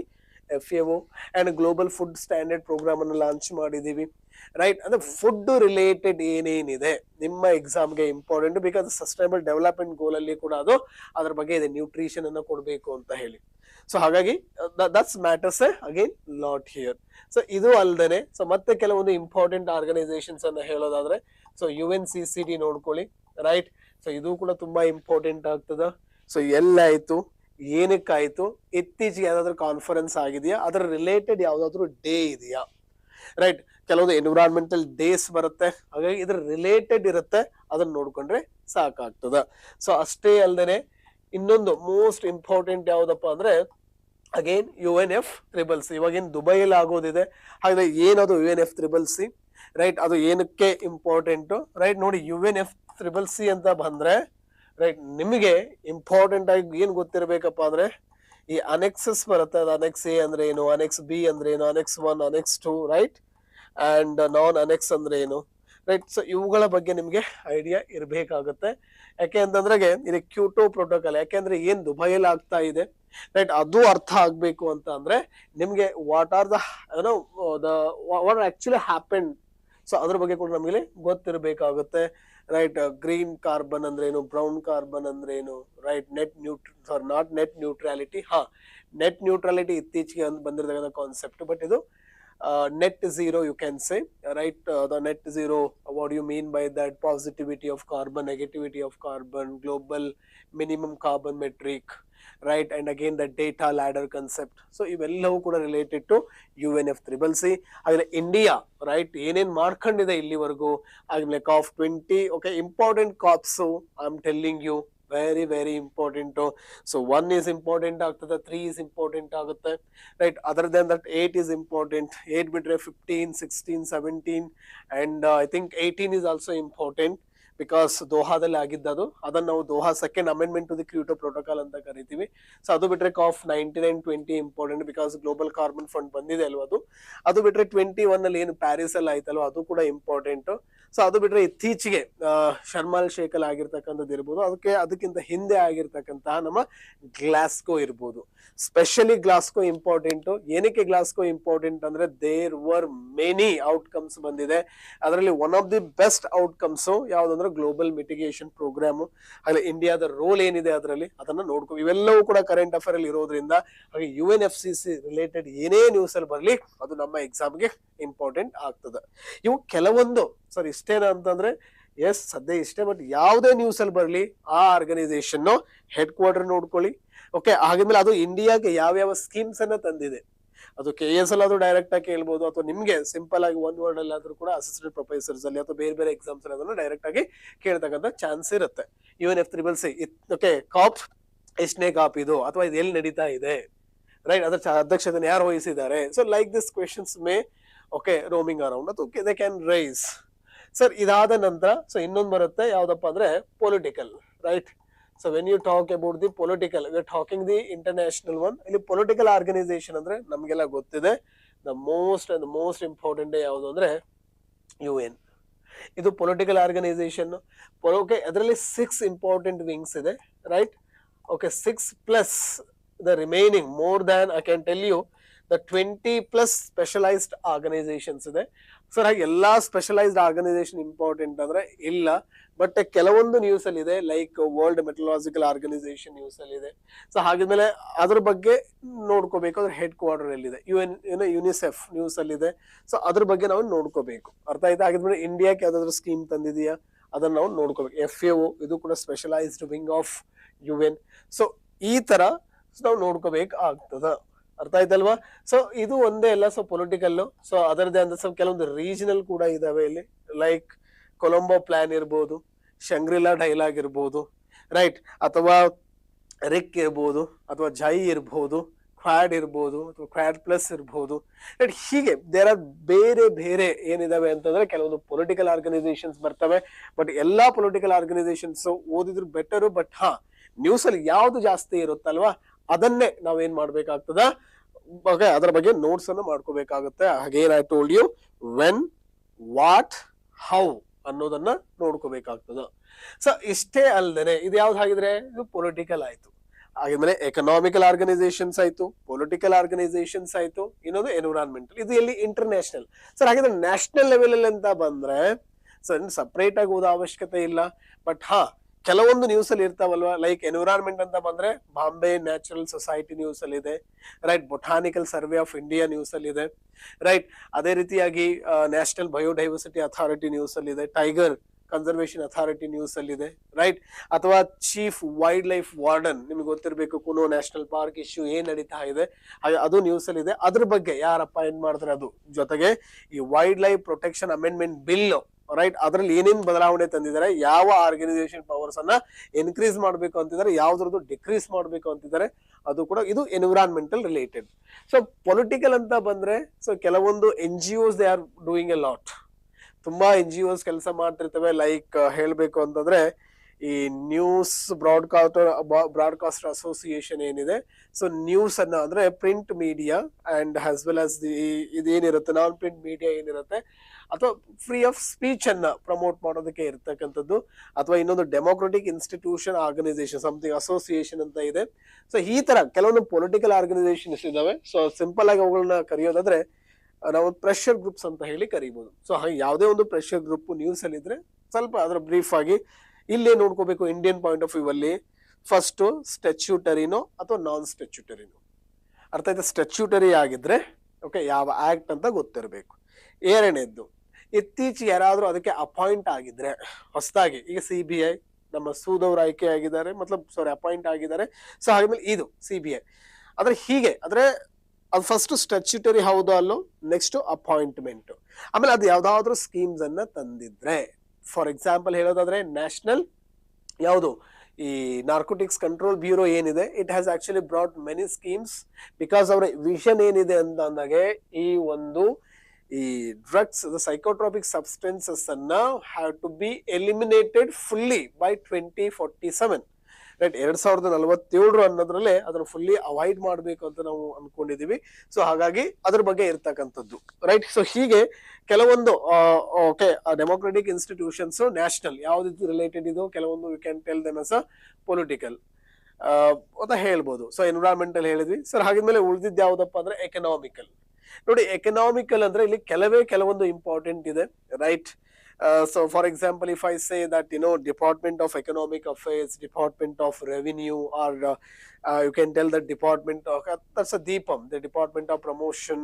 FAO and global food standard programme ಅನ್ನು ಲಾಂಚ್ ಮಾಡಿದೀವಿ, ರೈಟ್. ಅಂದ್ರೆ ಫುಡ್ ರಿಲೇಟೆಡ್ ಏನೇನಿದೆ ನಿಮ್ಮ ಎಕ್ಸಾಮ್ಗೆ important, because sustainable development goal ಅಲ್ಲಿ ಕೂಡ ಅದು ಅದ್ರ ಬಗ್ಗೆ ಇದೆ, ನ್ಯೂಟ್ರಿಷನ್ ಅನ್ನ ಕೊಡಬೇಕು ಅಂತ ಹೇಳಿ. ಸೊ ಹಾಗಾಗಿ that's matters again lot here. So ಇದು ಅಲ್ದೇನೆ ಸೊ ಮತ್ತೆ ಕೆಲವೊಂದು ಇಂಪಾರ್ಟೆಂಟ್ ಆರ್ಗನೈಸೇಷನ್ಸ್ ಅನ್ನ ಹೇಳೋದಾದ್ರೆ, ಸೊ UNCCD ನೋಡ್ಕೊಳ್ಳಿ, ರೈಟ್. ಸೊ ಇದು ಕೂಡ ತುಂಬಾ ಇಂಪಾರ್ಟೆಂಟ್ ಆಗ್ತದ. ಸೊ ಎಲ್ಲಾಯ್ತು, ಏನಕ್ಕಾಯ್ತು, ಇತ್ತೀಚೆಗೆ ಯಾವ್ದಾದ್ರು ಕಾನ್ಫರೆನ್ಸ್ ಆಗಿದೆಯಾ, ಅದರ ರಿಲೇಟೆಡ್ ಯಾವ್ದಾದ್ರು ಡೇ ಇದೆಯಾ, ರೈಟ್. ಕೆಲವೊಂದು ಎನ್ವಿರಾನ್ಮೆಂಟಲ್ ಡೇಸ್ ಬರುತ್ತೆ, ಹಾಗಾಗಿ ಇದ್ರ ರಿಲೇಟೆಡ್ ಇರುತ್ತೆ, ಅದನ್ನ ನೋಡ್ಕೊಂಡ್ರೆ ಸಾಕಾಗ್ತದ. ಸೊ ಅಷ್ಟೇ ಅಲ್ದೇನೆ ಇನ್ನೊಂದು ಮೋಸ್ಟ್ ಇಂಪಾರ್ಟೆಂಟ್ ಯಾವ್ದಪ್ಪ ಅಂದ್ರೆ ಅಗೇನ್ UNFCCC. ಇವಾಗೇನ್ ದುಬೈಯಲ್ಲಿ ಆಗೋದಿದೆ, ಹಾಗಾದ್ರೆ ಏನದು UNFCCC, ರೈಟ್. ಅದು ಏನಕ್ಕೆ ಇಂಪಾರ್ಟೆಂಟ್, ರೈಟ್. ನೋಡಿ UNFCCC ಅಂತ ಬಂದ್ರೆ, ರೈಟ್, ನಿಮಗೆ ಇಂಪಾರ್ಟೆಂಟ್ ಆಗಿ ಏನ್ ಗೊತ್ತಿರ್ಬೇಕಪ್ಪ ಅಂದ್ರೆ ಈ ಅನೆಕ್ಸಸ್ ಬರುತ್ತೆ, ಅದು ಅನೆಕ್ಸ್ A ಅಂದ್ರೆ ಏನು, ಅನೆಕ್ಸ್ B ಅಂದ್ರೆ ಏನು, annexe 1, annexe 2, right, and non annexe ಅಂದ್ರೆ ಏನು, ರೈಟ್. ಸೊ ಇವುಗಳ ಬಗ್ಗೆ ನಿಮ್ಗೆ ಐಡಿಯಾ ಇರ್ಬೇಕಾಗುತ್ತೆ. ಯಾಕೆ ಅಂತಂದ್ರೆ ಇದು ಕ್ಯೂಟೋ ಪ್ರೋಟೋಕಾಲ್, ಯಾಕೆಂದ್ರೆ ಏನ್ ದುಬೈಯಲ್ಲಿ ಆಗ್ತಾ ಇದೆ, ರೈಟ್, ಅದು ಅರ್ಥ ಆಗ್ಬೇಕು ಅಂತ ಅಂದ್ರೆ ನಿಮ್ಗೆ what are the what actually happened, so ಅದ್ರ ಬಗ್ಗೆ ಕೂಡ ನಮಗೆ ಗೊತ್ತಿರಬೇಕಾಗುತ್ತೆ, ರೈಟ್. ಗ್ರೀನ್ ಕಾರ್ಬನ್ ಅಂದ್ರೆ ಏನು, ಬ್ರೌನ್ ಕಾರ್ಬನ್ ಅಂದ್ರೆ ಏನು, right. Not net neutrality, net neutrality ಇತ್ತೀಚೆಗೆ ಬಂದಿರತಕ್ಕಂಥ ಕಾನ್ಸೆಪ್ಟ್, ಬಟ್ ಇದು net zero you can say, right. The net zero, what do you mean by that? Positivity of carbon, negativity of carbon, global minimum carbon metric, right, and again the data ladder concept. So ivellavvu kuda related to UNFCCC. agile India, right, enen ಮಾಡ್ಕೊಂಡಿದೆ ಇಲ್ಲಿವರೆಗೂ, agile COP20, okay, important COPs, I am telling you, very very important. So 1 is important ಆಗ್ತದೆ, 3 is important ಆಗುತ್ತೆ, right. Other than that 8 is important, 8 bitre 15, 16, 17 and I think 18 is also important because ದೋಹಾದಲ್ಲಿ ಆಗಿದ್ದದು, ಅದನ್ನ ನಾವು Doha second amendment to the Kyoto protocol ಅಂತ ಕರಿತೀವಿ. ಸೊ ಅದು ಬಿಟ್ರೆ COP19 and 20 important because global carbon fund ಬಂದಿದೆ ಅಲ್ವ ಅದು ಬಿಟ್ರೆ 21 ಅಲ್ಲಿ ಏನು ಪ್ಯಾರಿಸ್ ಅಲ್ಲಿ ಆಯ್ತಲ್ವ ಅದು ಕೂಡ ಇಂಪಾರ್ಟೆಂಟ್. ಸೊ ಅದು ಬಿಟ್ರೆ ಇತ್ತೀಚೆಗೆ ಶರ್ಮಾಲ್ ಶೇಖಲ್ ಆಗಿರ್ತಕ್ಕಂಥದ್ದು ಇರ್ಬೋದು, ಅದಕ್ಕಿಂತ ಹಿಂದೆ ಆಗಿರ್ತಕ್ಕಂತಹ ನಮ್ಮ ಗ್ಲಾಸ್ಗೋ ಇರ್ಬೋದು. Specially Glasgow important. ಏನಕ್ಕೆ ಗ್ಲಾಸ್ಗೋ ಇಂಪಾರ್ಟೆಂಟ್ ಅಂದ್ರೆ ದೇರ್ ವರ್ ಮೆನಿ ಔಟ್ಕಮ್ಸ್ ಬಂದಿದೆ. ಅದರಲ್ಲಿ one of the best outcomes ಯಾವ್ದಂದ್ರೆ ಗ್ಲೋಬಲ್ ಮಿಟಿಗೇಷನ್ ಪ್ರೋಗ್ರಾಮ್. ಹಾಗೆ ಇಂಡಿಯಾದ ರೋಲ್ ಏನಿದೆ ಅದರಲ್ಲಿ ಅದನ್ನ ನೋಡ್ಕೊ. ಇವೆಲ್ಲವೂ ಕೂಡ ಕರೆಂಟ್ ಅಫೇರ್ ಅಲ್ಲಿ ಇರೋದ್ರಿಂದ ಹಾಗೆ UNFCCC ರಿಲೇಟೆಡ್ ಏನೇ ನ್ಯೂಸ್ ಅಲ್ಲಿ ಬರ್ಲಿ ಅದು ನಮ್ಮ ಎಕ್ಸಾಮ್ಗೆ ಇಂಪಾರ್ಟೆಂಟ್ ಆಗ್ತದೆ. ಇವು ಕೆಲವೊಂದು ಸರ್ ಇಷ್ಟೇನಾ ಅಂತಂದ್ರೆ ಎಸ್ ಸದ್ಯ ಇಷ್ಟೇ, ಬಟ್ ಯಾವುದೇ ನ್ಯೂಸ್ ಅಲ್ಲಿ ಬರ್ಲಿ ಆ ಆರ್ಗನೈಸೇಷನ್ ಹೆಡ್ ಕ್ವಾರ್ಟರ್ ನೋಡ್ಕೊಳ್ಳಿ. ಓಕೆ, ಹಾಗಿದ್ಮೇಲೆ ಅದು ಇಂಡಿಯಾಗೆ ಯಾವ್ಯಾವ ಸ್ಕೀಮ್ಸ್ ಅನ್ನ ತಂದಿದೆ, ಅದು KS ಅಲ್ಲಿ ಅದು ಡೈರೆಕ್ಟ್ ಆಗಿ ಕೇಳ್ಬೋದು, ಅಥವಾ ನಿಮ್ಗೆ ಸಿಂಪಲ್ ಆಗಿ ಒಂದ್ ವರ್ಡ್ ಅಲ್ಲಿ ಆದ್ರೂ ಕೂಡ ಅಸಿಸ್ಟೆಂಟ್ ಪ್ರೊಫೆಸರ್ಸ್ ಅಲ್ಲಿ ಅಥವಾ ಬೇರೆ ಬೇರೆ ಎಕ್ಸಾಮ್ಸ್ ಅಲ್ಲಿ ಅದನ್ನ ಡೈರೆಕ್ಟ್ ಆಗಿ ಕೇಳ್ತಕ್ಕಂಥ ಚಾನ್ಸ್ ಇರುತ್ತೆ. UNFCCC ಓಕೆ, ಕಾಪ್ ಎಷ್ಟನೇ ಕಾಪ್ ಇದು ಅಥವಾ ಇದು ಎಲ್ಲಿ ನಡೀತಾ ಇದೆ, ರೈಟ್, ಅದರ ಅಧ್ಯಕ್ಷತೆಯನ್ನು ಯಾರು ವಹಿಸಿದ್ದಾರೆ. So like this questions may okay roaming around ಅದು ದೇ ಕ್ಯಾನ್ ರೈಸ್. ಸರ್ ಇದಾದ ನಂತರ ಸೊ ಇನ್ನೊಂದು ಬರುತ್ತೆ ಯಾವ್ದಪ್ಪ ಅಂದ್ರೆ political, right. So when you talk about the political, we are talking the international one. ಇಲ್ಲಿ ಪೊಲಿಟಿಕಲ್ ಆರ್ಗನೈಸೇಷನ್ ಅಂದ್ರೆ ನಮ್ಗೆಲ್ಲ ಗೊತ್ತಿದೆ ದ ಮೋಸ್ಟ್ ಇಂಪಾರ್ಟೆಂಟ್ ಯಾವುದು ಅಂದ್ರೆ UN. ಇದು ಪೊಲಿಟಿಕಲ್ ಆರ್ಗನೈಸೇಷನ್. ಓಕೆ, ಅದರಲ್ಲಿ 6 ಇಂಪಾರ್ಟೆಂಟ್ ವಿಂಗ್ಸ್ ಇದೆ, right. Okay, 6 plus the remaining more than I can tell you the 20+ specialised organisations ಇದೆ. ಸರ್ ಹಾಗೆ ಎಲ್ಲಾ ಸ್ಪೆಷಲೈಸ್ಡ್ ಆರ್ಗನೈಸೇಷನ್ ಇಂಪಾರ್ಟೆಂಟ್ ಅಂದ್ರೆ ಇಲ್ಲ, ಬಟ್ ಕೆಲವೊಂದು ನ್ಯೂಸ್ ಅಲ್ಲಿ ಇದೆ, like world meteorological organisation news ಅಲ್ಲಿ ಇದೆ. ಸೊ ಹಾಗಿದ್ಮೇಲೆ ಅದ್ರ ಬಗ್ಗೆ ನೋಡ್ಕೋಬೇಕು, ಅದ್ರ ಹೆಡ್ ಕ್ವಾರ್ಟರ್ ಎಲ್ಲಿದೆ, ಯುನಿಸೆಫ್ ನ್ಯೂಸ್ ಅಲ್ಲಿ ಇದೆ. ಸೊ ಅದ್ರ ಬಗ್ಗೆ ನಾವು ನೋಡ್ಕೋಬೇಕು, ಅರ್ಥ ಆಯ್ತಾ. ಹಾಗಿದ್ಮೇಲೆ ಇಂಡಿಯಾಕ್ಕೆ ಯಾವ್ದಾದ್ರು ಸ್ಕೀಮ್ ತಂದಿದೆಯಾ ಅದನ್ನ ನಾವು ನೋಡ್ಕೋಬೇಕು. FAO ಇದು ಕೂಡ specialised wing of UN. So ಈ ತರ ನಾವು ನೋಡ್ಕೋಬೇಕು ಆಗ್ತದ, ಅರ್ಥ ಆಯ್ತಲ್ವಾ. ಸೊ ಇದು ಒಂದೇ ಅಲ್ಲ, ಸೊ ಪೊಲಿಟಿಕಲ್. ಸೊ ಅದರದೇ ಅಂತ ಕೆಲವೊಂದು ರೀಜನಲ್ ಕೂಡ ಇದಾವೆ ಇಲ್ಲಿ, ಲೈಕ್ ಕೊಲಂಬೋ ಪ್ಲಾನ್ ಇರ್ಬೋದು, ಶಂಗ್ರಿಲಾ ಡೈಲಾಗ್ ಇರ್ಬೋದು, ರೈಟ್, ಅಥವಾ ರಿಕ್ ಇರ್ಬೋದು, ಅಥವಾ ಜೈ ಇರ್ಬೋದು, ಕ್ವಾಡ್ ಇರ್ಬೋದು, ಅಥವಾ ಕ್ವಾಡ್ ಪ್ಲಸ್ ಇರ್ಬೋದು, ರೈಟ್. ಹೀಗೆ ದೇರ್ ಆರ್ ಬೇರೆ ಬೇರೆ ಏನಿದಾವೆ ಅಂತಂದ್ರೆ ಕೆಲವೊಂದು ಪೊಲಿಟಿಕಲ್ ಆರ್ಗನೈಸೇಷನ್ಸ್ ಬರ್ತವೆ. ಬಟ್ ಎಲ್ಲಾ ಪೊಲಿಟಿಕಲ್ ಆರ್ಗನೈಸೇಷನ್ಸ್ ಓದಿದ್ರು ಬೆಟರು. ಬಟ್ ನ್ಯೂಸ್ ಅಲ್ಲಿ ಯಾವ್ದು ಜಾಸ್ತಿ ಇರುತ್ತಲ್ವಾ ಅದನ್ನೇ ನಾವೇನ್ ಮಾಡ್ಬೇಕಾಗ್ತದ, ಅದರ ಬಗ್ಗೆ ನೋಟ್ಸ್ ಅನ್ನು ಮಾಡ್ಕೋಬೇಕಾಗುತ್ತೆ. Again I told you when, what, how ಅನ್ನೋದನ್ನ ನೋಡ್ಕೋಬೇಕಾಗ್ತದ. ಸೊ ಇಷ್ಟೇ ಅಲ್ಲದೆ ಇದು ಯಾವ್ದು ಹಾಗಿದ್ರೆ ಇದು ಪೊಲಿಟಿಕಲ್ ಆಯ್ತು. ಹಾಗಿದ್ಮೇಲೆ ಎಕನಾಮಿಕಲ್ ಆರ್ಗನೈಸೇಷನ್ಸ್ ಆಯ್ತು, ಪೊಲಿಟಿಕಲ್ ಆರ್ಗನೈಸೇಷನ್ಸ್ ಆಯ್ತು, ಇನ್ನೊಂದು ಎನ್ವಿರಾನ್ಮೆಂಟಲ್. ಇದು ಎಲ್ಲಿ ಇಂಟರ್ನ್ಯಾಷನಲ್. ಸರ್ ಹಾಗಿದ್ರೆ ನ್ಯಾಷನಲ್ ಲೆವೆಲ್ ಅಲ್ಲಿ ಅಂತ ಬಂದ್ರೆ ಸರ್ ಸಪರೇಟ್ ಆಗಿ ಓದೋ ಅವಶ್ಯಕತೆ ಇಲ್ಲ. ಬಟ್ ಕೆಲವೊಂದು ನ್ಯೂಸ್ ಅಲ್ಲಿ ಇರ್ತಾವಲ್ವಾ, ಲೈಕ್ ಎನ್ವಿರಾನ್ಮೆಂಟ್ ಅಂತ ಬಂದ್ರೆ ಬಾಂಬೆ ನ್ಯಾಚುರಲ್ ಸೊಸೈಟಿ ನ್ಯೂಸ್ ಅಲ್ಲಿ ಇದೆ, right. Botanical survey of India news ಅಲ್ಲಿ ಇದೆ, ರೈಟ್. ಅದೇ ರೀತಿಯಾಗಿ ನ್ಯಾಷನಲ್ ಬಯೋಡೈವರ್ಸಿಟಿ ಅಥಾರಿಟಿ ನ್ಯೂಸ್ ಅಲ್ಲಿ ಇದೆ, ಟೈಗರ್ ಕನ್ಸರ್ವೇಷನ್ ಅಥಾರಿಟಿ ನ್ಯೂಸ್ ಅಲ್ಲಿ ಇದೆ, ರೈಟ್. ಅಥವಾ ಚೀಫ್ ವೈಲ್ಡ್ ಲೈಫ್ ವಾರ್ಡನ್, ನಿಮ್ಗೆ ಗೊತ್ತಿರಬೇಕು ಕುನೋ ನ್ಯಾಷನಲ್ ಪಾರ್ಕ್ ಇಶ್ಯೂ ಏನ್ ನಡೀತಾ ಇದೆ ಅದು ನ್ಯೂಸ್ ಅಲ್ಲಿ ಇದೆ. ಅದ್ರ ಬಗ್ಗೆ ಯಾರಪ್ಪ ಏನ್ ಮಾಡ್ತಾರೆ ಅದು. ಜೊತೆಗೆ ಈ wild life protection amendment bill, right, ಅದ್ರಲ್ಲಿ ಏನೇನ್ ಬದಲಾವಣೆ ತಂದಿದ್ದಾರೆ, ಯಾವ ಆರ್ಗನೈಸೇಷನ್ ಪವರ್ಸ್ ಅನ್ನ ಇನ್ಕ್ರೀಸ್ ಮಾಡ್ಬೇಕು ಅಂತಿದ್ದಾರೆ, ಯಾವ್ದ್ರದ್ದು ಡಿಕ್ರೀಸ್ ಮಾಡ್ಬೇಕು ಅಂತಿದ್ದಾರೆ, ಅದು ಕೂಡ ಇದು ಎನ್ವಿರಾನ್ಮೆಂಟಲ್ ರಿಲೇಟೆಡ್. ಸೊ ಪೊಲಿಟಿಕಲ್ ಅಂತ ಬಂದ್ರೆ ಸೊ ಕೆಲವೊಂದು NGOs they are doing a lot. ತುಂಬಾ NGOs ಕೆಲಸ ಮಾಡ್ತಿರ್ತವೆ. ಲೈಕ್ ಹೇಳ್ಬೇಕು ಅಂತಂದ್ರೆ ಈ ನ್ಯೂಸ್ ಬ್ರಾಡ್ಕಾಸ್ಟರ್ ಅಸೋಸಿಯೇಷನ್ ಏನಿದೆ, ಸೊ ನ್ಯೂಸ್ ಅನ್ನ ಅಂದ್ರೆ print media and as well as ಇದೇನಿರುತ್ತೆ ನಾನ್ ಪ್ರಿಂಟ್ ಮೀಡಿಯಾ ಏನಿರುತ್ತೆ, ಅಥವಾ ಫ್ರೀ ಆಫ್ ಸ್ಪೀಚ್ ಅನ್ನ ಪ್ರಮೋಟ್ ಮಾಡೋದಕ್ಕೆ ಇರ್ತಕ್ಕಂಥದ್ದು. ಅಥವಾ ಇನ್ನೊಂದು democratic institution organisation something association ಅಂತ ಇದೆ. ಸೊ ಈ ತರ ಕೆಲವೊಂದು ಪೊಲಿಟಿಕಲ್ ಆರ್ಗನೈಸೇಷನ್ಸ್ ಇದಾವೆ. ಸೊ ಸಿಂಪಲ್ ಆಗಿ ಅವುಗಳನ್ನ ಕರೆಯೋದಾದ್ರೆ ನಾವು ಪ್ರೆಷರ್ ಗ್ರೂಪ್ಸ್ ಅಂತ ಹೇಳಿ ಕರಿಬಹುದು. ಸೊ ಹಾಗೆ ಯಾವುದೇ ಒಂದು ಪ್ರೆಷರ್ ಗ್ರೂಪ್ ನ್ಯೂಸ್ ಅಲ್ಲಿ ಇದ್ರೆ ಸ್ವಲ್ಪ ಅದರ ಬ್ರೀಫ್ ಆಗಿ ಇಲ್ಲೇ ನೋಡ್ಕೋಬೇಕು. ಇಂಡಿಯನ್ ಪಾಯಿಂಟ್ ಆಫ್ ವ್ಯೂ ಅಲ್ಲಿ ಫಸ್ಟ್ ಸ್ಟ್ಯಾಚ್ಯೂಟರಿನೋ ಅಥವಾ ನಾನ್ ಸ್ಟ್ಯಾಚ್ಯೂಟರಿನೋ. ಅರ್ಥ ಆಯ್ತಾ. ಸ್ಟ್ಯಾಚ್ಯೂಟರಿ ಆಗಿದ್ರೆ ಓಕೆ ಯಾವ ಆಕ್ಟ್ ಅಂತ ಗೊತ್ತಿರಬೇಕು. ಎರಡನೇದ್ದು ಇತ್ತೀಚೆಗೆ ಯಾರಾದ್ರೂ ಅದಕ್ಕೆ ಅಪಾಯಿಂಟ್ ಆಗಿದ್ರೆ ಹೊಸದಾಗಿ, ಈಗ CBI ನಮ್ಮ ಸೂದವ್ರು ಆಯ್ಕೆ ಆಗಿದ್ದಾರೆ, ಅಪಾಯಿಂಟ್ ಆಗಿದ್ದಾರೆ. ಸೊ ಹಾಗಾದ್ಮೇಲೆ ಇದು CBI ಆದ್ರೆ ಹೀಗೆ ಆದ್ರೆ ಅದು ಫಸ್ಟ್ ಸ್ಟ್ಯಾಚ್ಯೂಟರಿ ಹೌದು ಅಲ್ಲೋ, ನೆಕ್ಸ್ಟ್ ಅಪಾಯಿಂಟ್ಮೆಂಟ್, ಆಮೇಲೆ ಅದು ಯಾವ್ದಾದ್ರು ಸ್ಕೀಮ್ಸ್ ಅನ್ನ ತಂದಿದ್ರೆ. ಫಾರ್ ಎಕ್ಸಾಂಪಲ್ ಹೇಳೋದಾದ್ರೆ ನ್ಯಾಷನಲ್ ಯಾವುದು ಈ ನಾರ್ಕೋಟಿಕ್ಸ್ ಕಂಟ್ರೋಲ್ ಬ್ಯೂರೋ ಏನಿದೆ, it has actually brought many schemes. Because ಅವರ ವಿಷನ್ ಏನಿದೆ ಅಂತ ಅಂದಾಗೆ ಈ ಒಂದು ಈ ಡ್ರಗ್ಸ್ ಸೈಕೋಟ್ರೋಪಿಕ್ ಸಬ್ಸ್ಟೆನ್ಸಸ್ ಅನ್ನ have to be eliminated fully by 2047, right. 2047 ಅನ್ನೋದ್ರಲ್ಲೇ ಅದನ್ನ ಫುಲ್ಲಿ ಅವಾಯ್ಡ್ ಮಾಡ್ಬೇಕು ಅಂತ ನಾವು ಅನ್ಕೊಂಡಿದೀವಿ. ಸೊ ಹಾಗಾಗಿ ಅದ್ರ ಬಗ್ಗೆ ಇರ್ತಕ್ಕಂಥದ್ದು, ರೈಟ್. ಸೊ ಹೀಗೆ ಕೆಲವೊಂದು ಓಕೆ ಡೆಮೋಕ್ರೆಟಿಕ್ ಇನ್ಸ್ಟಿಟ್ಯೂಷನ್ಸ್ ನ್ಯಾಷನಲ್ ಯಾವ್ದು ರಿಲೇಟೆಡ್ ಇದು, ಕೆಲವೊಂದು you can tell them as a political ಅಂತ ಹೇಳ್ಬೋದು. ಸೊ ಎನ್ವಿರಾನ್ಮೆಂಟಲ್ ಹೇಳಿದ್ವಿ. ಸರ್ ಹಾಗಿದ್ಮೇಲೆ ಉಳಿದಿದ್ದು ಯಾವ್ದಪ್ಪ ಅಂದ್ರೆ ಎಕನಾಮಿಕಲ್. ನೋಡಿ ಎಕನಾಮಿಕಲ್ ಅಂದ್ರೆ ಇಲ್ಲಿ ಕೆಲವೊಂದು ಇಂಪಾರ್ಟೆಂಟ್ ಇದೆ, right. So for example, if I say that Department of Economic Affairs, Department of Revenue, or you can tell the Department of that's a DPAM, the Department of Promotion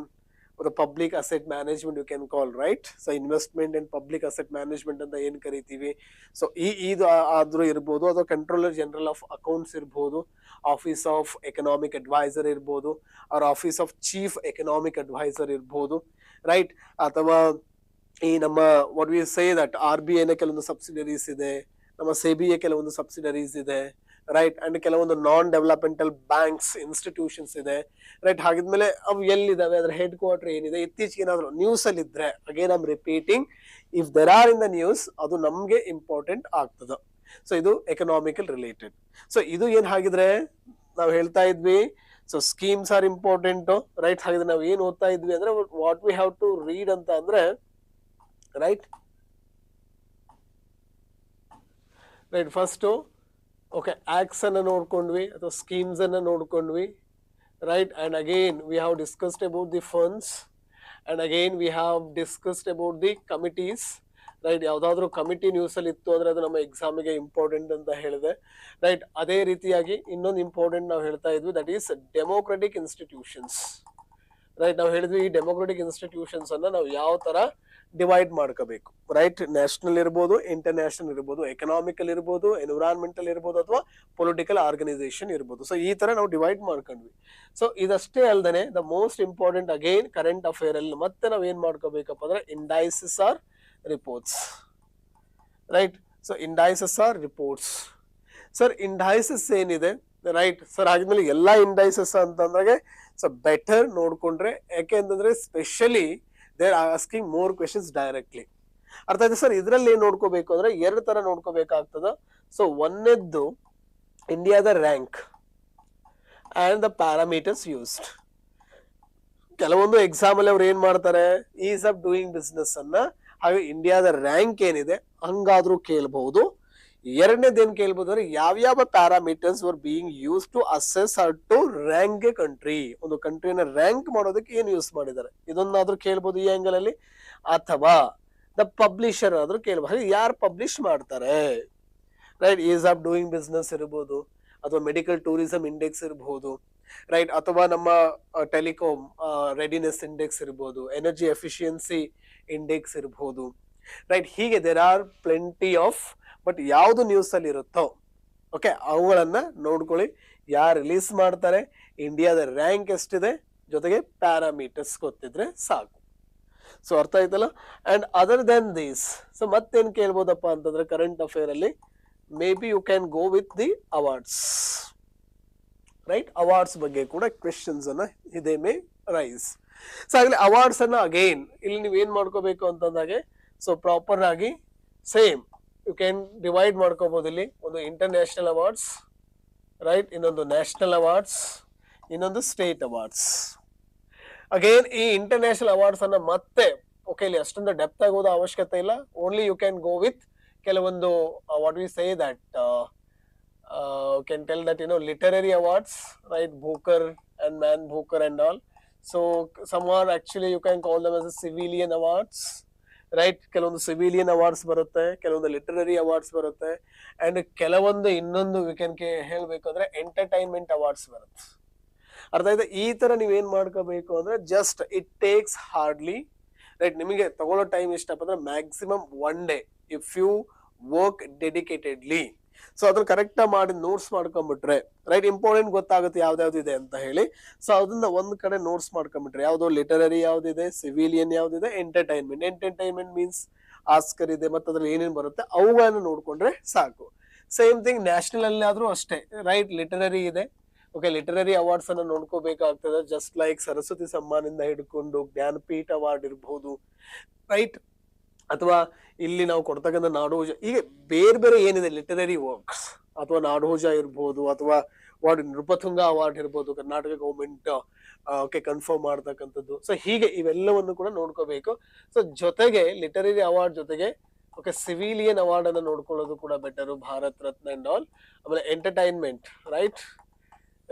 or the Public Asset Management you can call, right. So investment and public asset management ಅಂತ ಏನ್ ಕರಿತೀವಿ. ಸೊ ಇದು ಆದ್ರೂ ಇರ್ಬೋದು, ಅಥವಾ ಕಂಟ್ರೋಲರ್ ಜನರಲ್ ಆಫ್ ಅಕೌಂಟ್ಸ್ ಇರ್ಬೋದು, ಆಫೀಸ್ ಆಫ್ ಎಕನಾಮಿಕ್ ಅಡ್ವೈಸರ್ ಇರ್ಬೋದು, ಅವ್ರ office of chief economic adviser ಇರ್ಬೋದು, ರೈಟ್. ಅಥವಾ ಈ ನಮ್ಮ what we say that RBI ನ ಕೆಲವೊಂದು ಸಬ್ಸಿಡರೀಸ್ ಇದೆ, ನಮ್ಮ SEBI ಕೆಲವೊಂದು ಸಬ್ಸಿಡರೀಸ್ ಇದೆ, ರೈಟ್. ಅಂಡ್ ಕೆಲವೊಂದು ನಾನ್ ಡೆವಲಪ್ಮೆಂಟಲ್ ಬ್ಯಾಂಕ್ಸ್ ಇನ್ಸ್ಟಿಟ್ಯೂಷನ್ಸ್ ಇದೆ, ರೈಟ್. ಹಾಗಿದ್ಮೇಲೆ ಅವು ಎಲ್ಲಿದ್ದಾವೆ, ಅದ್ರ ಹೆಡ್ ಕ್ವಾರ್ಟರ್ ಏನಿದೆ, ಇತ್ತೀಚೆಗೆ ಏನಾದ್ರು ನ್ಯೂಸ್ ಅಲ್ಲಿ ಇದ್ರೆ, again I am repeating, if there are in the news, ಅದು ನಮ್ಗೆ ಇಂಪಾರ್ಟೆಂಟ್ ಆಗ್ತದೆ. ಸೊ ಇದು ಎಕನಾಮಿಕಲ್ ರಿಲೇಟೆಡ್. ಸೊ ಇದು ಏನ್ ಹಾಗಿದ್ರೆ ನಾವು ಹೇಳ್ತಾ ಇದ್ವಿ, so schemes are important, right. ಹಾಗಿದ್ರೆ ನಾವು ಏನ್ ಓದ್ತಾ ಇದ್ವಿ ಅಂದ್ರೆ, what we have to read ಅಂತ ಅಂದ್ರೆ, right right first okay acts ಅನ್ನ ನೋಡ್ಕೊಂಡ್ವಿ ಅಥವಾ ಸ್ಕೀಮ್ಸ್ ಅನ್ನ ನೋಡ್ಕೊಂಡ್ವಿ, right. And again we have discussed about the funds, and again we have discussed about the committees, right. ಯಾವ್ದಾದ್ರು ಕಮಿಟಿ ನ್ಯೂಸ್ ಅಲ್ಲಿ ಇತ್ತು ಅಂದ್ರೆ ಅದು ನಮ್ಮ ಎಕ್ಸಾಮಿಗೆ ಇಂಪಾರ್ಟೆಂಟ್ ಅಂತ ಹೇಳಿದೆ, ರೈಟ್. ಅದೇ ರೀತಿಯಾಗಿ ಇನ್ನೊಂದು ಇಂಪಾರ್ಟೆಂಟ್ ನಾವು ಹೇಳ್ತಾ ಇದ್ವಿ, that is democratic institutions, right. ನಾವು ಹೇಳಿದ್ವಿ ಈ ಡೆಮೋಕ್ರೆಟಿಕ್ ಇನ್ಸ್ಟಿಟ್ಯೂಷನ್ಸ್ ಅನ್ನ ನಾವು ಯಾವ ತರ ಡಿವೈಡ್ ಮಾಡ್ಕೋಬೇಕು, ರೈಟ್. ನ್ಯಾಷನಲ್ ಇರ್ಬೋದು, ಇಂಟರ್ನ್ಯಾಷನಲ್ ಇರ್ಬೋದು, ಎಕನಾಮಿಕಲ್ ಇರ್ಬೋದು, ಎನ್ವಿರಾನ್ಮೆಂಟಲ್ ಇರ್ಬೋದು, ಅಥವಾ ಪೊಲಿಟಿಕಲ್ ಆರ್ಗನೈಸೇಷನ್ ಇರ್ಬೋದು. ಸೊ ಈ ತರ ನಾವು ಡಿವೈಡ್ ಮಾಡ್ಕೊಂಡ್ವಿ. ಸೊ ಇದಷ್ಟೇ ಅಲ್ದೇನೆ the most important again current affair ಅಲ್ಲಿ ಮತ್ತೆ ನಾವ್ ಏನ್ ಮಾಡ್ಕೋಬೇಕಪ್ಪ ಅಂದ್ರೆ indices or reports, right. So indices or reports. Sir indices ಏನಿದೆ, ರೈಟ್ ಸರ್. ಆದ್ಮೇಲೆ ಎಲ್ಲಾ ಇಂಡೈಸಸ್ ಅಂತಂದ್ರೆ ಸೊ ಬೆಟರ್ ನೋಡ್ಕೊಂಡ್ರೆ, ಯಾಕೆ ಅಂತಂದ್ರೆ specially they are asking more questions directly. ಅರ್ಥ ಆಯ್ತು ಸರ್. ಇದ್ರಲ್ಲಿ ಏನ್ ನೋಡ್ಕೋಬೇಕು ಅಂದ್ರೆ ಎರಡು ತರ ನೋಡ್ಕೋಬೇಕಾಗ್ತದ. ಸೊ ಒಂದನೇದ್ದು ಇಂಡಿಯಾದ rank and the parameters used. ಕೆಲವೊಂದು ಎಕ್ಸಾಮ್ ಅಲ್ಲಿ ಅವ್ರು ಏನ್ ಮಾಡ್ತಾರೆ, ಈಸ್ ಆಫ್ ಡೂಯಿಂಗ್ ಬಿಸ್ನೆಸ್ ಅನ್ನ ಹಾಗೆ ಇಂಡಿಯಾದ ರ್ಯಾಂಕ್ ಏನಿದೆ ಹಂಗಾದ್ರೂ ಕೇಳಬಹುದು. ಎರಡನೇದು ಏನ್ ಕೇಳ್ಬೋದು ಅಂದ್ರೆ ಯಾವ್ಯಾವ parameters were being use to assess or to rank a country. ಒಂದು ಕಂಟ್ರಿನ ರ್ಯಾಂಕ್ ಮಾಡೋದಕ್ಕೆ ಏನ್ ಯೂಸ್ ಮಾಡಿದ್ದಾರೆ, ಇದನ್ನಾದ್ರೂ ಕೇಳ್ಬೋದು ಈ ಆಂಗಲ್ ಅಲ್ಲಿ. ಅಥವಾ ದ ಪಬ್ಲಿಷರ್ ಆದ್ರೂ ಕೇಳ್ಬೋದು, ಯಾರು ಪಬ್ಲಿಷ್ ಮಾಡ್ತಾರೆ, right. Ease of doing business ಇರ್ಬೋದು, ಅಥವಾ ಮೆಡಿಕಲ್ ಟೂರಿಸಂ ಇಂಡೆಕ್ಸ್ ಇರ್ಬೋದು, ರೈಟ್. ಅಥವಾ ನಮ್ಮ ಟೆಲಿಕಾಂ ರೆಡಿನೆಸ್ ಇಂಡೆಕ್ಸ್ ಇರ್ಬೋದು, ಎನರ್ಜಿ ಎಫಿಷಿಯನ್ಸಿ ಇಂಡೆಕ್ಸ್ ಇರ್ಬೋದು, ರೈಟ್. ಹೀಗೆ there are plenty of. But ಯಾವ್ದು ನ್ಯೂಸ್ ಅಲ್ಲಿ ಇರುತ್ತೋ ಓಕೆ ಅವುಗಳನ್ನ ನೋಡ್ಕೊಳ್ಳಿ. ಯಾರು ರಿಲೀಸ್ ಮಾಡ್ತಾರೆ, ಇಂಡಿಯಾದ ರ್ಯಾಂಕ್ ಎಷ್ಟಿದೆ, ಜೊತೆಗೆ ಪ್ಯಾರಾಮೀಟರ್ಸ್ ಗೊತ್ತಿದ್ರೆ ಸಾಕು. ಸೊ ಅರ್ಥ ಆಯ್ತಲ್ಲ. And other than these, so ಮತ್ತೇನ್ ಕೇಳ್ಬೋದಪ್ಪ ಅಂತಂದ್ರೆ ಕರೆಂಟ್ ಅಫೇರ್ ಅಲ್ಲಿ may B you can go with the awards, right. Awards ಬಗ್ಗೆ ಕೂಡ ಕ್ವೆಶನ್ಸ್ ಅನ್ನ ಇದೇ ಮೇ ರೈಸ್. ಸೊ ಆಗ್ಲಿ ಅವಾರ್ಡ್ಸ್ ಅನ್ನ ಅಗೇನ್ ಇಲ್ಲಿ ನೀವ್ ಏನ್ ಮಾಡ್ಕೋಬೇಕು ಅಂತಂದಾಗೆ, ಸೊ ಪ್ರಾಪರ್ ಆಗಿ ಸೇಮ್ ಯು ಕ್ಯಾನ್ ಡಿವೈಡ್ ಮಾಡ್ಕೋಬಹುದು. ಇಲ್ಲಿ ಒಂದು ಇಂಟರ್ನ್ಯಾಷನಲ್ ಅವಾರ್ಡ್ಸ್, ರೈಟ್. ಇನ್ನೊಂದು ನ್ಯಾಷನಲ್ ಅವಾರ್ಡ್ಸ್, ಇನ್ನೊಂದು ಸ್ಟೇಟ್ ಅವಾರ್ಡ್ಸ್. ಅಗೇನ್ ಈ ಇಂಟರ್ನ್ಯಾಷನಲ್ ಅವಾರ್ಡ್ಸ್ ಅನ್ನ ಮತ್ತೆ ಓಕೆ ಇಲ್ಲಿ ಅಷ್ಟೊಂದು ಡೆಪ್ತ್ ಆಗೋದು ಅವಶ್ಯಕತೆ ಇಲ್ಲ. Only you can go with ಕೆಲವೊಂದು what we say that can tell that literary awards, right? Booker and Man Booker and all. So some are actually you can call them as a civilian awards, right? ಕೆಲವೊಂದು ಸಿವಿಲಿಯನ್ ಅವಾರ್ಡ್ಸ್ ಬರುತ್ತೆ, ಕೆಲವೊಂದು ಲಿಟರರಿ ಅವಾರ್ಡ್ಸ್ ಬರುತ್ತೆ, ಅಂಡ್ ಕೆಲವೊಂದು ಇನ್ನೊಂದು ವಿ ಕ್ಯಾನ್ ಹೇಳ್ಬೇಕಂದ್ರೆ ಎಂಟರ್ಟೈನ್ಮೆಂಟ್ ಅವಾರ್ಡ್ಸ್ ಬರುತ್ತೆ. ಅರ್ಥ ಆಯ್ತಾ? ಈ ತರ ನೀವೇನ್ ಮಾಡ್ಕೋಬೇಕು ಅಂದ್ರೆ just it takes hardly, right. ನಿಮಗೆ ತಗೊಳ್ಳೋ ಟೈಮ್ ಎಷ್ಟಪ್ಪ ಅಂದ್ರೆ maximum 1 day if you work dedicatedly. So ಅದನ್ನ ಕರೆಕ್ಟ್ ಮಾಡಿ ನೋಟ್ಸ್ ಮಾಡ್ಕೊಂಡ್ಬಿಟ್ರೆ, ರೈಟ್, ಇಂಪಾರ್ಟೆಂಟ್ ಗೊತ್ತಾಗುತ್ತೆ ಯಾವ್ದಾವ್ದು ಇದೆ ಅಂತ ಹೇಳಿ. ಸೊ ಅದನ್ನ ಒಂದ್ ಕಡೆ ನೋಟ್ಸ್ ಮಾಡ್ಕೊಂಡ್ಬಿಟ್ರೆ ಯಾವ್ದು ಲಿಟರರಿ ಯಾವ್ದಿದೆ, ಸಿವಿಲಿಯನ್ ಯಾವ್ದಿದೆ, ಎಂಟರ್ಟೈನ್ಮೆಂಟ್ ಮೀನ್ಸ್ ಆಸ್ಕರ್ ಇದೆ, ಮತ್ತೆ ಅದ್ರಲ್ಲಿ ಏನೇನ್ ಬರುತ್ತೆ ಅವುಗಳನ್ನ ನೋಡ್ಕೊಂಡ್ರೆ ಸಾಕು. ಸೇಮ್ ಥಿಂಗ್ ನ್ಯಾಷನಲ್ ಅಲ್ಲಿ ಆದ್ರೂ ಅಷ್ಟೇ, ರೈಟ್. ಲಿಟರರಿ ಇದೆ, ಓಕೆ, ಲಿಟರರಿ ಅವಾರ್ಡ್ಸ್ ಅನ್ನ ನೋಡ್ಕೋಬೇಕಾಗ್ತದೆ. ಜಸ್ಟ್ ಲೈಕ್ ಸರಸ್ವತಿ ಸಮ್ಮಾನಿಂದ ಹಿಡ್ಕೊಂಡು ಜ್ಞಾನಪೀಠ ಅವಾರ್ಡ್ ಇರ್ಬೋದು, ರೈಟ್. ಅಥವಾ ಇಲ್ಲಿ ನಾವು ಕೊಡ್ತಕ್ಕಂಥ ನಾಡೋಜ, ಹೀಗೆ ಬೇರೆ ಬೇರೆ ಏನಿದೆ ಲಿಟರರಿ ವರ್ಕ್ಸ್, ಅಥವಾ ನಾಡೋಜ ಇರ್ಬೋದು, ಅಥವಾ ನೃಪತುಂಗ ಅವಾರ್ಡ್ ಇರ್ಬೋದು, ಕರ್ನಾಟಕ ಗೌರ್ಮೆಂಟ್ ಓಕೆ ಕನ್ಫರ್ಮ್ ಮಾಡ್ತಕ್ಕಂಥದ್ದು. ಸೊ ಹೀಗೆ ಇವೆಲ್ಲವನ್ನು ಕೂಡ ನೋಡ್ಕೋಬೇಕು. ಸೊ ಜೊತೆಗೆ ಲಿಟರರಿ ಅವಾರ್ಡ್ ಜೊತೆಗೆ ಓಕೆ ಸಿವಿಲಿಯನ್ ಅವಾರ್ಡ್ ಅನ್ನ ನೋಡ್ಕೊಳ್ಳೋದು ಕೂಡ better, Bharat Ratna and all. ಆಮೇಲೆ entertainment, right,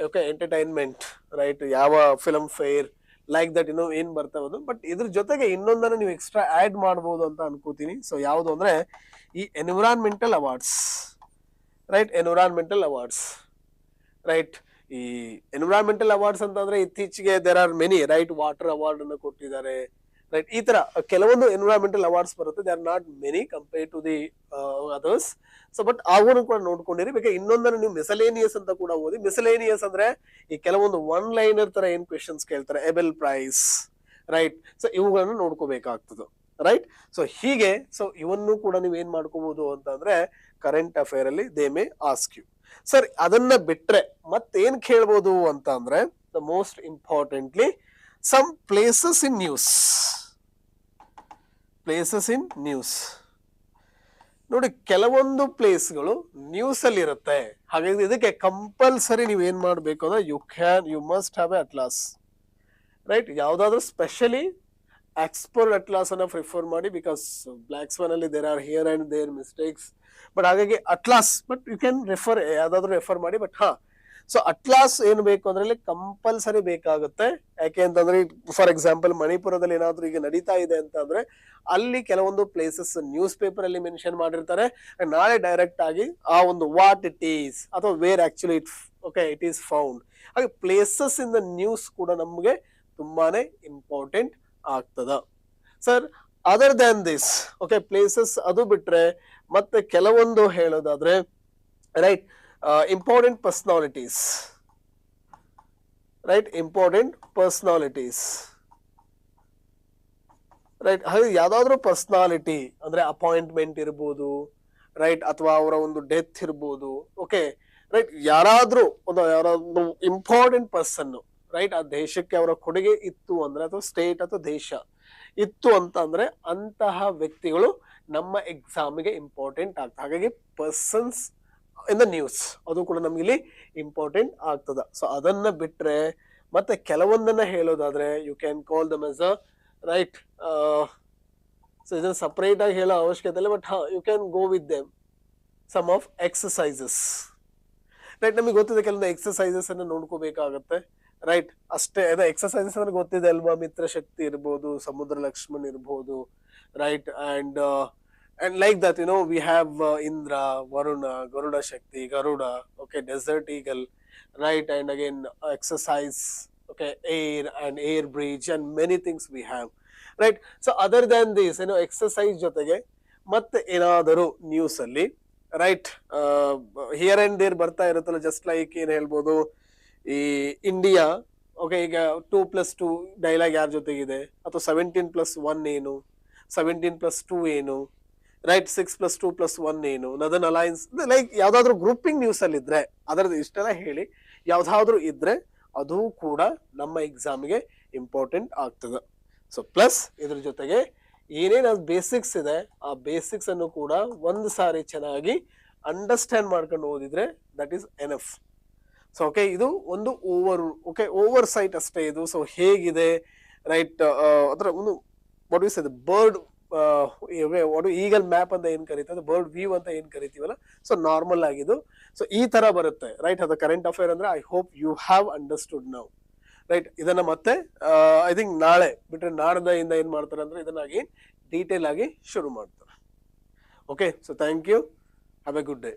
okay entertainment, right, ಯಾವ ಫಿಲಮ್ ಫೇರ್ ಲೈಕ್ ದಟ್ ಏನ್ ಬರ್ತಾವದು. ಬಟ್ ಇದ್ರ ಜೊತೆಗೆ ಇನ್ನೊಂದನ್ನ ನೀವು ಎಕ್ಸ್ಟ್ರಾ ಆಡ್ ಮಾಡಬಹುದು ಅಂತ ಅನ್ಕೋತೀನಿ. ಸೊ ಯಾವುದು ಅಂದ್ರೆ ಈ environmental awards, right. Environmental awards, right. ಈ ಎನ್ವಿರಾನ್ಮೆಂಟಲ್ ಅವಾರ್ಡ್ಸ್ ಅಂತಂದ್ರೆ ಇತ್ತೀಚೆಗೆ there are many, right. Water award ಅನ್ನು ಕೊಟ್ಟಿದ್ದಾರೆ, ರೈಟ್. ಈ ತರ ಕೆಲವೊಂದು ಎನ್ವಿರಾನ್ಮೆಂಟಲ್ ಅವಾರ್ಡ್ಸ್ ಬರುತ್ತೆ. They are not many compare to the others. So but ಅವನ್ನು ಕೂಡ ನೋಡ್ಕೊಂಡಿರಿ. ಬೇಕಾದ್ರೆ ಇನ್ನೊಂದನ್ನು ನೀವು ಮಿಸಲೇನಿಯಸ್ ಅಂತ ಕೂಡ ಓದಿ. ಮಿಸಲೇನಿಯಸ್ ಅಂದ್ರೆ ಈ ಕೆಲವೊಂದು 1 ಲೈನರ್ ತರ ಏನ್ ಕ್ವೆಶನ್ಸ್ ಕೇಳ್ತಾರೆ, ಎಬೆಲ್ ಪ್ರೈಸ್, ರೈಟ್. ಸೊ ಇವುಗಳನ್ನು ನೋಡ್ಕೋಬೇಕಾಗ್ತದೆ, ರೈಟ್. ಸೊ ಹೀಗೆ ಸೊ ಇವನ್ನು ಕೂಡ ನೀವು ಏನ್ ಮಾಡ್ಕೋಬಹುದು ಅಂತಂದ್ರೆ ಕರೆಂಟ್ ಅಫೇರ್ ಅಲ್ಲಿ they may ask you. Sir ಅದನ್ನ ಬಿಟ್ರೆ ಮತ್ತೇನ್ ಕೇಳ್ಬೋದು ಅಂತ ಅಂದ್ರೆ the most importantly some places in news. Places in news ನೋಡಿ, ಕೆಲವೊಂದು ಪ್ಲೇಸ್ಗಳು ನ್ಯೂಸ್ ಅಲ್ಲಿ ಇರುತ್ತೆ. ಹಾಗಾಗಿ ಇದಕ್ಕೆ ಕಂಪಲ್ಸರಿ ನೀವು ಏನ್ ಮಾಡ್ಬೇಕು ಅಂದ್ರೆ you must have a atlas, right. ಯಾವ್ದಾದ್ರು ಸ್ಪೆಷಲಿ ಎಕ್ಸ್ಪೋರ್ಟ್ ಅಟ್ಲಾಸ್ ಅನ್ನ ಪ್ರಿಫರ್ ಮಾಡಿ, ಬಿಕಾಸ್ ಬ್ಲಾಕ್ ಸ್ವಾನ್ ಅಲ್ಲಿ there are here and there mistakes. But ಹಾಗಾಗಿ atlas, but you can refer, ಯಾವ್ದಾದ್ರು ರೆಫರ್ ಮಾಡಿ. ಬಟ್ ಸೊ ಅಟ್ಲಾಸ್ ಏನ್ ಬೇಕು ಅಂದ್ರೆ ಕಂಪಲ್ಸರಿ ಬೇಕಾಗುತ್ತೆ. ಯಾಕೆ ಅಂತಂದ್ರೆ ಫಾರ್ ಎಕ್ಸಾಂಪಲ್ ಮಣಿಪುರದಲ್ಲಿ ಏನಾದ್ರು ಈಗ ನಡೀತಾ ಇದೆ ಅಂತ ಅಂದ್ರೆ ಅಲ್ಲಿ ಕೆಲವೊಂದು ಪ್ಲೇಸಸ್ ನ್ಯೂಸ್ ಪೇಪರ್ ಅಲ್ಲಿ ಮೆನ್ಷನ್ ಮಾಡಿರ್ತಾರೆ. ನಾಳೆ ಡೈರೆಕ್ಟ್ ಆಗಿ ಆ ಒಂದು ವಾಟ್ ಇಟ್ ಈಸ್ ಅಥವಾ where actually it is found. ಹಾಗೆ ಪ್ಲೇಸಸ್ ಇನ್ ದ ನ್ಯೂಸ್ ಕೂಡ ನಮ್ಗೆ ತುಂಬಾನೇ ಇಂಪಾರ್ಟೆಂಟ್ ಆಗ್ತದ sir. Other than this places ಅದು ಬಿಟ್ರೆ ಮತ್ತೆ ಕೆಲವೊಂದು ಹೇಳೋದಾದ್ರೆ right, important personalities, right, important personalities, right. ಹಾಗೆ ಯಾವ್ದಾದ್ರು ಪರ್ಸನಾಲಿಟಿ ಅಂದ್ರೆ ಅಪಾಯಿಂಟ್ಮೆಂಟ್ ಇರ್ಬೋದು, ರೈಟ್, ಅಥವಾ ಅವರ ಒಂದು ಡೆತ್ ಇರ್ಬೋದು. ರೈಟ್, ಯಾರಾದ್ರೂ ಒಂದು ಇಂಪಾರ್ಟೆಂಟ್ ಪರ್ಸನ್, ರೈಟ್, ಆ ದೇಶಕ್ಕೆ ಅವರ ಕೊಡುಗೆ ಇತ್ತು ಅಂದ್ರೆ ಅಥವಾ ಸ್ಟೇಟ್ ಅಥವಾ ದೇಶ ಇತ್ತು ಅಂತ ಅಂದ್ರೆ ಅಂತಹ ವ್ಯಕ್ತಿಗಳು ನಮ್ಮ ಎಕ್ಸಾಮ್ಗೆ ಇಂಪಾರ್ಟೆಂಟ್ ಆಗ್ತದೆ. ಹಾಗಾಗಿ ಪರ್ಸನ್ಸ್ ಇನ್ ದ ನ್ಯೂಸ್ ಅದು ಕೂಡ ನಮ್ಗೆ ಇಲ್ಲಿ ಇಂಪಾರ್ಟೆಂಟ್ ಆಗ್ತದ. ಸೊ ಅದನ್ನ ಬಿಟ್ರೆ ಮತ್ತೆ ಕೆಲವೊಂದನ್ನ ಹೇಳೋದಾದ್ರೆ you can call them as a right. So ಇದನ್ನ ಸಪರೇಟ್ ಆಗಿ ಹೇಳೋ ಅವಶ್ಯಕತೆ ಇಲ್ಲ, but you can go with them some of exercises, right. ನಮಗೆ ಗೊತ್ತಿದೆ ಕೆಲವೊಂದು ಎಕ್ಸಸೈಸಸ್ ಅನ್ನ ನೋಡ್ಕೋಬೇಕಾಗತ್ತೆ, ರೈಟ್. ಅಷ್ಟೇ ಅದೇ ಎಕ್ಸಸೈಸಸ್ ಅಂದ್ರೆ ಗೊತ್ತಿದೆ ಅಲ್ವಾ, ಮಿತ್ರ ಶಕ್ತಿ ಇರ್ಬೋದು, ಸಮುದ್ರ ಲಕ್ಷ್ಮಣ್ ಇರ್ಬೋದು, right. And like that, we have Indra, Varuna, Garuda Shakti, Garuda, Desert Eagle, right, and again exercise, air and air bridge, and many things we have, right. So other than this, exercise jotege matte enadaru news alli, right, here and there barta iruttalla, just like ಏನು ಹೇಳ್ಬೋದು ಈ ಇಂಡಿಯಾ ಈಗ 2+2 ಡೈಲಾಗ್ ಯಾರ ಜೊತೆಗಿದೆ, ಅಥವಾ 17+1 ಏನು, 17+2 ಏನು, ರೈಟ್, 6+2+1 ಏನು, ನದನ್ ಅಲೈನ್ಸ್, ಲೈಕ್ ಯಾವ್ದಾದ್ರು ಗ್ರೂಪಿಂಗ್ ನ್ಯೂಸ್ ಅಲ್ಲಿ ಇದ್ರೆ ಅದರದ್ದು ಇಷ್ಟೆಲ್ಲ ಹೇಳಿ ಯಾವ್ದಾದ್ರು ಇದ್ರೆ ಅದು ಕೂಡ ನಮ್ಮ ಎಕ್ಸಾಮ್ಗೆ ಇಂಪಾರ್ಟೆಂಟ್ ಆಗ್ತದೆ. ಸೊ ಪ್ಲಸ್ ಇದ್ರ ಜೊತೆಗೆ ಏನೇನು ಬೇಸಿಕ್ಸ್ ಇದೆ ಆ ಬೇಸಿಕ್ಸ್ ಅನ್ನು ಕೂಡ ಒಂದು ಸಾರಿ ಚೆನ್ನಾಗಿ ಅಂಡರ್ಸ್ಟ್ಯಾಂಡ್ ಮಾಡ್ಕೊಂಡು ಓದಿದ್ರೆ ದಟ್ ಈಸ್ ಎನಫ್. ಸೊ ಇದು ಒಂದು ಓವರ್ ಸೈಟ್ ಅಷ್ಟೇ ಇದು. ಸೊ ಹೇಗಿದೆ, ರೈಟ್, ಅದರ ಒಂದು what we say bird eagle map ಅಂತ ಏನ್ ಕರೀತದೆ, ಬರ್ಡ್ ವ್ಯೂ ಅಂತ ಏನ್ ಕರಿತೀವಲ್ಲ, ಸೊ ನಾರ್ಮಲ್ ಆಗಿದ್ದು. ಸೊ ಈ ತರ ಬರುತ್ತೆ, ರೈಟ್. ಅದು ಕರೆಂಟ್ ಅಫೇರ್ ಅಂದ್ರೆ I hope you have understood now, right. ಇದನ್ನ ಮತ್ತೆ ಐ ಥಿಂಕ್ ನಾಳೆ ಬಿಟ್ರೆ ನಾಡ್ದಿಂದ ಏನ್ ಮಾಡ್ತಾರೆ ಅಂದ್ರೆ ಇದನ್ನಾಗಿ ಡೀಟೇಲ್ ಆಗಿ ಶುರು ಮಾಡ್ತಾರೆ. So thank you, have a good day.